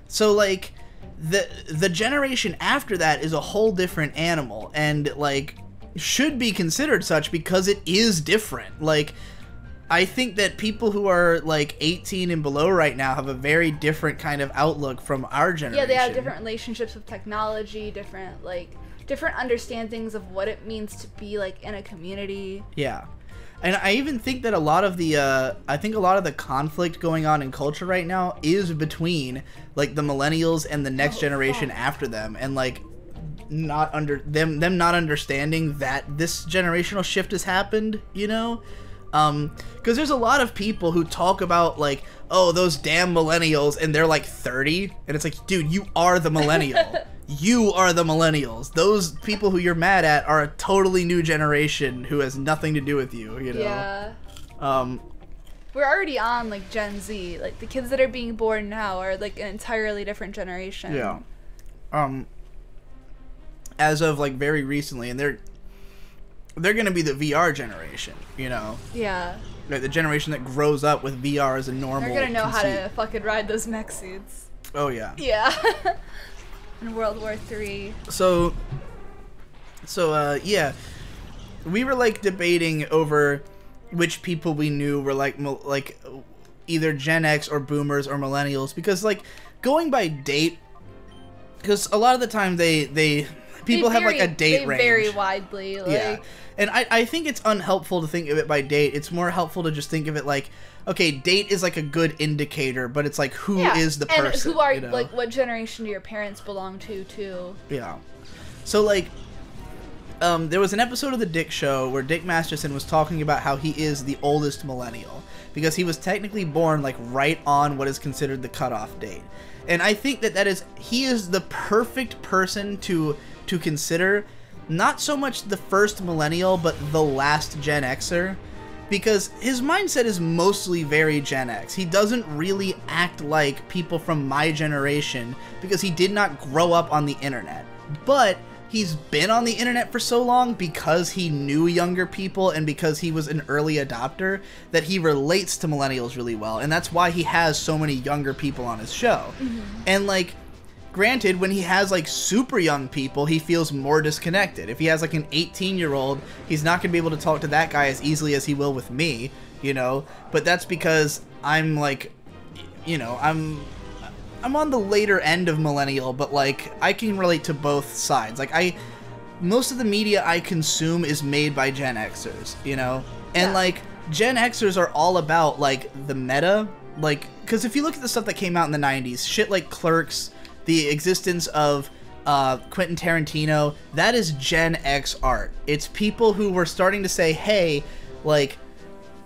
So like the generation after that is a whole different animal, and like should be considered such because it is different. Like, I think that people who are like 18 and below right now have a very different kind of outlook from our generation. Yeah, they have different relationships with technology, different understandings of what it means to be like in a community. Yeah. And I even think that a lot of the conflict going on in culture right now is between like the millennials and the next generation after them, and like not understanding that this generational shift has happened, you know? Because there's a lot of people who talk about like, oh, those damn millennials, and they're like 30, and it's like, dude, you are the millennial. You are the millennials. Those people who you're mad at are a totally new generation who has nothing to do with you, you know? Yeah. We're already on like Gen Z. Like the kids that are being born now are like an entirely different generation. Yeah. As of like very recently, and they're gonna be the VR generation, you know? Yeah. Like the generation that grows up with VR as a normal They're gonna know conceit. how to fucking ride those mech suits. Oh yeah. Yeah. In World War III. So yeah, we were like debating over which people we knew were like either Gen X or Boomers or Millennials, because like going by date, because a lot of the time people have like a date range. They vary widely. Like, yeah, and I think it's unhelpful to think of it by date. It's more helpful to just think of it like, okay, date is like a good indicator, but it's like who is the person, and who are you know? like what generation do your parents belong to too? Yeah. So like there was an episode of the Dick Show where Dick Masterson was talking about how he is the oldest millennial because he was technically born like right on what is considered the cutoff date. And I think that he is the perfect person to consider, not so much the first millennial but the last Gen Xer, because his mindset is mostly very Gen X. He doesn't really act like people from my generation because he did not grow up on the internet. But he's been on the internet for so long because he knew younger people and because he was an early adopter that he relates to millennials really well. And that's why he has so many younger people on his show. Mm-hmm. And like, Granted, when he has, like, super young people, he feels more disconnected. If he has, like, an 18-year-old, he's not going to be able to talk to that guy as easily as he will with me, you know? But that's because I'm, like, you know, I'm on the later end of millennial, but, like, I can relate to both sides. Like, most of the media I consume is made by Gen Xers, you know? And, like, Gen Xers are all about, like, the meta. Like, because if you look at the stuff that came out in the 90s, shit like Clerks, the existence of Quentin Tarantino, that is Gen X art. It's people who were starting to say, hey, like,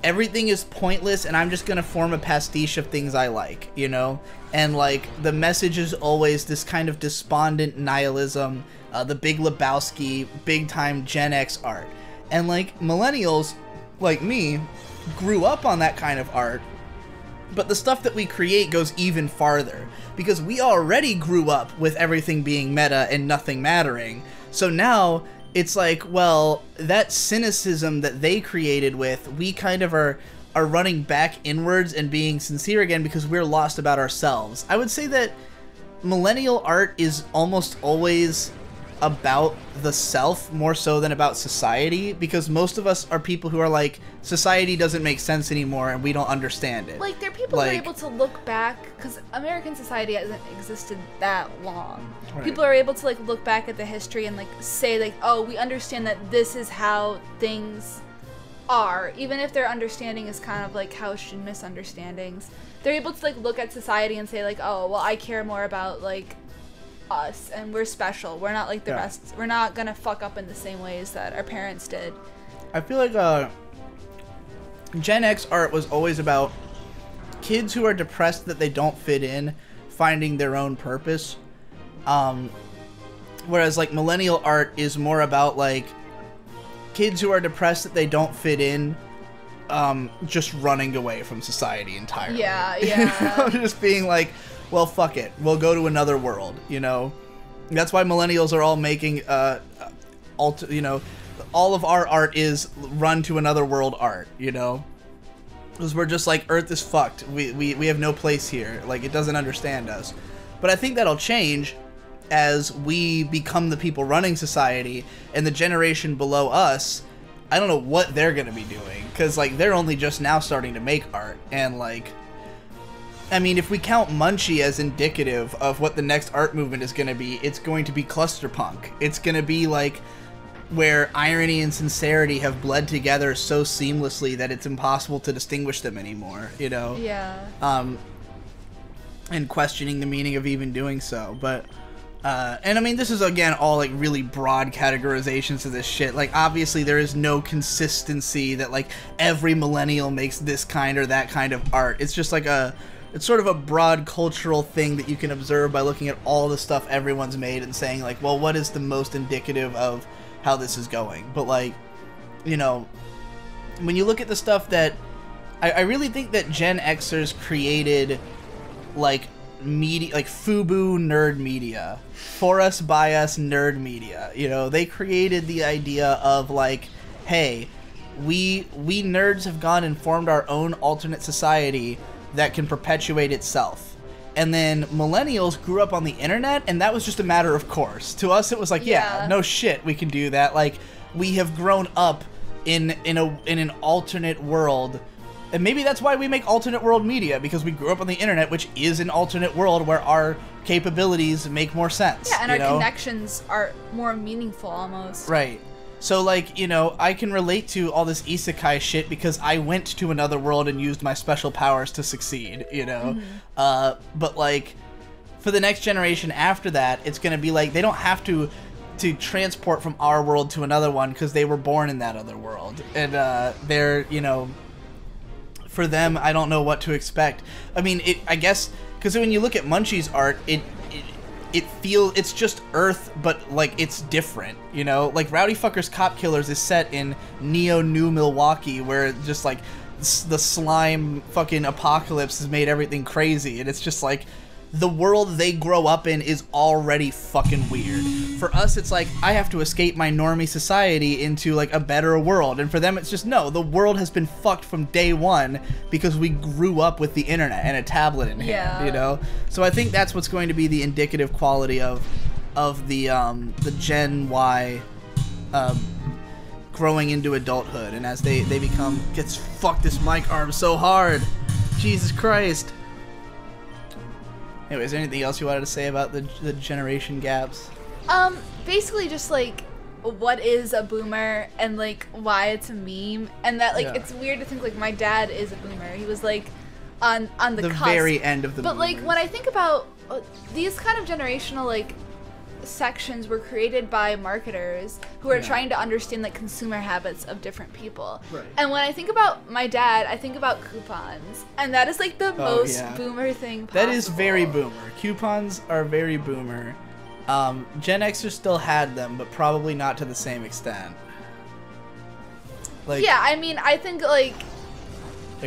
everything is pointless and I'm just gonna form a pastiche of things I like, you know? And, like, the message is always this kind of despondent nihilism, the Big Lebowski, big-time Gen X art. And, like, millennials, like me, grew up on that kind of art, but the stuff that we create goes even farther, because we already grew up with everything being meta and nothing mattering. So now it's like, well, that cynicism that they created with, we kind of are running back inwards and being sincere again because we're lost about ourselves. I would say that millennial art is almost always about the self more so than about society, because most of us are people who are like, society doesn't make sense anymore and we don't understand it. Like, they're people who are able to look back, because American society hasn't existed that long. Right. People are able to, like, look back at the history and, like, say, like, oh, we understand that this is how things are, even if their understanding is kind of, like, couched in misunderstandings. They're able to, like, look at society and say, like, oh, well, I care more about, like, us, and we're special. We're not like the rest. We're not gonna fuck up in the same ways that our parents did. I feel like Gen X art was always about kids who are depressed that they don't fit in finding their own purpose, whereas, like, millennial art is more about, like, kids who are depressed that they don't fit in just running away from society entirely. Yeah. Just being like, well, fuck it, we'll go to another world, you know? That's why millennials are all making, you know, all of our art is run to another world art, you know? Because we're just like, Earth is fucked, we have no place here, like, it doesn't understand us. But I think that'll change as we become the people running society, and the generation below us, I don't know what they're gonna be doing, because, like, they're only just now starting to make art, and, like, I mean, if we count Munchie as indicative of what the next art movement is going to be, it's going to be clusterpunk. It's going to be, like, where irony and sincerity have bled together so seamlessly that it's impossible to distinguish them anymore, you know? Yeah. And questioning the meaning of even doing so. But, and I mean, this is, again, all, like, really broad categorizations of this shit. Like, obviously there is no consistency that, like, every millennial makes this kind or that kind of art. It's just like it's sort of a broad cultural thing that you can observe by looking at all the stuff everyone's made and saying, like, well, what is the most indicative of how this is going? But, like, you know, when you look at the stuff that I really think that Gen Xers created, like, media, like, FUBU nerd media, for us, by us nerd media. You know, they created the idea of, like, hey, we nerds have gone and formed our own alternate society that can perpetuate itself. And then millennials grew up on the internet, and that was just a matter of course. To us, it was like, yeah, no shit, we can do that. Like, we have grown up in an alternate world, and maybe that's why we make alternate world media, because we grew up on the internet, which is an alternate world where our capabilities make more sense. Yeah, and our connections are more meaningful almost. Right. So, like, you know, I can relate to all this isekai shit because I went to another world and used my special powers to succeed, you know? Mm-hmm. But, like, for the next generation after that, it's gonna be like, they don't have to transport from our world to another one because they were born in that other world. And, they're, you know, for them, I don't know what to expect. I mean, I guess, because when you look at Munchie's art, it's just Earth, but, like, it's different, you know? Like, Rowdy Fuckers Cop Killers is set in New Milwaukee, where just, like, the slime fucking apocalypse has made everything crazy, and it's just, like, the world they grow up in is already fucking weird. For us, it's like, I have to escape my normie society into, like, a better world. And for them, it's just, no, the world has been fucked from day one because we grew up with the internet and a tablet in hand, you know? So I think that's what's going to be the indicative quality of the Gen Y growing into adulthood. And as they become, fuck this mic arm so hard. Jesus Christ. Anyway, is there anything else you wanted to say about the generation gaps? Basically just, like, what is a boomer and, like, why it's a meme. And that, like, it's weird to think, like, my dad is a boomer. He was, like, on the cusp. Very end of the But, boomers. like, when I think about these kind of generational, like, sections were created by marketers who are trying to understand, like, consumer habits of different people. Right. And when I think about my dad, I think about coupons. And that is, like, the most boomer thing possible. That is very boomer. Coupons are very boomer. Gen Xers still had them, but probably not to the same extent. Like, yeah, I mean, I think, like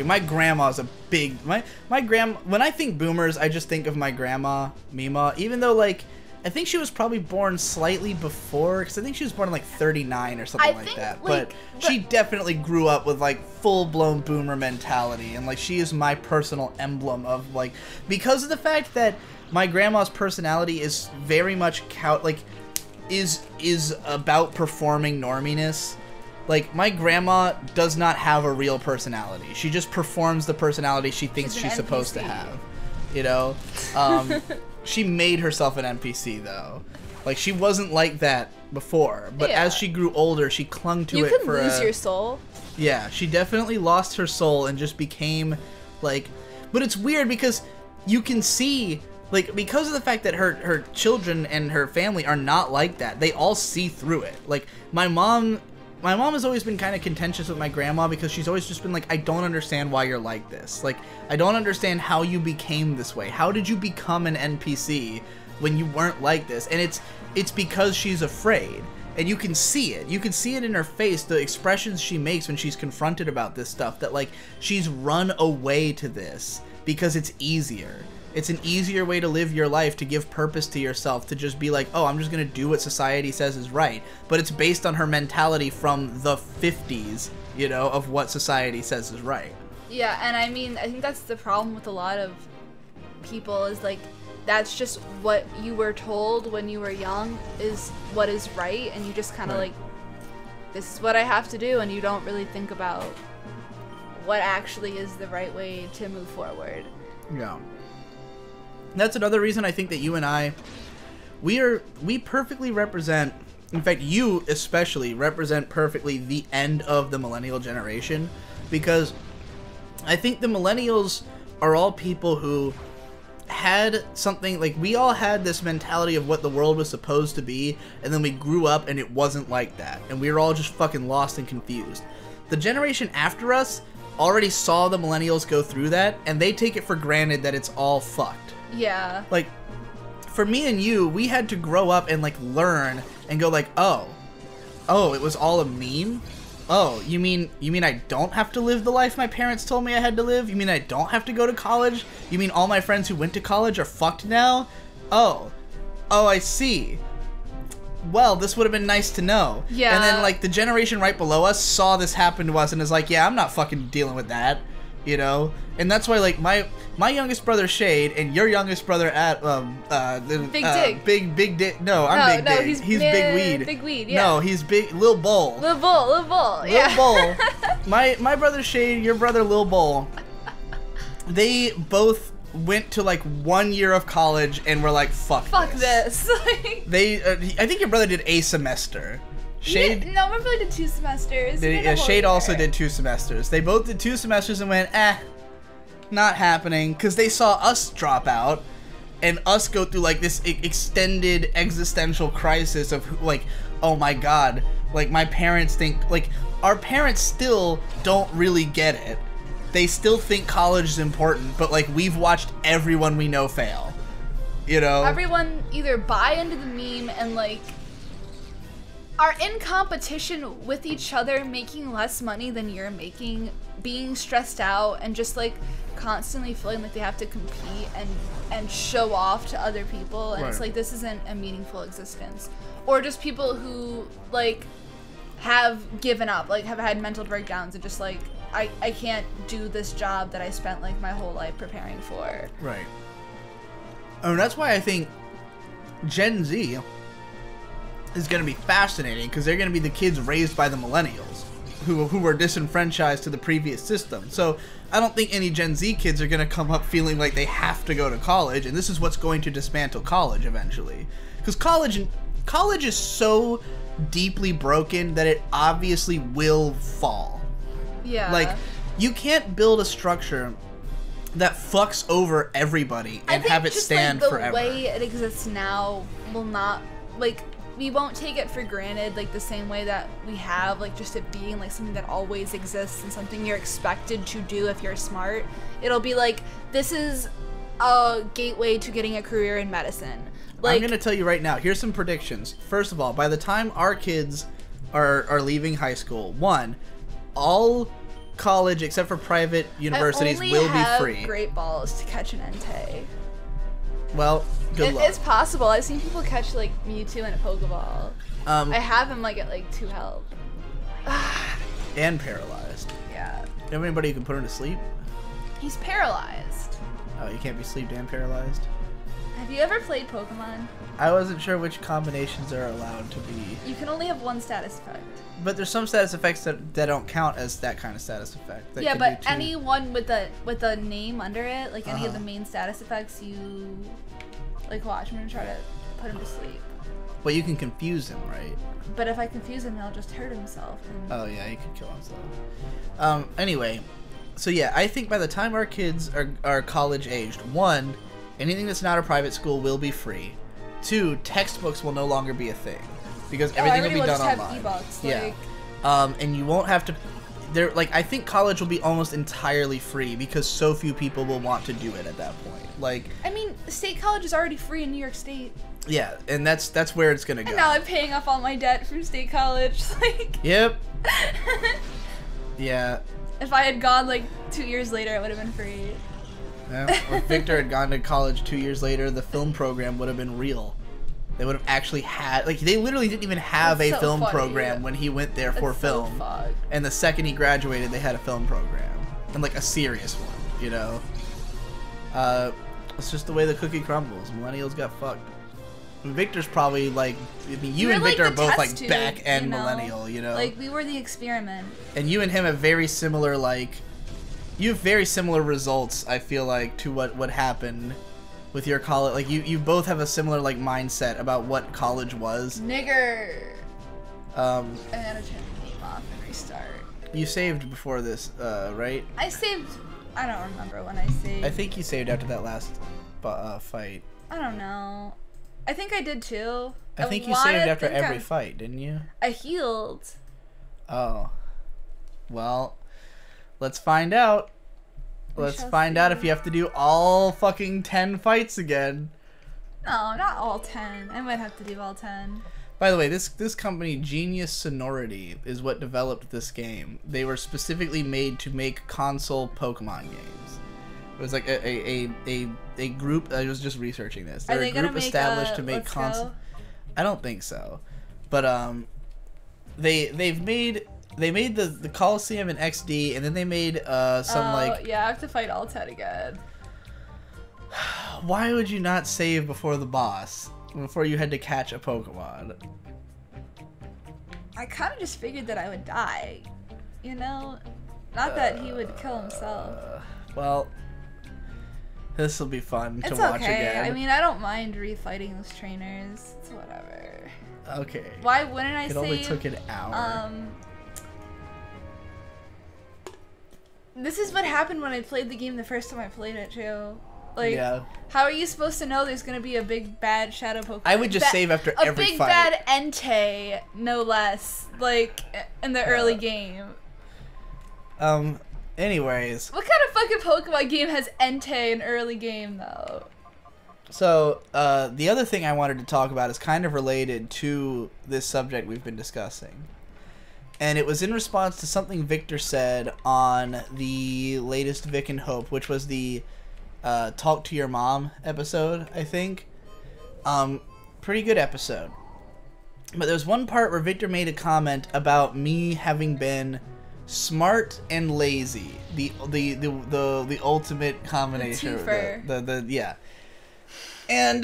my grandma's a big... My grandma... When I think boomers, I just think of my grandma, Mima, even though, like, I think she was probably born slightly before, because I think she was born in, like, 39 or something like that. But she definitely grew up with, like, full-blown boomer mentality, and, like, she is my personal emblem of, like... Because of the fact that my grandma's personality is very much is about performing norminess. Like, my grandma does not have a real personality. She just performs the personality she thinks she's supposed to have. You know? She made herself an NPC, though. Like, she wasn't like that before. But as she grew older, she clung to it for You can lose your soul. Yeah, she definitely lost her soul and just became, like... But it's weird because you can see... Like, because of the fact that her children and her family are not like that, they all see through it. Like, my mom has always been kind of contentious with my grandma because she's always just been like, I don't understand why you're like this. Like, I don't understand how you became this way. How did you become an NPC when you weren't like this? And it's because she's afraid. And you can see it. You can see it in her face, the expressions she makes when she's confronted about this stuff, that, like, she's run away to this because it's easier. It's an easier way to live your life, to give purpose to yourself, to just be like, oh, I'm just going to do what society says is right. But it's based on her mentality from the 50s, you know, of what society says is right. Yeah, and I mean, I think that's the problem with a lot of people is, like, that's just what you were told when you were young is what is right, and you just kind of like, this is what I have to do, and you don't really think about what actually is the right way to move forward. Yeah. That's another reason I think that you and I, we perfectly represent, in fact, you especially represent perfectly the end of the millennial generation, because I think the millennials are all people who had something, like, we all had this mentality of what the world was supposed to be, and then we grew up and it wasn't like that, and we were all just fucking lost and confused. The generation after us already saw the millennials go through that, and they take it for granted that it's all fucked. Yeah. Like, for me and you, we had to grow up and, like, learn and go like, oh, it was all a meme? Oh, you mean I don't have to live the life my parents told me I had to live? You mean I don't have to go to college? You mean all my friends who went to college are fucked now? Oh, I see. Well, this would have been nice to know. Yeah. And then, like, the generation right below us saw this happen to us and is like, yeah, I'm not fucking dealing with that. You know? And that's why, like, my youngest brother Shade and your youngest brother at Big Dig. Big Dig. No, I'm Big Dig. He's Big Weed. Big Weed, yeah. No, he's Lil Bull. Lil Bull, yeah. Lil Bull. My brother Shade, your brother Lil Bull. They both went to, like, 1 year of college and were like, fuck this. They I think your brother did a semester. Shade? Yeah, no, my brother did 2 semesters. Shade also did 2 semesters. They both did 2 semesters and went, not happening, because they saw us drop out and us go through, like, this extended existential crisis of, like, oh my god, like, my parents think, like, our parents still don't really get it. They still think college is important, but, like, we've watched everyone we know fail. You know? Everyone either buy into the meme and, like, are in competition with each other, making less money than you're making, being stressed out, and just, like, constantly feeling like they have to compete and show off to other people, and it's like, this isn't a meaningful existence. Or just people who like have given up, like have had mental breakdowns and just like, I can't do this job that I spent like my whole life preparing for. Right. Oh, that's why I think Gen Z is going to be fascinating, because they're going to be the kids raised by the millennials who were disenfranchised to the previous system. So I don't think any Gen Z kids are going to come up feeling like they have to go to college, and this is what's going to dismantle college eventually. Because college is so deeply broken that it obviously will fall. Yeah. Like, you can't build a structure that fucks over everybody and have it stand forever. The way it exists now will not, like, we won't take it for granted, like, the same way that we have, like, just it being, like, something that always exists and something you're expected to do if you're smart. It'll be like, this is a gateway to getting a career in medicine. Like, I'm going to tell you right now, here's some predictions. First of all, by the time our kids are leaving high school, one, all college except for private universities will be free. I have great balls to catch an Entei. Well, good luck. It's possible. I've seen people catch like Mewtwo in a Pokeball. I have him like at like 2 health. And paralyzed. Yeah. Do you have anybody who can put him to sleep? He's paralyzed. Oh, you can't be sleeped and paralyzed? Have you ever played Pokemon? I wasn't sure which combinations are allowed to be. You can only have one status effect. But there's some status effects that don't count as that kind of status effect. Yeah, but any one with a name under it, like any of the main status effects, you like watch. I'm gonna try to put him to sleep. But you can confuse him, right? But if I confuse him, he'll just hurt himself. Oh yeah, he could kill himself. Anyway, so yeah, I think by the time our kids are college aged, one, anything that's not a private school will be free. Two, textbooks will no longer be a thing, because everything will be done online. E-books, yeah, and you won't have to. Like, I think college will be almost entirely free because so few people will want to do it at that point. Like, I mean, state college is already free in New York State. Yeah, and that's where it's gonna go. And now I'm paying off all my debt from state college. Like. Yep. Yeah. If I had gone like 2 years later, it would have been free. Yeah. If Victor had gone to college 2 years later, the film program would have been real. They would have actually had, like, they literally didn't even have a film program when he went there for film. And the second he graduated, they had a film program. And, like, a serious one, you know? It's just the way the cookie crumbles. Millennials got fucked. Victor's probably, like, I mean, you and Victor are both, like, back-end millennial, you know? Like, we were the experiment. And you and him have very similar, like, you have very similar results, I feel like, to what happened with your college. Like, you both have a similar, like, mindset about what college was. Nigger! I'm gonna turn the game off and restart. You saved before this, right? I saved... I don't remember when I saved. I think you saved after that last fight. I don't know. I think I did too. I think you saved after every fight, didn't you? I healed. Oh. Well, let's find out. Let's find out if you have to do all fucking 10 fights again. No, not all 10. I might have to do all 10. By the way, this company, Genius Sonority, is what developed this game. They were specifically made to make console Pokemon games. It was like a group. I was just researching this. They're a group established to make console. I don't think so, but they made the Colosseum in XD, and then they made some like. Yeah, I have to fight all 10 again. Why would you not save before the boss? Before you had to catch a Pokemon? I kind of just figured that I would die, you know? Not that he would kill himself. Well, this will be fun to watch again. I mean, I don't mind refighting those trainers. It's whatever. Okay. Why wouldn't I save? It only took an hour. This is what happened when I played the game the first time I played it, too. Like, yeah. How are you supposed to know there's gonna be a big bad shadow Pokemon? I would just save after every fight. A big bad Entei, no less, like, in the early game. Anyways. What kind of fucking Pokemon game has Entei in early game, though? So, the other thing I wanted to talk about is kind of related to this subject we've been discussing. and it was in response to something Victor said on the latest Vic and Hope, which was the Talk to Your Mom episode, I think. Pretty good episode. But there's one part where Victor made a comment about me having been smart and lazy. The ultimate combination. The yeah. And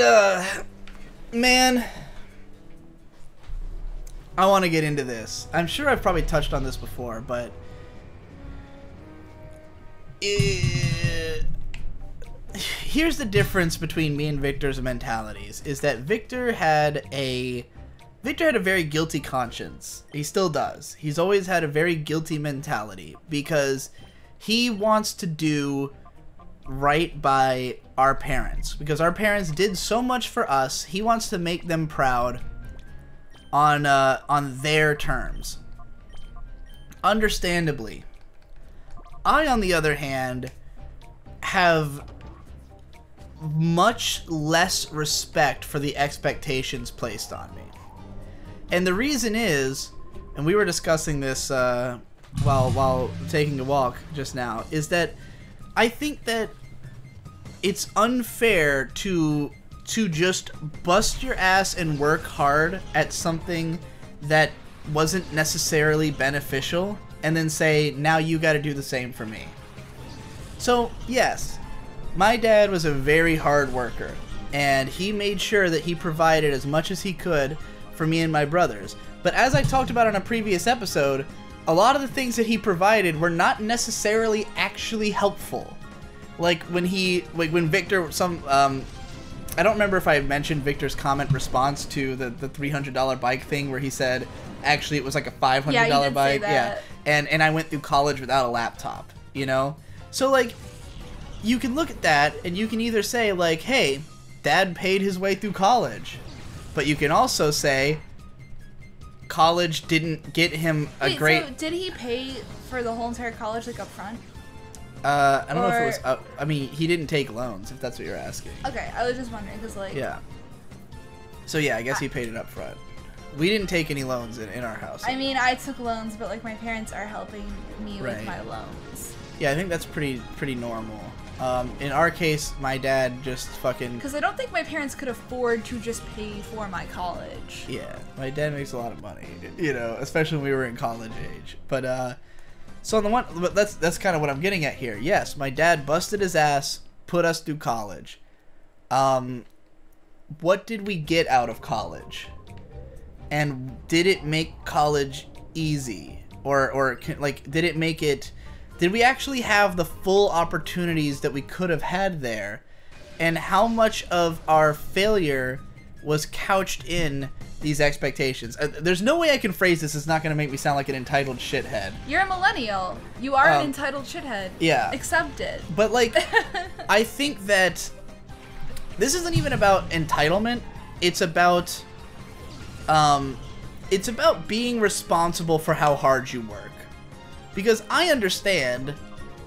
man, I want to get into this. I'm sure I've probably touched on this before, but here's the difference between me and Victor's mentalities, is that Victor had a very guilty conscience. He still does. He's always had a very guilty mentality because he wants to do right by our parents, because our parents did so much for us. He wants to make them proud on their terms. Understandably. I, on the other hand, have much less respect for the expectations placed on me. And the reason is, and we were discussing this while taking a walk just now, is that I think that it's unfair to just bust your ass and work hard at something that wasn't necessarily beneficial and then say, now you got to do the same for me. So, yes, my dad was a very hard worker, and he made sure that he provided as much as he could for me and my brothers. But as I talked about on a previous episode, a lot of the things that he provided were not necessarily actually helpful. Like when Victor, I don't remember if I mentioned Victor's comment response to the $300 bike thing where he said, actually it was like a $500 yeah, bike. Yeah. And I went through college without a laptop, you know? So like, you can look at that and you can either say like, hey, Dad paid his way through college. But you can also say college didn't get him a great... So did he pay for the whole entire college, like, up front? I don't know if it was up... I mean, he didn't take loans, if that's what you're asking. Okay, I was just wondering, because, like... Yeah. So, yeah, I guess he paid it up front. We didn't take any loans in our house. I mean, I took loans, but, like, my parents are helping me Right. with my loans. Yeah, I think that's pretty normal. In our case, my dad just fucking... Because I don't think my parents could afford to just pay for my college. Yeah, my dad makes a lot of money, you know, especially when we were in college age. But, so on the one... But that's kind of what I'm getting at here. Yes, my dad busted his ass, put us through college. What did we get out of college? And did it make college easy? Or like, did it make it... Did we actually have the full opportunities that we could have had there? And how much of our failure was couched in these expectations? There's no way I can phrase this. It's not going to make me sound like an entitled shithead. You're a millennial. You are an entitled shithead. Yeah. Accept it. But, like, I think that this isn't even about entitlement. It's about being responsible for how hard you work. Because I understand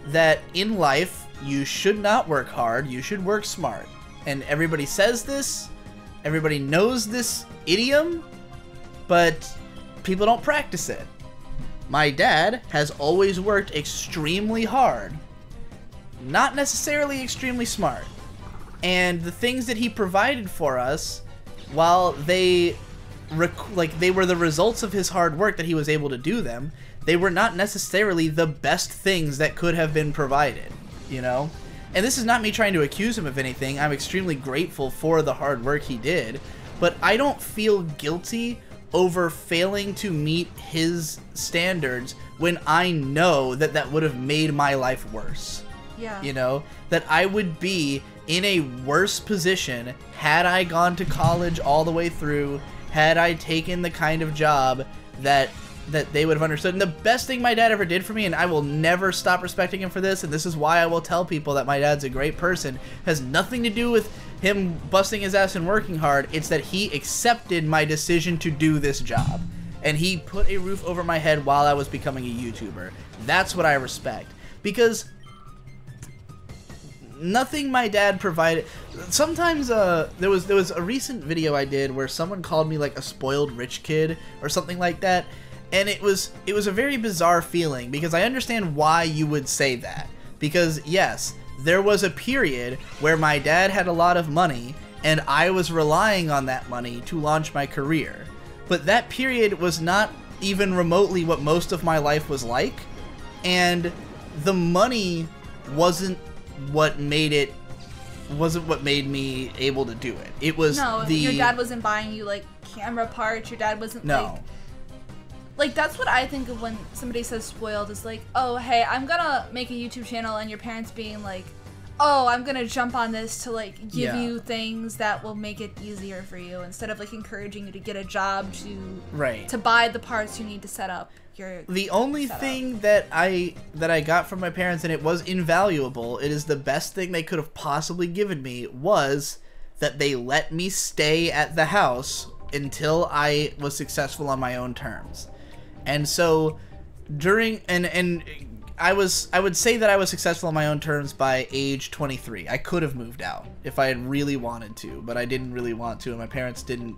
that in life, you should not work hard, you should work smart. And everybody says this, everybody knows this idiom, but people don't practice it. My dad has always worked extremely hard, not necessarily extremely smart. And the things that he provided for us, while they were the results of his hard work that he was able to do them, they were not necessarily the best things that could have been provided, you know? And this is not me trying to accuse him of anything. I'm extremely grateful for the hard work he did, but I don't feel guilty over failing to meet his standards when I know that that would have made my life worse. Yeah. You know? That I would be in a worse position had I gone to college all the way through, had I taken the kind of job that they would have understood. And the best thing my dad ever did for me, and I will never stop respecting him for this, and this is why I will tell people that my dad's a great person, has nothing to do with him busting his ass and working hard. It's that he accepted my decision to do this job. And he put a roof over my head while I was becoming a YouTuber. That's what I respect. Because nothing my dad provided... Sometimes, there was a recent video I did where someone called me, like, a spoiled rich kid or something like that. And it was a very bizarre feeling, because I understand why you would say that. Because yes, there was a period where my dad had a lot of money and I was relying on that money to launch my career. But that period was not even remotely what most of my life was like, and the money wasn't what made me able to do it. It was your dad wasn't buying you like camera parts. Your dad wasn't like that's what I think of when somebody says spoiled, is like, oh hey, I'm gonna make a YouTube channel, and your parents being like, oh, I'm gonna jump on this to like give you things that will make it easier for you, instead of like encouraging you to get a job to buy the parts you need to set up your The only thing that I got from my parents, and it was invaluable, it is the best thing they could have possibly given me, was that they let me stay at the house until I was successful on my own terms. And so during I would say that I was successful on my own terms by age 23. I could have moved out if I had really wanted to, but I didn't really want to, and my parents didn't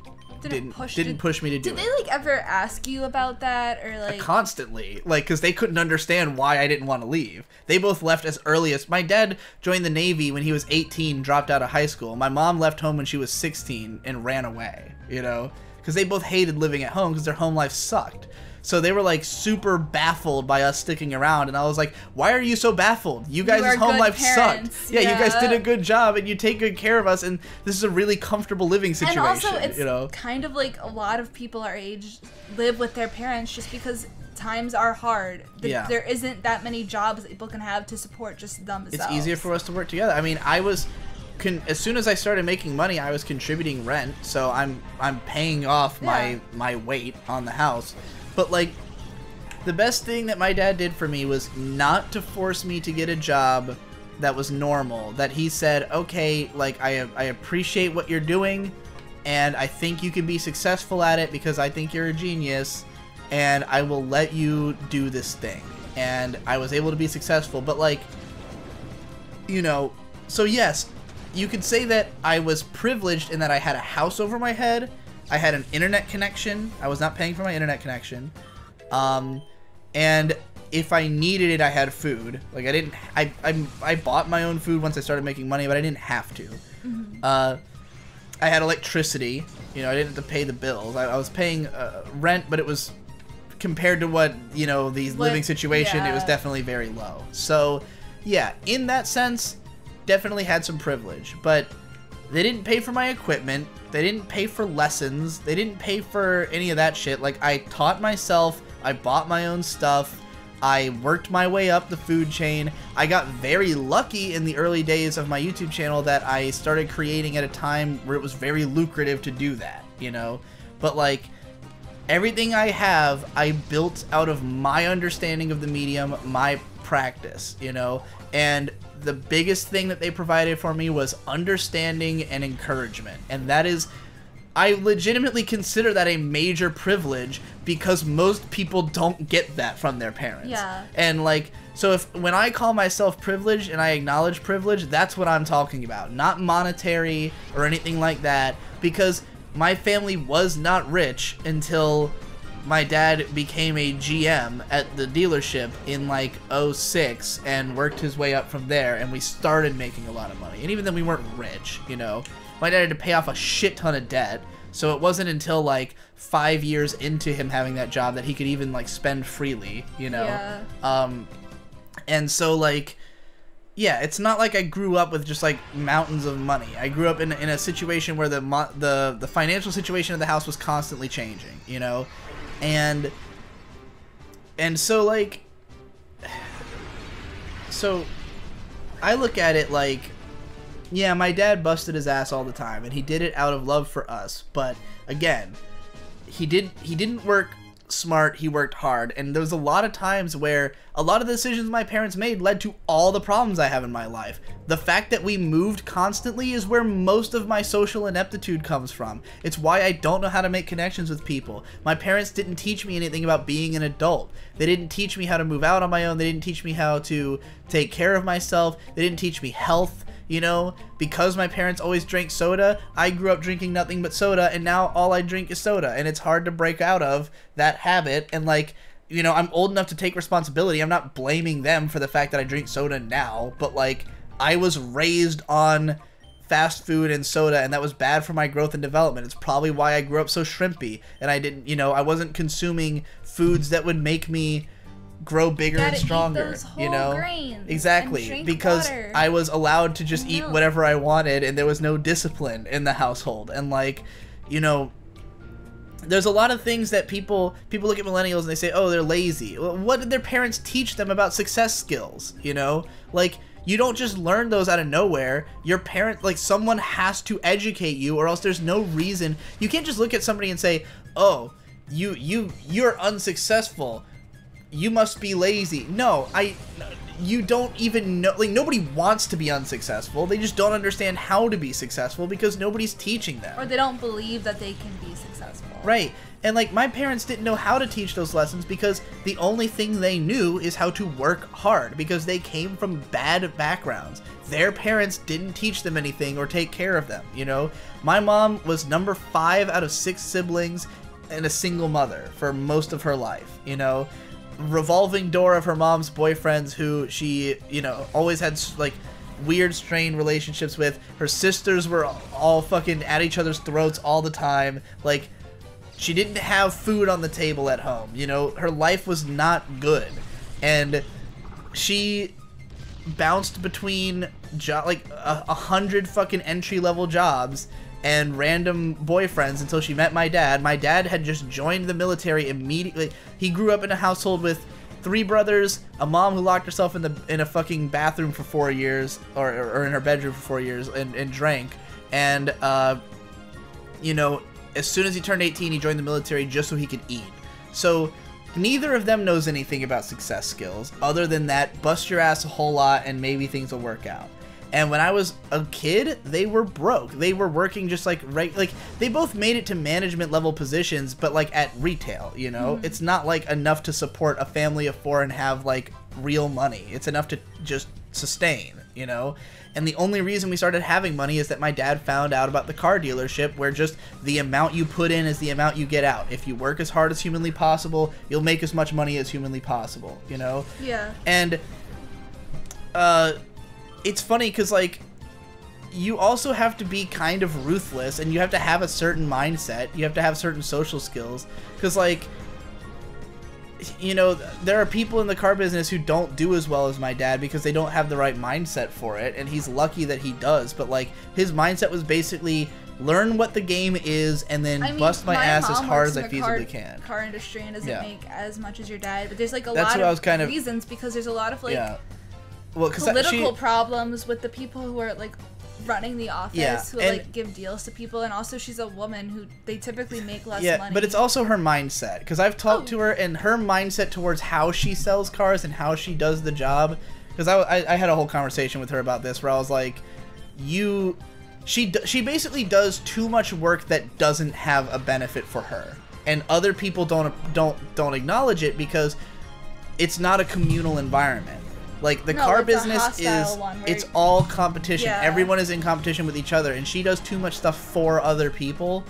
push me to do it. Did they like ever ask you about that, or like constantly, like, because they couldn't understand why I didn't want to leave. They both left as early as my dad joined the Navy when he was 18, dropped out of high school. My mom left home when she was 16 and ran away, you know, because they both hated living at home because their home life sucked. So they were like super baffled by us sticking around, and I was like, why are you so baffled? You guys' home life sucked. Yeah, you guys did a good job, and you take good care of us, and this is a really comfortable living situation. And also, it's kind of like a lot of people our age live with their parents just because times are hard. There isn't that many jobs that people can have to support just themselves. It's easier for us to work together. I mean, as soon as I started making money, I was contributing rent, so I'm paying off my weight on the house. But, like, the best thing that my dad did for me was not to force me to get a job that was normal. That he said, okay, like, I appreciate what you're doing, and I think you can be successful at it because I think you're a genius, and I will let you do this thing. And I was able to be successful. But, like, you know, so yes, you could say that I was privileged in that I had a house over my head. I had an internet connection. I was not paying for my internet connection. And if I needed it, I had food. Like, I bought my own food once I started making money, but I didn't have to. Mm-hmm. I had electricity. You know, I didn't have to pay the bills. I was paying rent, but it was, compared to what, you know, the living situation, it was definitely very low. So, yeah, in that sense, definitely had some privilege. But they didn't pay for my equipment. They didn't pay for lessons. They didn't pay for any of that shit. Like, I taught myself. I bought my own stuff. I worked my way up the food chain. I got very lucky in the early days of my YouTube channel that I started creating at a time where it was very lucrative to do that, you know? But, like, everything I have, I built out of my understanding of the medium, my practice, you know? And the biggest thing that they provided for me was understanding and encouragement. And that is, I legitimately consider that a major privilege because most people don't get that from their parents. Yeah. And, like, so when I call myself privileged and I acknowledge privilege, that's what I'm talking about. Not monetary or anything like that, because my family was not rich until my dad became a GM at the dealership in like 06 and worked his way up from there, and we started making a lot of money. And even then we weren't rich, you know. My dad had to pay off a shit ton of debt, so it wasn't until like 5 years into him having that job that he could even like spend freely, you know. Yeah. And so, like, yeah, it's not like I grew up with just like mountains of money. I grew up in a situation where the financial situation of the house was constantly changing, you know. And so, like, so I look at it like, yeah, my dad busted his ass all the time, and he did it out of love for us. But again, he didn't work smart, he worked hard, and there was a lot of times where a lot of the decisions my parents made led to all the problems I have in my life. The fact that we moved constantly is where most of my social ineptitude comes from. It's why I don't know how to make connections with people. My parents didn't teach me anything about being an adult. They didn't teach me how to move out on my own. They didn't teach me how to take care of myself. They didn't teach me health. You know, because my parents always drank soda, I grew up drinking nothing but soda, and now all I drink is soda, and it's hard to break out of that habit. And like, you know, I'm old enough to take responsibility. I'm not blaming them for the fact that I drink soda now, but like, I was raised on fast food and soda, and that was bad for my growth and development. It's probably why I grew up so shrimpy, and I didn't, you know, I wasn't consuming foods that would make me grow bigger and stronger. Eat those whole you know, grains exactly, and because water. I was allowed to just eat whatever I wanted, and there was no discipline in the household. And like, you know, there's a lot of things that people look at millennials and they say, oh, they're lazy. Well, what did their parents teach them about success skills? You know, like, you don't just learn those out of nowhere. Your parent, like, someone has to educate you, or else there's no reason. You can't just look at somebody and say, oh, you're unsuccessful, you must be lazy. No, you don't even know. Like, nobody wants to be unsuccessful. They just don't understand how to be successful because nobody's teaching them. Or they don't believe that they can be successful. Right. And like, my parents didn't know how to teach those lessons because the only thing they knew is how to work hard, because they came from bad backgrounds. Their parents didn't teach them anything or take care of them, you know? My mom was number 5 out of 6 siblings and a single mother for most of her life, you know? Revolving door of her mom's boyfriends who she, you know, always had like weird strained relationships with. Her sisters were all fucking at each other's throats all the time. Like, she didn't have food on the table at home, you know? Her life was not good. And she bounced between like 100 fucking entry-level jobs and random boyfriends until she met my dad. My dad had just joined the military immediately. He grew up in a household with 3 brothers, a mom who locked herself in a fucking bathroom for 4 years, or in her bedroom for 4 years, and drank. And you know, as soon as he turned 18, he joined the military just so he could eat. So neither of them knows anything about success skills other than that, bust your ass a whole lot and maybe things will work out. And when I was a kid, they were broke. They were working just like they both made it to management level positions, but like at retail, you know? Mm-hmm. It's not like enough to support a family of 4 and have like real money. It's enough to just sustain, you know? And the only reason we started having money is that my dad found out about the car dealership, where just the amount you put in is the amount you get out. If you work as hard as humanly possible, you'll make as much money as humanly possible, you know? Yeah. And it's funny because, like, you also have to be kind of ruthless, and you have to have a certain mindset. You have to have certain social skills, because, like, you know, there are people in the car business who don't do as well as my dad because they don't have the right mindset for it, and he's lucky that he does. But like, his mindset was basically learn what the game is and then bust my ass as hard as I feasibly can. Car industry and doesn't make as much as your dad, but there's like a That's lot what I was kind of of, reasons, because there's a lot of like political problems with the people who are like running the office, who like give deals to people, and also she's a woman who they typically make less money. But it's also her mindset, because I've talked to her, and her mindset towards how she sells cars and how she does the job, because I had a whole conversation with her about this where I was like, she basically does too much work that doesn't have a benefit for her, and other people don't acknowledge it because it's not a communal environment. Like, the car business is, it's all competition. Yeah. Everyone is in competition with each other, and she does too much stuff for other people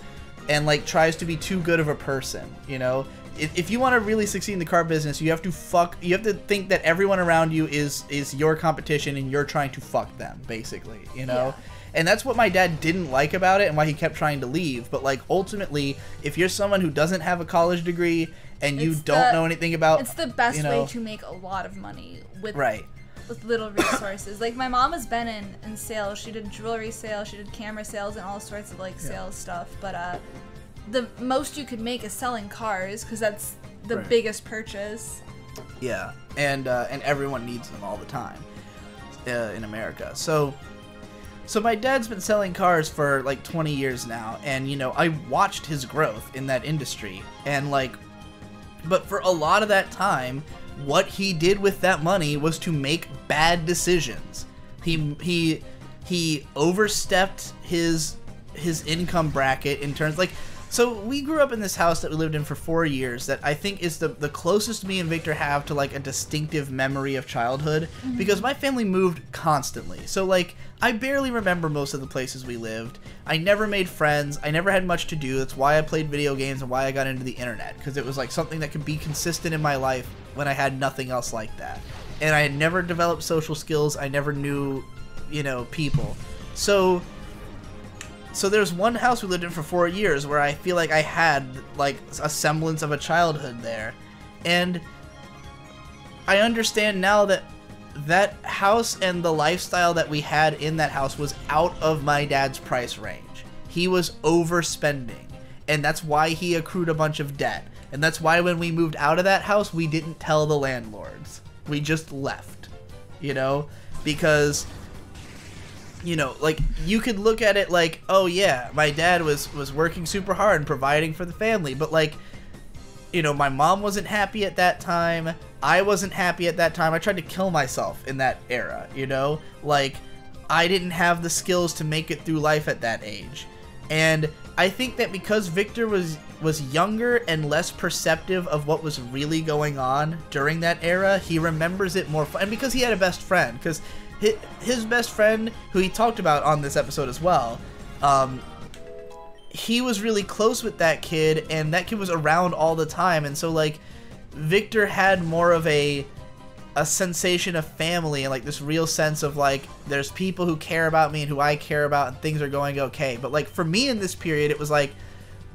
and, like, tries to be too good of a person, you know? If you want to really succeed in the car business, you have to think that everyone around you is your competition and you're trying to fuck them, basically, you know? Yeah. And that's what my dad didn't like about it and why he kept trying to leave. But, like, ultimately, if you're someone who doesn't have a college degree and you don't know anything about... It's the best way to make a lot of money with little resources. Like, my mom has been in sales. She did jewelry sales, she did camera sales, and all sorts of, like, sales stuff. But the most you could make is selling cars, because that's the biggest purchase. Yeah, and everyone needs them all the time in America. So my dad's been selling cars for like 20 years now, and you know, I watched his growth in that industry, and like, but for a lot of that time, what he did with that money was to make bad decisions. He overstepped his income bracket in terms, like, So we grew up in this house that we lived in for 4 years that I think is the closest me and Victor have to like a distinctive memory of childhood, because my family moved constantly. So like I barely remember most of the places we lived. I never made friends. I never had much to do. That's why I played video games and why I got into the internet, because it was like something that could be consistent in my life when I had nothing else like that. And I had never developed social skills. I never knew, you know, people. So there's one house we lived in for 4 years where I feel like I had like a semblance of a childhood there. And I understand now that that house and the lifestyle that we had in that house was out of my dad's price range. He was overspending, and that's why he accrued a bunch of debt. And that's why when we moved out of that house, we didn't tell the landlords. We just left, you know, because, you know, like, you could look at it like, oh yeah, my dad was working super hard and providing for the family, but like, you know, my mom wasn't happy at that time. I wasn't happy at that time. I tried to kill myself in that era, you know? Like, I didn't have the skills to make it through life at that age. And I think that because Victor was younger and less perceptive of what was really going on during that era, he remembers it more. And because he had a best friend, because his best friend, who he talked about on this episode as well, he was really close with that kid, and that kid was around all the time. And so, like, Victor had more of a sensation of family and, like, this real sense of, like, there's people who care about me and who I care about, and things are going okay. But, like, for me in this period, it was like,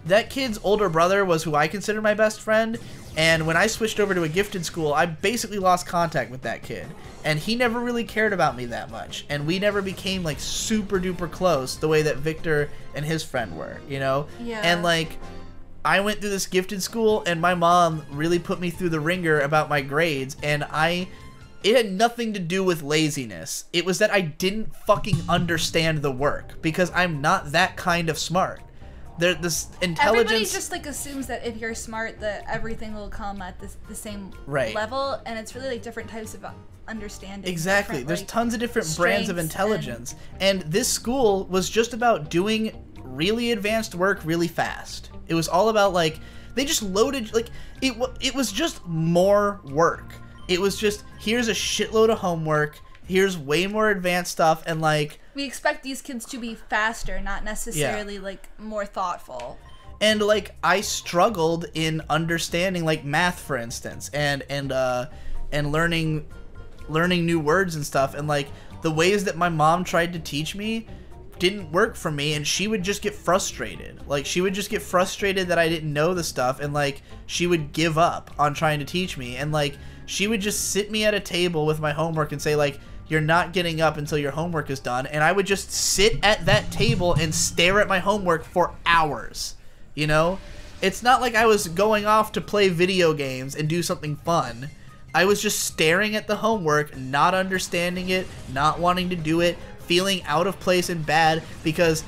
that kid's older brother was who I consider my best friend, and when I switched over to a gifted school, I basically lost contact with that kid. And he never really cared about me that much, and we never became, like, super duper close the way that Victor and his friend were, you know? Yeah. And, like, I went through this gifted school, and my mom really put me through the ringer about my grades, and it had nothing to do with laziness. It was that I didn't fucking understand the work, because I'm not that kind of smart. This intelligence. Everybody just like assumes that if you're smart, that everything will come at the same level, and it's really like different types of understanding. Exactly. There's like, tons of different brands of intelligence, and this school was just about doing really advanced work really fast. It was all about, like, they just loaded, like, it was just more work. It was just, here's a shitload of homework, here's way more advanced stuff, and, like, we expect these kids to be faster, not necessarily, like, more thoughtful. And, like, I struggled in understanding, like, math, for instance, and learning new words and stuff, and, like, the ways that my mom tried to teach me didn't work for me, and she would just get frustrated. Like, she would just get frustrated that I didn't know the stuff, and, like, she would give up on trying to teach me, and, like, she would just sit me at a table with my homework and say, like, you're not getting up until your homework is done, and I would just sit at that table and stare at my homework for hours, you know? It's not like I was going off to play video games and do something fun. I was just staring at the homework, not understanding it, not wanting to do it, feeling out of place and bad, because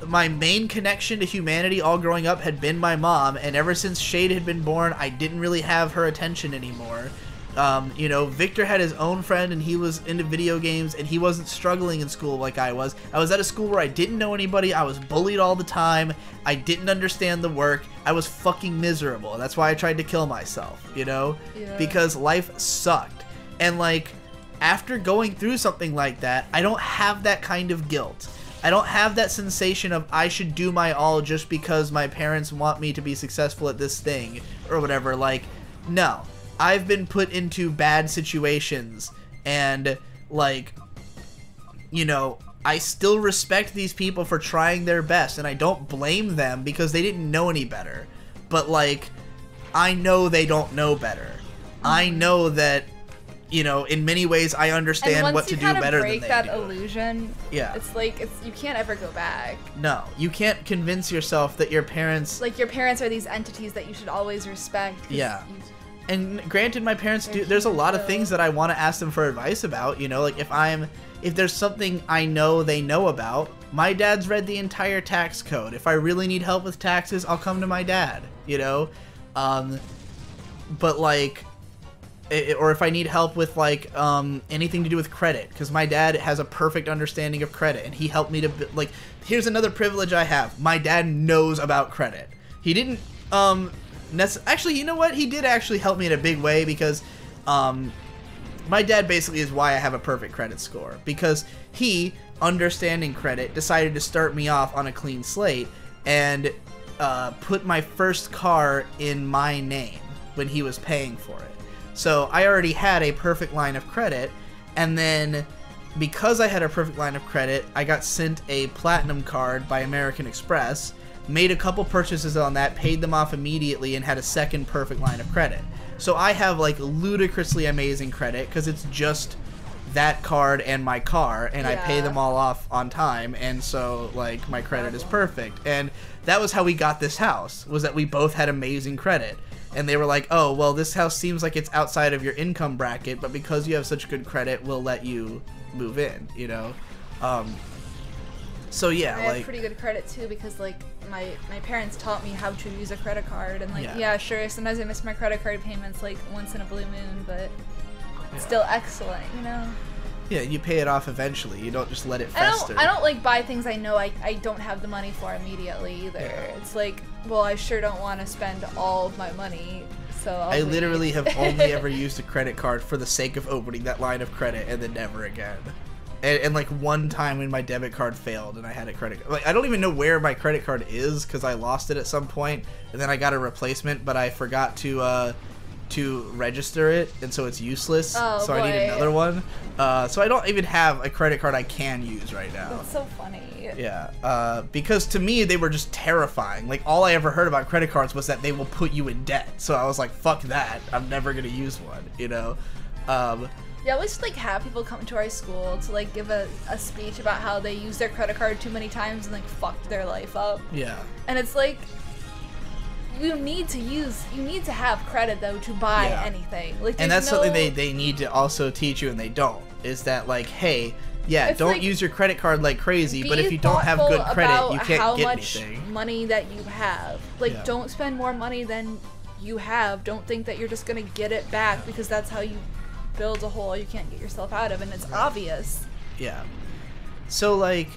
my main connection to humanity all growing up had been my mom, and ever since Shade had been born, I didn't really have her attention anymore. You know, Victor had his own friend, and he was into video games, and he wasn't struggling in school like I was. I was at a school where I didn't know anybody, I was bullied all the time, I didn't understand the work, I was fucking miserable. That's why I tried to kill myself, you know? Yeah. Because life sucked. And, like, after going through something like that, I don't have that kind of guilt. I don't have that sensation of I should do my all just because my parents want me to be successful at this thing, or whatever. Like, no. I've been put into bad situations, and, like, you know, I still respect these people for trying their best, and I don't blame them because they didn't know any better. But, like, I know they don't know better. I know that, you know, in many ways I understand what to do better than they do. Once you kind of break that illusion, yeah, it's like, you can't ever go back. No, you can't convince yourself that your parents... Like, your parents are these entities that you should always respect. Yeah. And granted, my parents do. There's a lot of things that I want to ask them for advice about. You know, like if there's something I know they know about. My dad's read the entire tax code. If I really need help with taxes, I'll come to my dad. You know, but like, or if I need help with like anything to do with credit, because my dad has a perfect understanding of credit, and he helped me to like. Here's another privilege I have. My dad knows about credit. He didn't, actually, you know what? He did actually help me in a big way because, my dad basically is why I have a perfect credit score. Because he, understanding credit, decided to start me off on a clean slate and put my first car in my name when he was paying for it. So I already had a perfect line of credit, and then because I had a perfect line of credit, I got sent a platinum card by American Express, made a couple purchases on that, paid them off immediately, and had a second perfect line of credit. So I have like ludicrously amazing credit because it's just that card and my car, and I pay them all off on time, and so like my credit is perfect. And that was how we got this house, was that we both had amazing credit. And they were like, oh, well, this house seems like it's outside of your income bracket, but because you have such good credit, we'll let you move in, you know? So yeah, I have pretty good credit too because like my parents taught me how to use a credit card, and like yeah, sure, sometimes I miss my credit card payments like once in a blue moon, but it's still excellent, you know? Yeah, you pay it off eventually. You don't just let it fester. I don't like buy things I know I don't have the money for immediately either. Yeah. It's like, well, I sure don't want to spend all of my money, so I literally have only ever used a credit card for the sake of opening that line of credit and then never again. And like one time when my debit card failed and I had a credit card. Like, I don't even know where my credit card is because I lost it at some point, and then I got a replacement, but I forgot to register it, and so it's useless. Oh, so boy. I need another one. So I don't even have a credit card I can use right now. That's so funny. Yeah, because to me they were just terrifying. Like, all I ever heard about credit cards was that they will put you in debt. So I was like, fuck that. I'm never gonna use one, you know? Yeah, we just like have people come to our school to like give a speech about how they use their credit card too many times and like fucked their life up. Yeah. And it's like, you need to have credit though to buy anything. Like, and that's something they need to also teach you, and they don't. Is that like, hey, yeah, don't like, use your credit card like crazy, but if you don't have good credit, you can't get anything. How much money that you have. Like, don't spend more money than you have. Don't think that you're just gonna get it back because that's how you build a hole you can't get yourself out of, and it's obvious. Yeah. So like,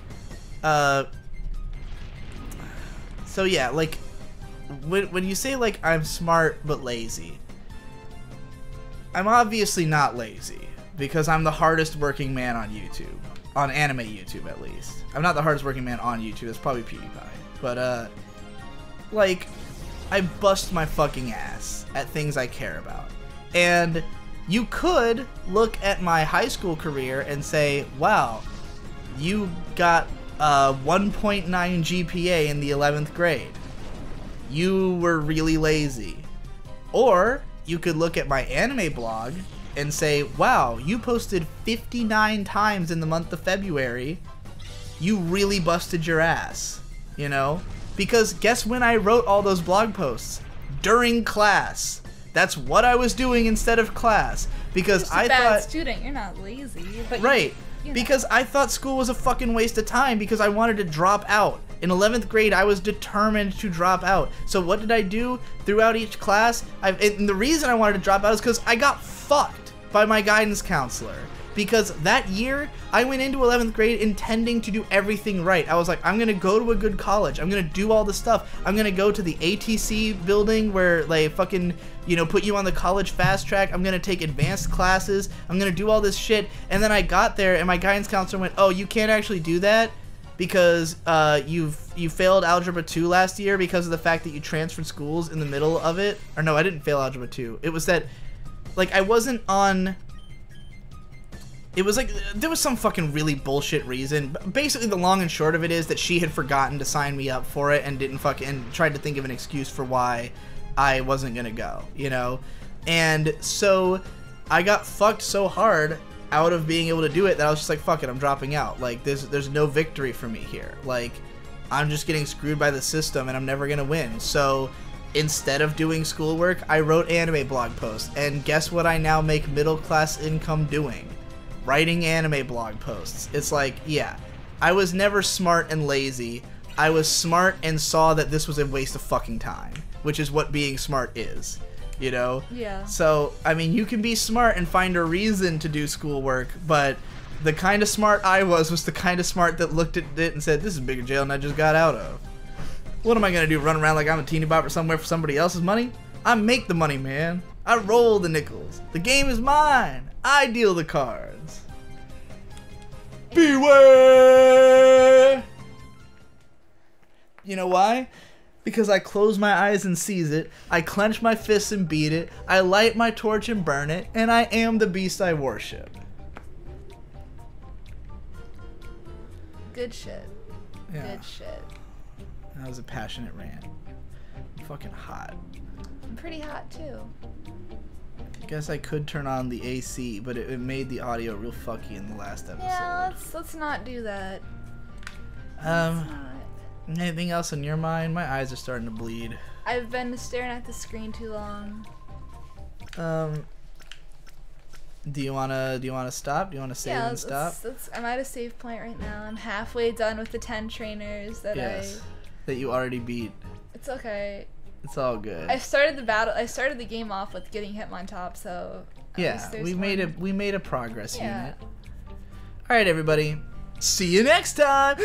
so yeah, like, when you say like I'm smart but lazy, I'm obviously not lazy because I'm the hardest working man on YouTube, on anime YouTube at least. I'm not the hardest working man on YouTube. It's probably PewDiePie, but like, I bust my fucking ass at things I care about. And you could look at my high school career and say, wow, you got a 1.9 GPA in the 11th grade. You were really lazy. Or you could look at my anime blog and say, wow, you posted 59 times in the month of February. You really busted your ass, you know? Because guess when I wrote all those blog posts? During class. That's what I was doing instead of class. Because I thought... You're a bad student, you're not lazy. But right. You know. Because I thought school was a fucking waste of time because I wanted to drop out. In 11th grade, I was determined to drop out. So what did I do throughout each class? And the reason I wanted to drop out is because I got fucked by my guidance counselor. Because that year, I went into 11th grade intending to do everything right. I was like, I'm going to go to a good college. I'm going to do all the stuff. I'm going to go to the ATC building where they fucking, you know, put you on the college fast track. I'm going to take advanced classes. I'm going to do all this shit. And then I got there and my guidance counselor went, oh, you can't actually do that because you failed Algebra 2 last year because of the fact that you transferred schools in the middle of it. Or no, I didn't fail Algebra 2. It was that, like, I wasn't on... It was like, there was some fucking really bullshit reason. Basically, the long and short of it is that she had forgotten to sign me up for it and didn't and tried to think of an excuse for why I wasn't gonna go, you know? And so, I got fucked so hard out of being able to do it that I was just like, fuck it, I'm dropping out. Like, there's no victory for me here. Like, I'm just getting screwed by the system and I'm never gonna win. So, instead of doing schoolwork, I wrote anime blog posts. And guess what I now make middle class income doing? Writing anime blog posts. It's like, yeah, I was never smart and lazy. I was smart and saw that this was a waste of fucking time, which is what being smart is, you know? Yeah. So, I mean, you can be smart and find a reason to do schoolwork, but the kind of smart I was the kind of smart that looked at it and said, this is bigger jail than I just got out of. What am I gonna do? Run around like I'm a teeny bopper somewhere for somebody else's money? I make the money, man. I roll the nickels. The game is mine. I deal the cards. Beware! You know why? Because I close my eyes and seize it, I clench my fists and beat it, I light my torch and burn it, and I am the beast I worship. Good shit. Yeah. Good shit. That was a passionate rant. I'm fucking hot. I'm pretty hot too. I guess I could turn on the AC, but it made the audio real fucky in the last episode. Yeah, let's not do that. Anything else on your mind? My eyes are starting to bleed. I've been staring at the screen too long. Do you wanna stop? Do you wanna save and stop? I'm at a save point right now. I'm halfway done with the 10 trainers that that you already beat. It's okay. It's all good. I started the game off with getting Hitmontop, so yeah, we made a progress unit. All right, everybody. See you next time.